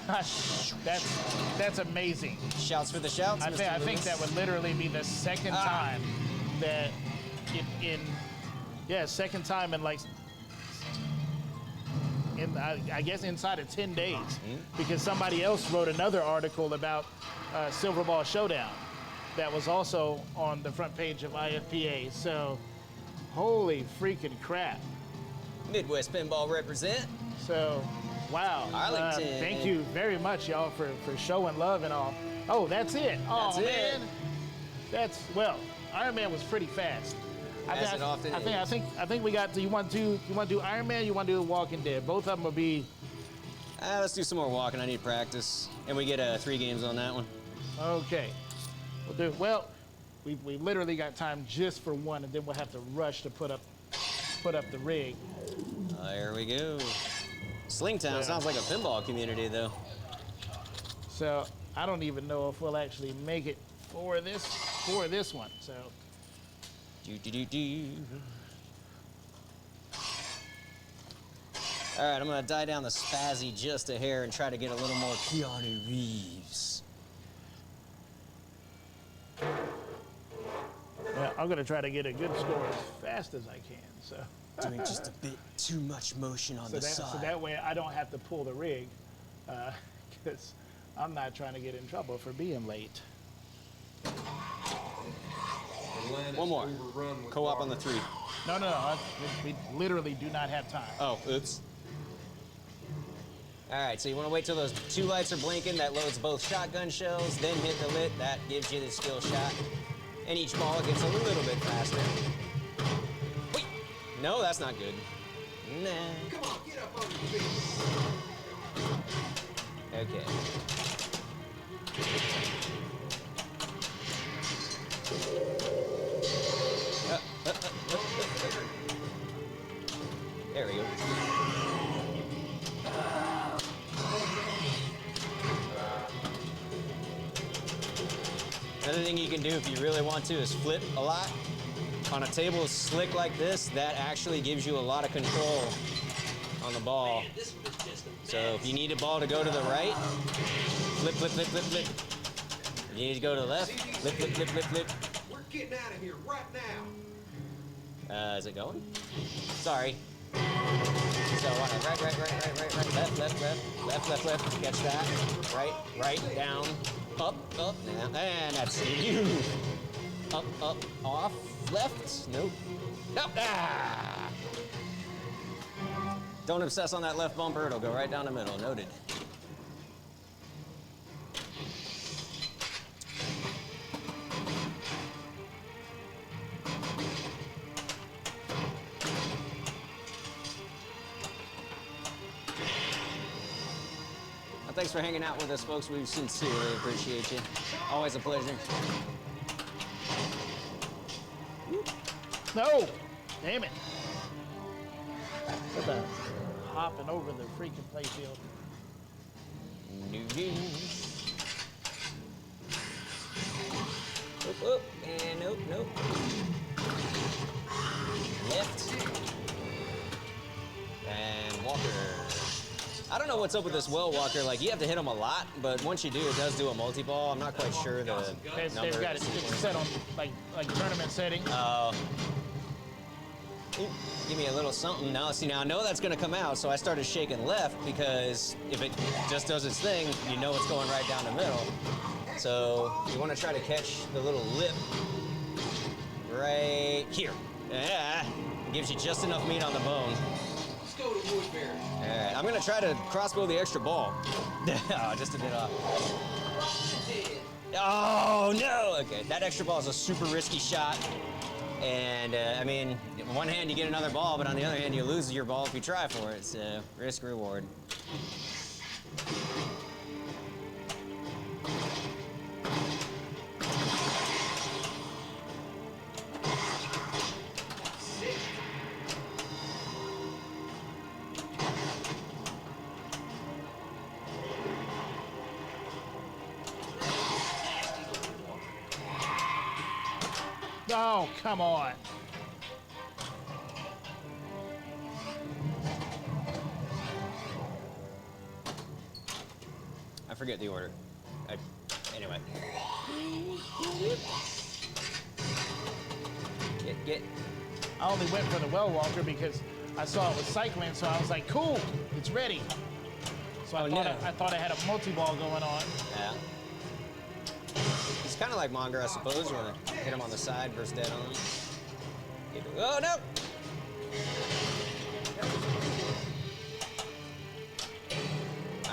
that's amazing. Shouts for the shouts, I Mr. think Lewis. that would literally be the second time that second time in like I guess inside of 10 days, because somebody else wrote another article about Silver Ball Showdown that was also on the front page of IFPA. So, holy freaking crap. Midwest Pinball represent. So, wow. Arlington. Thank you very much, y'all, for showing love and all. Oh, that's it. Oh, That's it. man. Well, Iron Man was pretty fast. As it often I is. think we got to. You want to do Iron Man? You want to do Walking Dead? Both of them will be Let's do some more walking. I need practice. And we get 3 games on that one. okay. We'll do. Well, we literally got time just for one, and then we'll have to rush to put up the rig. There we go. Slingtown sounds like a pinball community, though. So I don't even know if we'll actually make it for this one. So. Do. All right, I'm gonna die down the spazzy just a hair and try to get a little more Keanu Reeves. Yeah, I'm gonna try to get a good score as fast as I can. So. Doing just a bit too much motion on the side. So that way I don't have to pull the rig, because I'm not trying to get in trouble for being late. One more. Co-op on the 3. No. We literally do not have time. Oh, oops. All right, so you want to wait till those 2 lights are blinking. That loads both shotgun shells, then hit the lit. That gives you the skill shot. And each ball gets a little bit faster. Wait. No, that's not good. Nah. Come on, get up on your feet. Okay. There we go. Another thing you can do if you really want to is flip a lot. On a table slick like this, that actually gives you a lot of control on the ball. This was just a So if you need a ball to go to the right, flip, flip, flip, flip, flip. If you need to go to the left, flip, flip, flip, flip, flip. We're getting out of here right now. Is it going? Sorry. So right, left, left. Catch that. Right, down, up, now, and that's you. Up, off. Left? Nope. Nope. Ah! Don't obsess on that left bumper. It'll go right down the middle. Noted. Well, thanks for hanging out with us, folks. We sincerely appreciate you. Always a pleasure. No! Damn it. What the? Hopping over the freaking playfield. Oop, and nope, nope. Left. And Walker. I don't know what's up with this well walker. Like, you have to hit him a lot, but once you do, it does do a multi-ball. I'm not quite sure the They've number. got it set on like tournament setting. Oh. Ooh, give me a little something. Now, see, now I know that's going to come out, so I started shaking left because if it just does its thing, you know it's going right down the middle. So you want to try to catch the little lip right here. Yeah, gives you just enough meat on the bone. Let's go to Woodbury. All right, I'm going to try to crossbow the extra ball. Oh, just a bit off. Oh, no. Okay, that extra ball is a super risky shot. And, I mean, on one hand, you get another ball, but on the other hand, you lose your ball if you try for it. So, risk reward. Oh, come on. I forget the order. Anyway. Get. I only went for the well walker because I saw it was cycling, so I was like, cool, it's ready. So I thought I had a multi-ball going on. Yeah. It's kind of like Monger, I suppose. You want to hit him on the side versus dead on. Oh, no!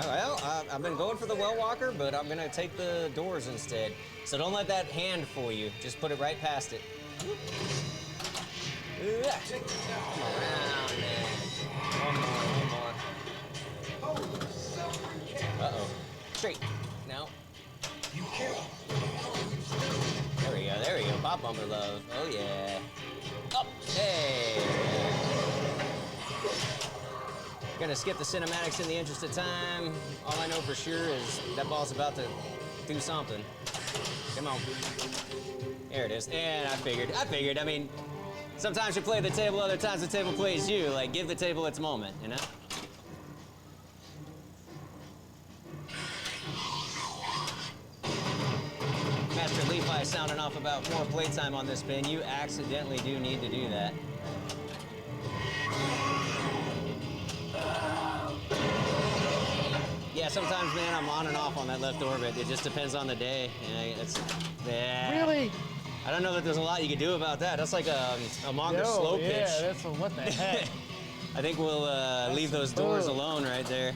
Well, I've been going for the well walker, but I'm going to take the doors instead. So don't let that hand fool you. Just put it right past it. Come around there. One more. Uh-oh. Straight. No. There we go. Bob Bumper Love. Oh, yeah. Up. Hey. Gonna skip the cinematics in the interest of time. All I know for sure is that ball's about to do something. Come on. There it is. And I figured. I mean, sometimes you play the table, other times the table plays you. Like, give the table its moment, you know? Master Levi sounding off about more playtime on this spin. You accidentally do need to do that. Yeah, sometimes, man, I'm on and off on that left orbit. It just depends on the day. Really? I don't know that there's a lot you can do about that. That's like a Monger slow pitch. Yeah, that's what the heck. I think we'll leave those doors alone right there.